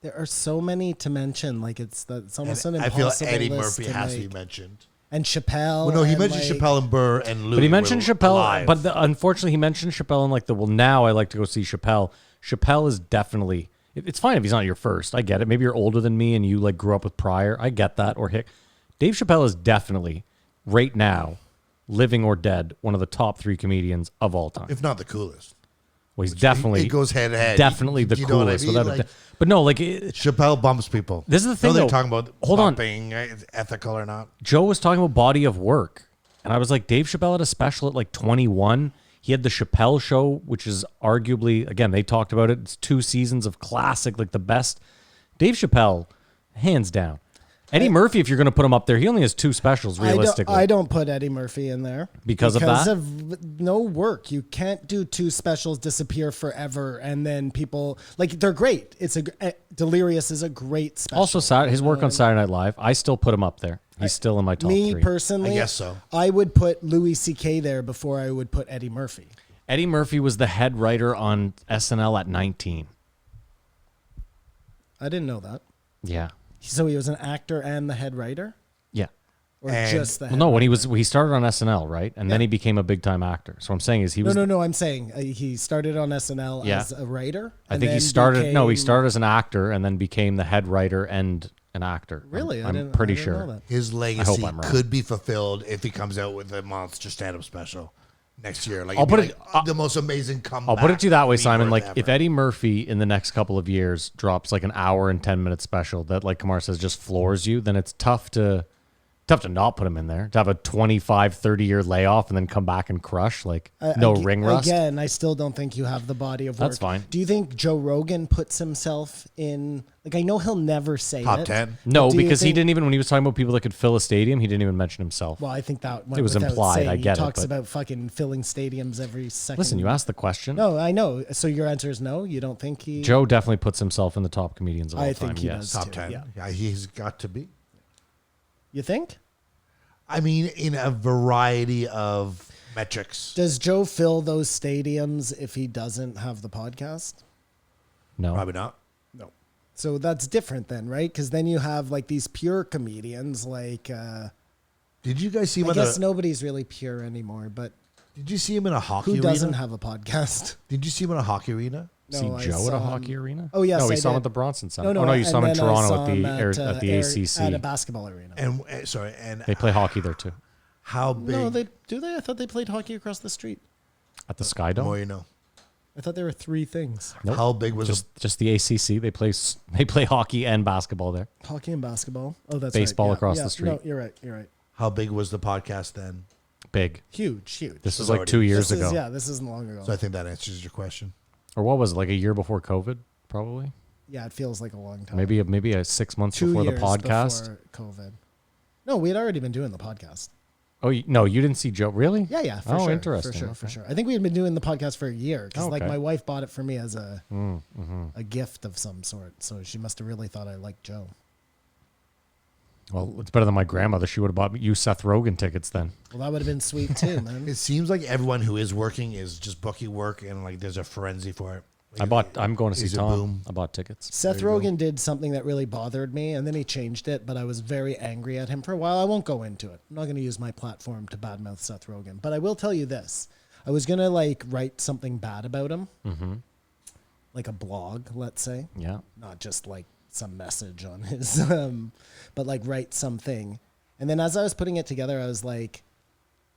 F: There are so many to mention. Like it's almost an
D: And I feel
F: impossible
D: Eddie
F: list
D: Murphy
F: to
D: has to
F: make.
D: be mentioned.
F: And Chappelle.
D: Well, no, he
F: and,
D: mentioned
F: like,
D: Chappelle and Burr and Louis.
E: But he mentioned
D: were
E: Chappelle.
D: alive.
E: But unfortunately, he mentioned Chappelle in like now I like to go see Chappelle. Chappelle is definitely. It's fine if he's not your first. I get it. Maybe you're older than me and you like grew up with Pryor. I get that. Or Hick. Dave Chappelle is definitely right now, living or dead, one of the top 3 comedians of all time.
D: if not the coolest.
E: Well, he's definitely
D: it goes head to head.
E: Definitely the
D: You know what I
E: coolest,
D: mean?
E: without a
D: Like,
E: doubt. But no, like
D: Chappelle bumps people.
E: This is the thing,
D: No, they're
E: though.
D: talking about
E: Hold on.
D: bumping, it's ethical or not.
E: Joe was talking about body of work, and I was like, Dave Chappelle had a special at like 21. He had the Chappelle Show, which is arguably, again, they talked about it. It's 2 seasons of classic, like the best. Dave Chappelle, hands down. Eddie Murphy, if you're going to put him up there, he only has 2 specials realistically.
F: I don't put Eddie Murphy in there
E: Because of that?
F: of no work. You can't do 2 specials disappear forever and then people like they're great. It's Delirious is a great special.
E: Also, his work on Saturday Night Live, I still put him up there. He's still in my top 3.
F: Me personally,
D: I guess so.
F: I would put Louis C.K. there before I would put Eddie Murphy.
E: Eddie Murphy was the head writer on SNL at 19.
F: I didn't know that.
E: Yeah.
F: So he was an actor and the head writer,
E: Yeah.
F: or
D: And-
F: just the
E: Well,
F: head
E: no, when
F: writer?
E: he started on SNL, right? And then he became a big time actor. So what I'm saying is he was
F: No. I'm saying he started on SNL
E: Yeah.
F: as a writer.
E: I
F: and
E: think he
F: then
E: started he
F: became-
E: started as an actor and then became the head writer and an actor.
F: Really,
E: I'm pretty
F: I didn't
E: sure.
F: know that.
D: His legacy
E: I'm wrong.
D: could be fulfilled if he comes out with a monster stand-up special next year. Like
E: I'll
D: it'd be
E: put it-
D: like, the most amazing comeback.
E: I'll put it to you that way,
D: we've
E: Simon.
D: heard
E: Like
D: ever.
E: if Eddie Murphy in the next couple of years drops like an hour and 10-minute special that, like Kamar says, just floors you, then it's tough to not put him in there. To have a 25, 30-year layoff and then come back and crush, like no ring rust.
F: Again, I still don't think you have the body of work.
E: That's fine.
F: Do you think Joe Rogan puts himself in? Like, I know he'll never say
D: Top
F: it.
D: 10?
E: No,
F: but do you
E: because he
F: think-
E: didn't even, when he was talking about people that could fill a stadium, he didn't even mention himself.
F: Well, I think that went
E: It was
F: without
E: implied,
F: saying.
E: I get it,
F: He talks
E: but-
F: about fucking filling stadiums every second.
E: Listen, you asked the question.
F: No, I know. So your answer is no. You don't think he?
E: Joe definitely puts himself in the top comedians of all
F: I
E: time.
F: think he
E: yes.
F: does.
D: Top
F: too,
D: 10.
F: yeah.
D: Yeah, he's got to be.
F: You think?
D: I mean, in a variety of metrics.
F: Does Joe fill those stadiums if he doesn't have the podcast?
E: No.
D: Probably not.
F: No. So that's different then, right? Because then you have like these pure comedians like
D: Did you guys see him
F: I
D: in
F: guess
D: a,
F: nobody's really pure anymore, but
D: Did you see him in a hockey
F: who
D: arena?
F: doesn't have a podcast?
D: Did you see him in a hockey arena?
E: See
F: No, I
E: Joe at
F: saw
E: a
F: him-
E: hockey arena?
F: Oh, yes,
E: No, we
F: I
E: saw him
F: did.
E: at the Bronson Center. Oh, no, you saw him in
F: and then I
E: Toronto
F: saw
E: at
F: him
E: the ACC.
F: at a basketball arena.
D: And and
E: They play hockey there too.
D: how big?
F: No, they do they? I thought they played hockey across the street.
E: At the Sky
D: the more
E: Dome?
D: you know.
F: I thought there were three things:
E: Nope.
D: How big was
E: Just the ACC. They play hockey and basketball there.
F: hockey and basketball. Oh, that's
E: Baseball
F: right. Yeah,
E: across
F: yeah.
E: the street.
F: No, you're right. You're right.
D: How big was the podcast then?
E: Big.
F: Huge.
E: This was
D: was
E: like
D: already-
E: 2 years
F: This is-
E: ago.
F: Yeah, this isn't long ago.
D: So I think that answers your question.
E: Or what was it? Like a year before COVID, probably?
F: Yeah, it feels like a long time.
E: Maybe a 6 months
F: 2
E: before the
F: years
E: podcast.
F: before COVID. No, we had already been doing the podcast.
E: Oh, no, you didn't see Joe. Really?
F: Yeah, for
E: oh,
F: sure.
E: interesting.
F: For sure, for
E: Okay.
F: sure. I think we had been doing the podcast for a year because like
E: Okay.
F: my wife bought it for me as a
E: Mm-hmm.
F: a gift of some sort. So she must have really thought I liked Joe.
E: Well, it's better than my grandmother. She would have bought you Seth Rogen tickets then.
F: Well, that would have been sweet too, man.
D: It seems like everyone who is working is just booking work, and like there's a frenzy for it. Like,
E: I'm going to see
D: it's a
E: Tom.
D: boom.
E: I bought tickets.
F: Seth Rogen did something that really bothered me, and then he changed it, but I was very angry at him for a while. I won't go into it. I'm not going to use my platform to badmouth Seth Rogen, but I will tell you this. I was going to like write something bad about him, like a blog, let's say,
E: Yeah.
F: not just like some message on his, but like write something. And then as I was putting it together, I was like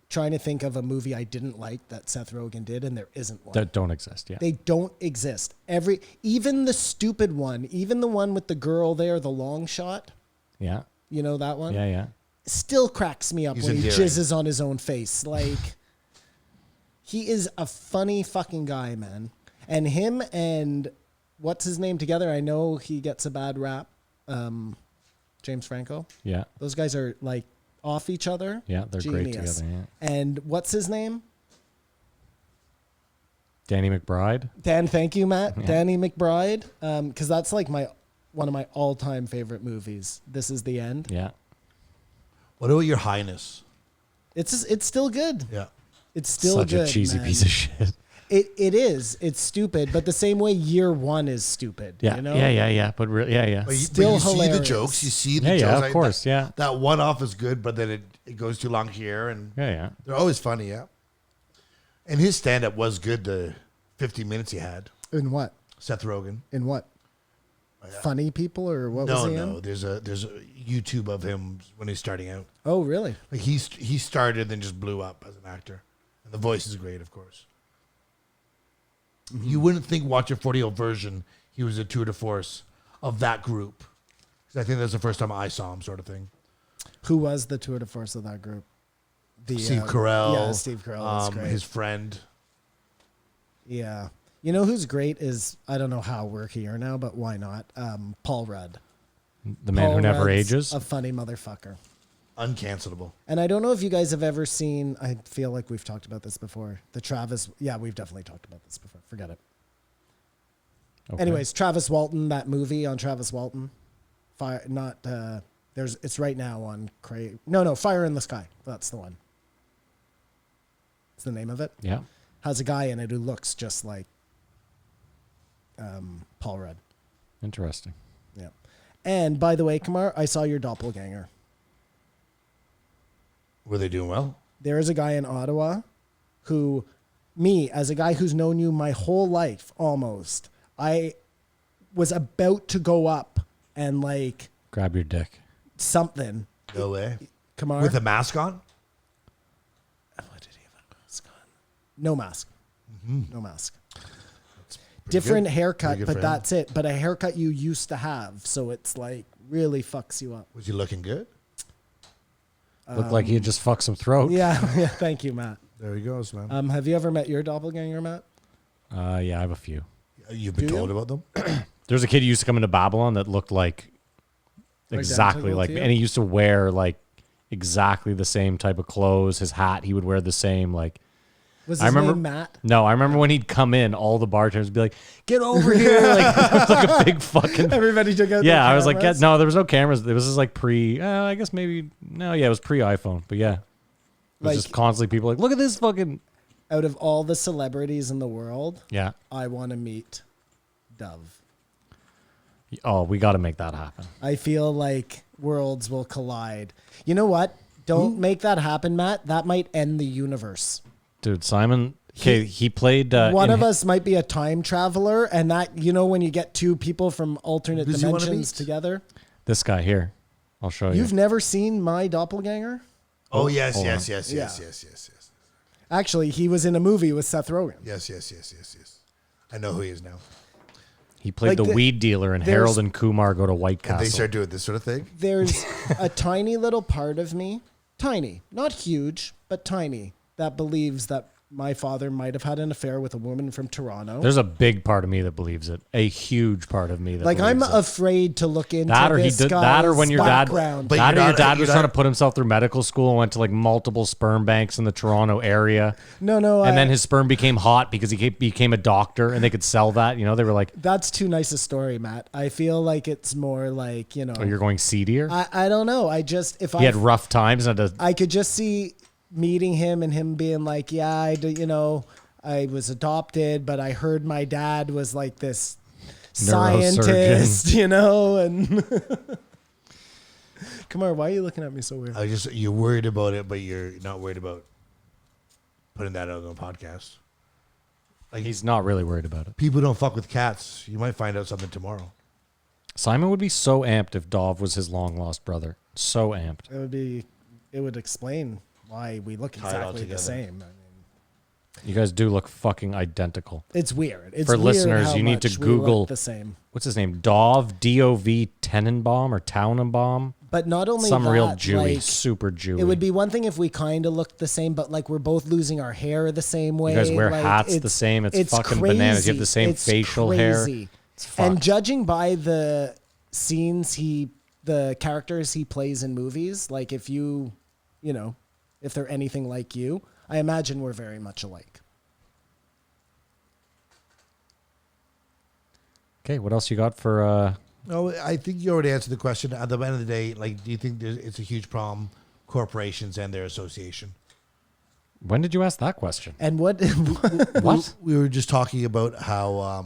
F: trying to think of a movie I didn't like that Seth Rogen did, and there isn't one.
E: That don't exist. Yeah.
F: They don't exist. Even the stupid one, even the one with the girl there, the long shot,
E: yeah.
F: you know that one?
E: Yeah.
F: Still cracks me up
D: He's
F: when he
D: endearing.
F: jizzes on his own face. Like, he is a funny fucking guy, man. And him and what's his name together? I know he gets a bad rap. James Franco.
E: Yeah.
F: Those guys are like off each other.
E: Yeah, they're great
F: Genius.
E: together, yeah.
F: And what's his name?
E: Danny McBride.
F: Dan, thank you, Matt.
E: Yeah.
F: Danny McBride. Because that's like one of my all-time favorite movies. This Is the End.
E: Yeah.
D: What about Your Highness?
F: It's still good.
D: Yeah.
F: It's still
E: Such
F: good.
E: a cheesy
F: man.
E: piece of shit.
F: It is. It's stupid, but the same way Year One is stupid.
E: Yeah.
F: You know?
E: Yeah. But yeah.
D: But
F: Still
D: you see the
F: hilarious.
D: jokes. You see the
E: Yeah,
D: jokes.
E: yeah, of
D: like,
E: course,
D: that,
E: yeah.
D: That one off is good, but then it goes too long here, and
E: Yeah.
D: they're always funny. Yeah. And his stand up was good. The 50 minutes he had.
F: In what?
D: Seth Rogen.
F: In what? Funny people or what was he in?
D: There's a YouTube of him when he's starting out.
F: Oh, really?
D: Like he started then just blew up as an actor, and the voice is great, of course. You wouldn't think watch a 40-year-old version he was a tour de force of that group. 'Cause I think that's the first time I saw him, sort of thing.
F: Who was the tour de force of that group?
D: Steve Carell.
F: Yeah, Steve Carell. That's great.
D: His friend.
F: Yeah. You know who's great is, I don't know how we're here now, but why not? Paul Rudd.
E: The man who
F: Paul
E: never
F: Rudd's
E: ages.
F: A funny motherfucker.
D: Uncancelable.
F: And I don't know if you guys have ever seen, I feel like we've talked about this before. Yeah, we've definitely talked about this before. Forget it.
E: Okay.
F: Anyways, Travis Walton, that movie on Travis Walton. It's right now on Fire in the Sky. That's the one. It's the name of it.
E: Yeah.
F: Has a guy in it who looks just like Paul Rudd.
E: Interesting.
F: Yeah. And by the way, Kamar, I saw your doppelganger.
D: Were they doing well?
F: There is a guy in Ottawa who, me, as a guy who's known you my whole life almost, I was about to go up and like
E: Grab your dick.
F: something.
D: No way.
F: Kamar?
D: With a mask on?
F: What did he have a mask on? No mask.
D: Mm-hmm.
F: No mask.
D: Pretty
F: Different
D: good.
F: haircut,
D: Pretty good
F: but
D: for him.
F: that's it. But a haircut you used to have. So it's like really fucks you up.
D: Was he looking good?
E: Looked like he had just fucked some throat.
F: Yeah. Thank you, Matt.
D: There he goes, man.
F: Have you ever met your doppelganger, Matt?
E: Yeah, I have a few.
D: You've been
F: Do you?
D: told about them?
E: There's a kid who used to come into Babylon that looked like exactly
F: Identical
E: like
F: to
E: me.
F: you?
E: And he used to wear like exactly the same type of clothes. His hat, he would wear the same like.
F: Was
E: I
F: his
E: remember
F: name Matt?
E: No, I remember when he'd come in, all the bartenders would be like, "Get over here!" Like it was like a big fucking.
F: Everybody took out.
E: Yeah,
F: their
E: I was like,
F: cameras.
E: no, there was no cameras. It was just like pre. I guess maybe no. Yeah, it was pre iPhone, but yeah, it was
F: Like-
E: just constantly people like, "Look at this fucking."
F: Out of all the celebrities in the world,
E: Yeah,
F: I want to meet Dove.
E: Oh, we got to make that happen.
F: I feel like worlds will collide. You know what? Don't make that happen, Matt. That might end the universe.
E: Dude, Simon, okay, he played...
F: one of us might be a time traveler, and that, when you get two people from alternate
D: Does he wanna
F: dimensions
D: meet?
F: together.
E: This guy here. I'll show you.
F: You've never seen my doppelganger?
D: Oh, yes,
E: hold
D: yes,
E: on.
D: yes,
F: Yeah.
D: yes, yes, yes, yes.
F: Actually, he was in a movie with Seth Rogen.
D: Yes, yes, yes, yes, yes. I know who he is now.
E: He played
F: Like
E: the weed dealer in Harold and Kumar Go to White Castle.
D: And they start doing this sort of thing.
F: There's a tiny little part of me, tiny, not huge, but tiny, that believes that my father might have had an affair with a woman from Toronto.
E: There's a big part of me that believes it. A huge part of me that
F: Like, I'm
E: believes it.
F: afraid to look into
E: That or he
F: this
E: did that, or when your
F: background.
D: But
E: dad,
D: you're
E: your
D: not-
E: dad
D: you're
E: was
D: not-
E: trying to put himself through medical school and went to like multiple sperm banks in the Toronto area,
F: No,
E: and then his sperm became hot because he became a doctor, and they could sell that. They were like,
F: that's too nice a story, Matt. I feel like it's more like,
E: "Oh, you're going seedier."
F: I don't know. I just, if
E: He had rough times, and had to-
F: I could just see meeting him and him being like, yeah, I was adopted, but I heard my dad was like this scientist, and come on, why are you looking at me so weird?
D: You're worried about it, but you're not worried about putting that out on a podcast.
E: like he's not really worried about it.
D: People don't fuck with cats. You might find out something tomorrow.
E: Simon would be so amped if Dov was his long lost brother. So amped.
F: It would explain why we look
D: Tie it all
F: exactly the
D: together.
F: same. I mean,
E: You guys do look fucking identical.
F: it's weird. It's
E: For
F: weird
E: listeners,
F: how
E: you need to
F: much we look
E: Google-
F: the same.
E: What's his name? Dov, D-O-V, Tenenbaum or Tannenbaum?
F: But not only
E: Some
F: that,
E: real Jewy,
F: like,
E: super Jewy.
F: it would be one thing if we kind of looked the same, but like we're both losing our hair the same way.
E: You guys wear
F: like,
E: hats the same. It's fucking bananas. You have the same
F: It's
E: facial hair.
F: crazy.
E: It's
F: And
E: fucked.
F: judging by the scenes the characters he plays in movies, like if if they're anything like you, I imagine we're very much alike.
E: Okay, what else you got for...
D: No, I think you already answered the question. At the end of the day, like, do you think it's a huge problem, corporations and their association?
E: When did you ask that question?
F: And what?
E: What?
D: We were just talking about how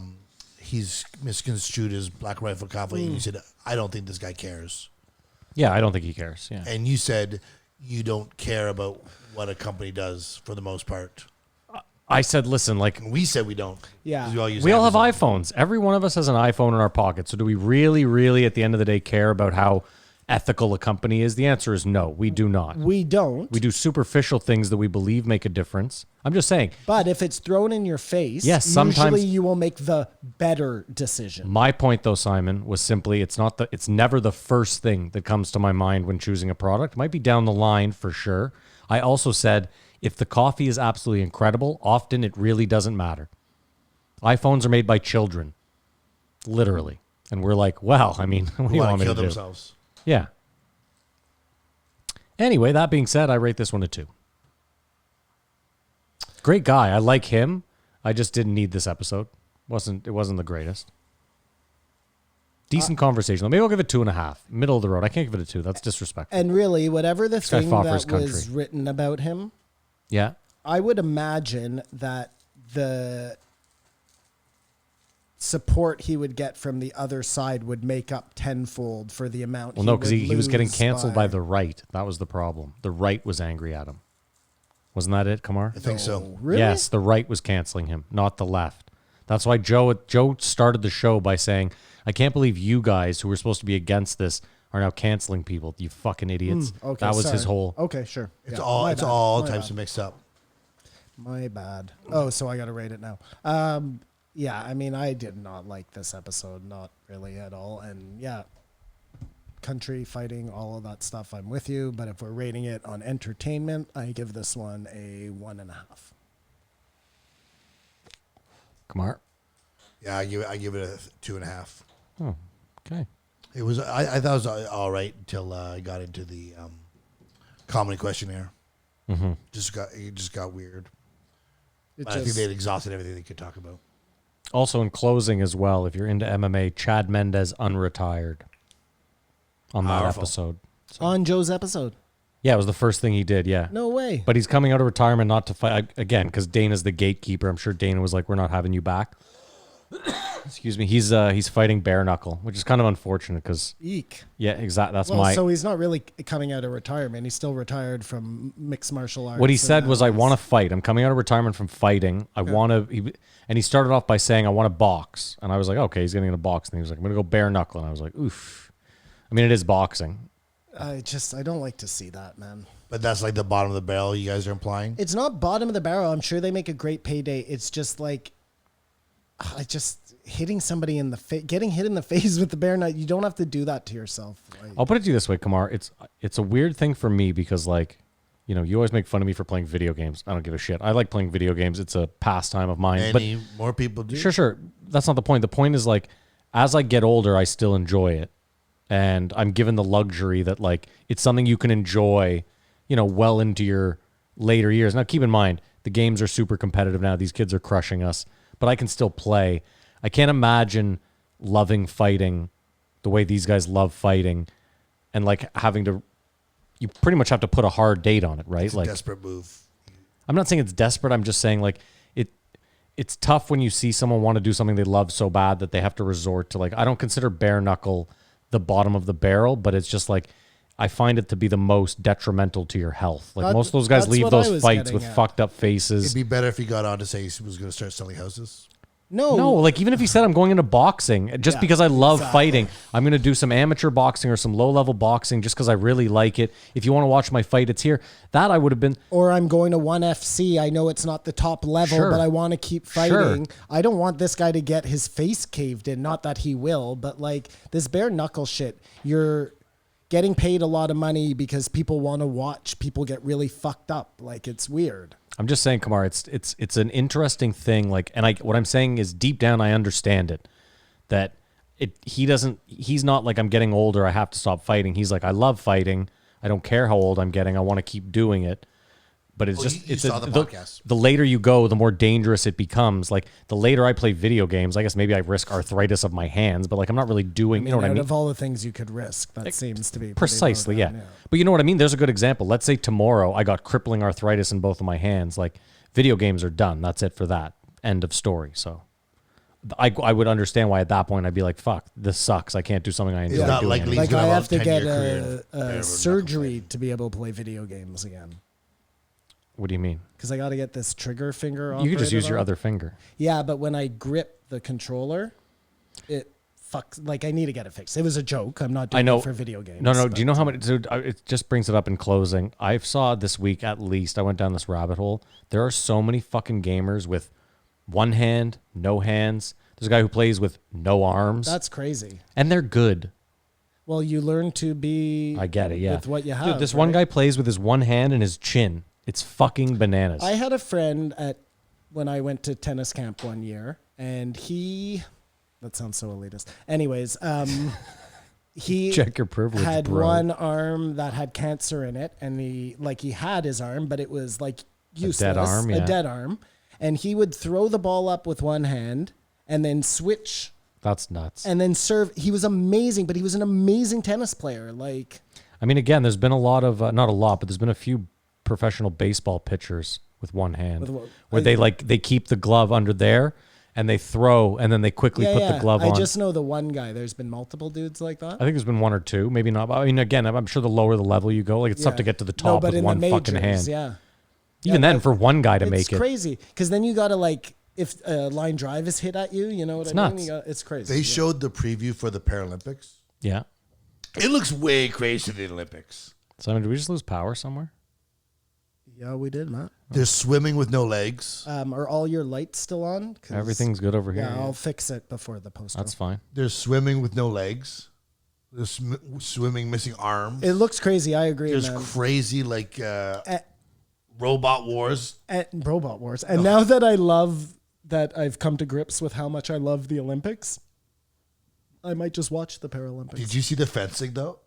D: he's misconstrued his Black Rifle Cavalry. And you said, I don't think this guy cares.
E: Yeah, I don't think he cares. Yeah.
D: And you said you don't care about what a company does for the most part.
E: I said, listen, like,
D: And we said we don't.
F: Yeah.
D: 'Cause use
E: we all have
D: Amazon.
E: iPhones. Every one of us has an iPhone in our pocket. So do we really, really, at the end of the day, care about how ethical a company is? The answer is no, we do not.
F: We don't.
E: We do superficial things that we believe make a difference. I'm just saying,
F: But if it's thrown in your face,
E: Yes, sometimes-
F: usually you will make the better decision.
E: my point though, Simon, was simply it's never the first thing that comes to my mind when choosing a product. It might be down the line for sure. I also said if the coffee is absolutely incredible, often it really doesn't matter. iPhones are made by children, literally. And we're like, well, I mean, what do you
D: Want
E: want
D: to
E: me
D: kill
E: to do?
D: themselves.
E: Yeah. Anyway, that being said, I rate this one a 2. Great guy. I like him. I just didn't need this episode. It wasn't the greatest. Decent conversation. Maybe I'll give it 2.5. Middle of the road. I can't give it a 2. That's disrespectful.
F: And really, whatever the
E: guy
F: thing
E: fought for
F: that
E: his country.
F: was written about him,
E: Yeah.
F: I would imagine that the support he would get from the other side would make up tenfold for the amount.
E: Well, no, because he was getting
F: lose
E: canceled by the right. That was the problem. The right was angry at him. Wasn't that it, Kamar?
D: I think so.
F: Really?
E: Yes, the right was canceling him, not the left. That's why Joe started the show by saying, I can't believe you guys who were supposed to be against this are now canceling people. You fucking idiots.
F: Okay,
E: that was his
F: sorry.
E: whole...
F: Okay, sure.
D: It's
F: Yeah,
D: all
F: my
D: it's
F: bad,
D: all
F: my
D: types
F: bad.
D: of mixed up.
F: My bad. Oh, so I got to rate it now. Yeah, I mean, I did not like this episode, not really at all. And yeah, country fighting, all of that stuff, I'm with you. But if we're rating it on entertainment, I give this one a 1.5.
E: Kamar?
D: Yeah, I give it a 2.5.
E: Oh, okay.
D: It was I thought it was all right until I got into the comedy questionnaire.
E: Mm-hmm.
D: It just got weird.
F: It
D: I think
F: just,
D: they had exhausted everything they could talk about.
E: Also, in closing as well, if you're into MMA, Chad Mendez unretired on that
D: Powerful.
E: episode.
F: on Joe's episode.
E: Yeah, it was the first thing he did, yeah.
F: No way.
E: But he's coming out of retirement not to fight, again, because Dana's the gatekeeper. I'm sure Dana was like, we're not having you back. Excuse me. He's fighting bare knuckle, which is kind of unfortunate because
F: Eek.
E: yeah, exactly. That's
F: Well,
E: my.
F: so he's not really coming out of retirement. He's still retired from mixed martial arts.
E: What he said was, "I
F: he's-
E: want to fight. I'm coming out of retirement from fighting. I want to." And he started off by saying, "I want to box," and I was like, "Okay, he's getting into boxing." He was like, "I'm gonna go bare knuckle," and I was like, "Oof." I mean, it is boxing.
F: I don't like to see that, man.
D: But that's like the bottom of the barrel you guys are implying?
F: It's not bottom of the barrel. I'm sure they make a great payday. It's just like, hitting somebody in the face, getting hit in the face with the bare knife. You don't have to do that to yourself. Like,
E: I'll put it to you this way, Kamar. It's a weird thing for me because, like, you know, you always make fun of me for playing video games. I don't give a shit. I like playing video games. It's a pastime of mine.
D: Many more people do.
E: Sure. That's not the point. The point is, like, as I get older, I still enjoy it. And I'm given the luxury that, like, it's something you can enjoy, you know, well into your later years. Now, keep in mind, the games are super competitive now. These kids are crushing us. But I can still play. I can't imagine loving fighting the way these guys love fighting and, like, having to... You pretty much have to put a hard date on it, right?
D: It's
E: like,
D: a desperate move.
E: I'm not saying it's desperate. I'm just saying, like, it's tough when you see someone want to do something they love so bad that they have to resort to, like, I don't consider bare knuckle the bottom of the barrel, but it's just like, I find it to be the most detrimental to your health. Like, most of those guys
F: that's
E: leave
F: what I
E: those
F: was
E: fights
F: getting
E: with
F: at.
E: fucked up faces.
D: It'd be better if he got on to say he was going to start selling houses.
F: no,
E: No, like, even if he said I'm going into boxing, just
F: Yeah,
E: because I love
F: exactly.
E: fighting, I'm going to do some amateur boxing or some low-level boxing just because I really like it. If you want to watch my fight, it's here. That I would have been...
F: or I'm going to 1FC. I know it's not the top level,
E: Sure.
F: but I want to keep
E: Sure.
F: fighting. I don't want this guy to get his face caved in. Not that he will, but like this bare knuckle shit, you're getting paid a lot of money because people want to watch people get really fucked up. Like, it's weird.
E: I'm just saying, Kamar, it's an interesting thing. Like, and what I'm saying is, deep down, I understand it. That he's not like, I'm getting older, I have to stop fighting. He's like, I love fighting. I don't care how old I'm getting. I want to keep doing it. But it's
D: Well,
E: just
D: you saw the podcast.
E: the later you go, the more dangerous it becomes. Like, the later I play video games, I guess maybe I risk arthritis of my hands, but like, I'm not really doing, you know what I
F: Out
E: mean?
F: of all the things you could risk, that seems to be pretty
E: Precisely,
F: low
E: yeah.
F: down,
E: But you know what I mean? There's a good example. Let's say tomorrow I got crippling arthritis in both of my hands. Like, video games are done. That's it for that. End of story. So I would understand why at that point I'd be like, fuck, this sucks. I can't do something I enjoy
D: It's not
E: doing.
D: likely
F: Like,
D: he's going
F: I
D: to
F: have to get
D: a
F: a surgery to be able to play video games again.
E: What do you mean?
F: Because I got to get this trigger finger
E: You could just
F: operated
E: use your
F: on.
E: other finger.
F: Yeah, but when I grip the controller, it fucks. Like, I need to get it fixed. It was a joke. I'm not doing
E: I know.
F: it for video games.
E: No. Do you know
F: but,
E: how many? So it just brings it up in closing. I saw this week at least. I went down this rabbit hole. There are so many fucking gamers with one hand, no hands. There's a guy who plays with no arms,
F: That's crazy.
E: and they're good.
F: Well, you learn to be.
E: I get it. Yeah.
F: With what you have.
E: Dude, this one
F: right?
E: guy plays with his one hand and his chin. It's fucking bananas.
F: I had a friend when I went to tennis camp one year, and he. That sounds so elitist. Anyways, he
E: Check your privilege,
F: had
E: bro.
F: one arm that had cancer in it, and he had his arm, but it was like useless,
E: arm, yeah.
F: a dead arm, and he would throw the ball up with one hand and then switch
E: That's nuts.
F: and then serve. He was amazing, but he was an amazing tennis player. Like,
E: I mean, again, there's been a lot of not a lot, but there's been a few professional baseball pitchers with one hand
F: With what-
E: where they keep the glove under there and they throw and then they quickly put the glove
F: I
E: on.
F: just know the one guy. There's been multiple dudes like that.
E: I think there's been one or two, maybe not. But I mean, again, I'm sure the lower the level you go, like, it's tough
F: Yeah.
E: to get to the
F: No,
E: top
F: but
E: with
F: in
E: one
F: the
E: fucking
F: majors,
E: hand.
F: Yeah.
E: Even then, for one guy to
F: It's
E: make it,
F: crazy because then you got to, like, if a line drive is hit at you, you know what I mean?
E: nuts.
F: It's crazy.
D: They
F: yeah.
D: showed the preview for the Paralympics.
E: yeah.
D: It looks way crazier than the Olympics.
E: So, did we just lose power somewhere?
F: Yeah, we did, Matt.
D: They're swimming with no legs.
F: Are all your lights still on? 'Cause-
E: Everything's good over here.
F: Yeah, I'll fix it before the post.
E: That's fine.
D: They're swimming with no legs. They're swimming missing arms.
F: It looks crazy. I agree,
D: There's
F: man.
D: crazy like robot wars.
F: And Robot Wars. And now that I've come to grips with how much I love the Olympics, I might just watch the Paralympics.
D: Did you see the fencing though?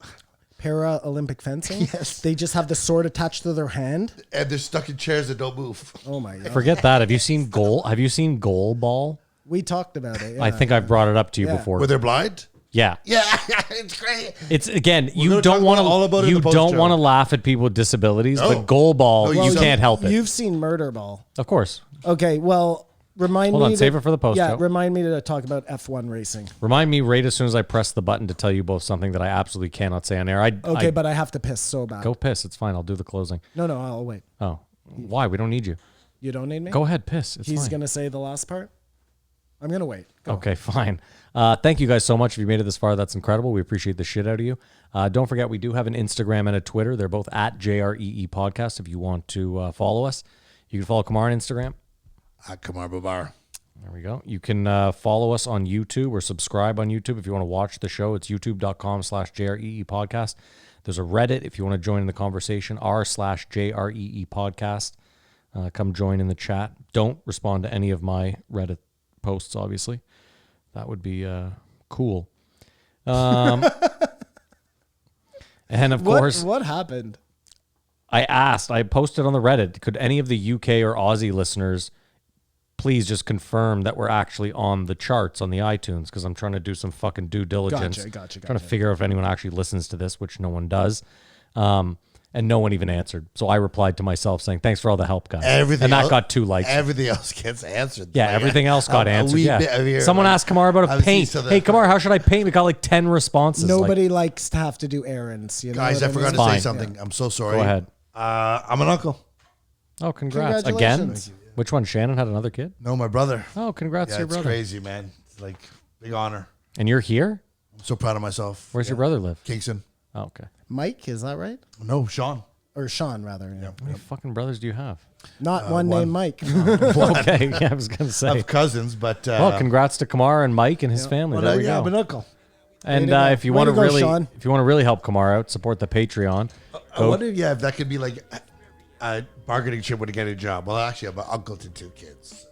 F: Para-Olympic fencing?
D: Yes.
F: They just have the sword attached to their hand?
D: And they're stuck in chairs that don't move.
F: Oh, my God.
E: Forget that. Have you seen goal? Have you seen goal ball?
F: We talked about it.
E: I
F: yeah.
E: think I've brought it up to you
F: Yeah.
E: before.
D: Where they're blind?
E: Yeah.
D: Yeah, it's great.
E: It's again, you
D: gonna
E: don't
D: talk
E: want
D: about all about it
E: to
D: in
E: you
D: the post
E: don't
D: show.
E: want to laugh at people with disabilities,
D: No.
E: but goal ball,
D: No,
E: you
D: you
E: can't help it.
F: You've seen Murder Ball.
E: Of course.
F: Okay, well, Remind
E: Hold
F: me.
E: on,
F: to-
E: save it for the post
F: Yeah,
E: show.
F: remind me to talk about F1 racing.
E: Remind me right as soon as I press the button to tell you both something that I absolutely cannot say on air.
F: Okay, but I have to piss so bad.
E: Go piss. It's fine. I'll do the closing.
F: No, I'll wait.
E: Oh, why? We don't need you.
F: You don't need me?
E: Go ahead, piss. It's
F: He's
E: fine.
F: going to say the last part? I'm going to wait. Go.
E: Okay, fine. Thank you guys so much. If you made it this far, that's incredible. We appreciate the shit out of you. Don't forget, we do have an Instagram and a Twitter. They're both at JREE Podcast if you want to follow us. You can follow Kamar on Instagram.
D: At Kamar Babar.
E: There we go. You can follow us on YouTube or subscribe on YouTube if you want to watch the show. It's youtube.com/JREE Podcast. There's a Reddit if you want to join in the conversation, r/JREE Podcast. Come join in the chat. Don't respond to any of my Reddit posts, obviously. That would be cool. And of course,
F: What happened?
E: I posted on the Reddit, could any of the UK or Aussie listeners please just confirm that we're actually on the charts on the iTunes? Because I'm trying to do some fucking due diligence.
F: Gotcha.
E: Trying to figure out if anyone actually listens to this, which no one does. And no one even answered. So I replied to myself saying, thanks for all the help, guys. And that got 2 likes.
D: Everything else gets answered.
E: Yeah, everything else got answered. Yeah. Someone asked Kamar about a paint. Hey, Kamar, how should I paint? We got like 10 responses.
F: Nobody likes to have to do errands. You know
D: Guys,
F: what
D: I forgot
F: mean?
D: to say
E: Fine.
D: something. I'm so sorry.
E: Go ahead.
D: I'm an uncle.
E: Oh, congrats. Again?
F: Congratulations.
E: Which one? Shannon had another kid?
D: No, my brother.
E: Oh, congrats
D: Yeah,
E: to your
D: it's
E: brother.
D: crazy, man. It's like big honor.
E: And you're here?
D: I'm so proud of myself.
E: Where's your brother live?
D: Kingston.
E: Oh, okay.
F: Mike, is that right?
D: No, Sean.
F: Or Sean, rather. Yeah.
E: How many fucking brothers do you have?
F: Not one
D: one.
F: named Mike.
E: Okay, yeah, I was going to
D: I
E: say.
D: have cousins, but
E: Well, congrats to Kamar and Mike and his family. There we
D: yeah,
E: go.
D: I'm an uncle.
E: And
F: Way to go.
E: if you
F: Way
E: want
F: to
E: to
F: go,
E: really,
F: Sean.
E: if you want to really help Kamar out, support the Patreon.
D: I wonder if that could be like a bargaining chip when you get a job. Well, actually, I'm an uncle to 2 kids.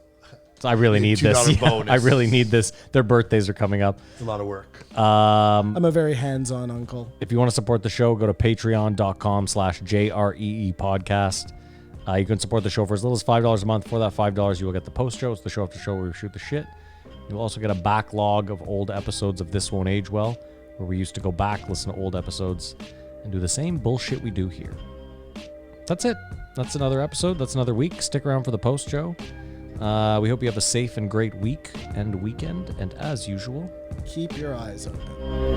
E: I really need this.
D: $2
E: Yeah,
D: bonus.
E: I really need this. Their birthdays are coming up.
D: It's a lot of work.
F: I'm a very hands-on uncle.
E: If you want to support the show, go to patreon.com/JREE podcast. You can support the show for as little as $5 a month. For that $5, you will get the post show. It's the show after show where we shoot the shit. You'll also get a backlog of old episodes of This Won't Age Well, where we used to go back, listen to old episodes, and do the same bullshit we do here. That's it. That's another episode. That's another week. Stick around for the post show. We hope you have a safe and great week and weekend. And as usual,
F: Keep your eyes open.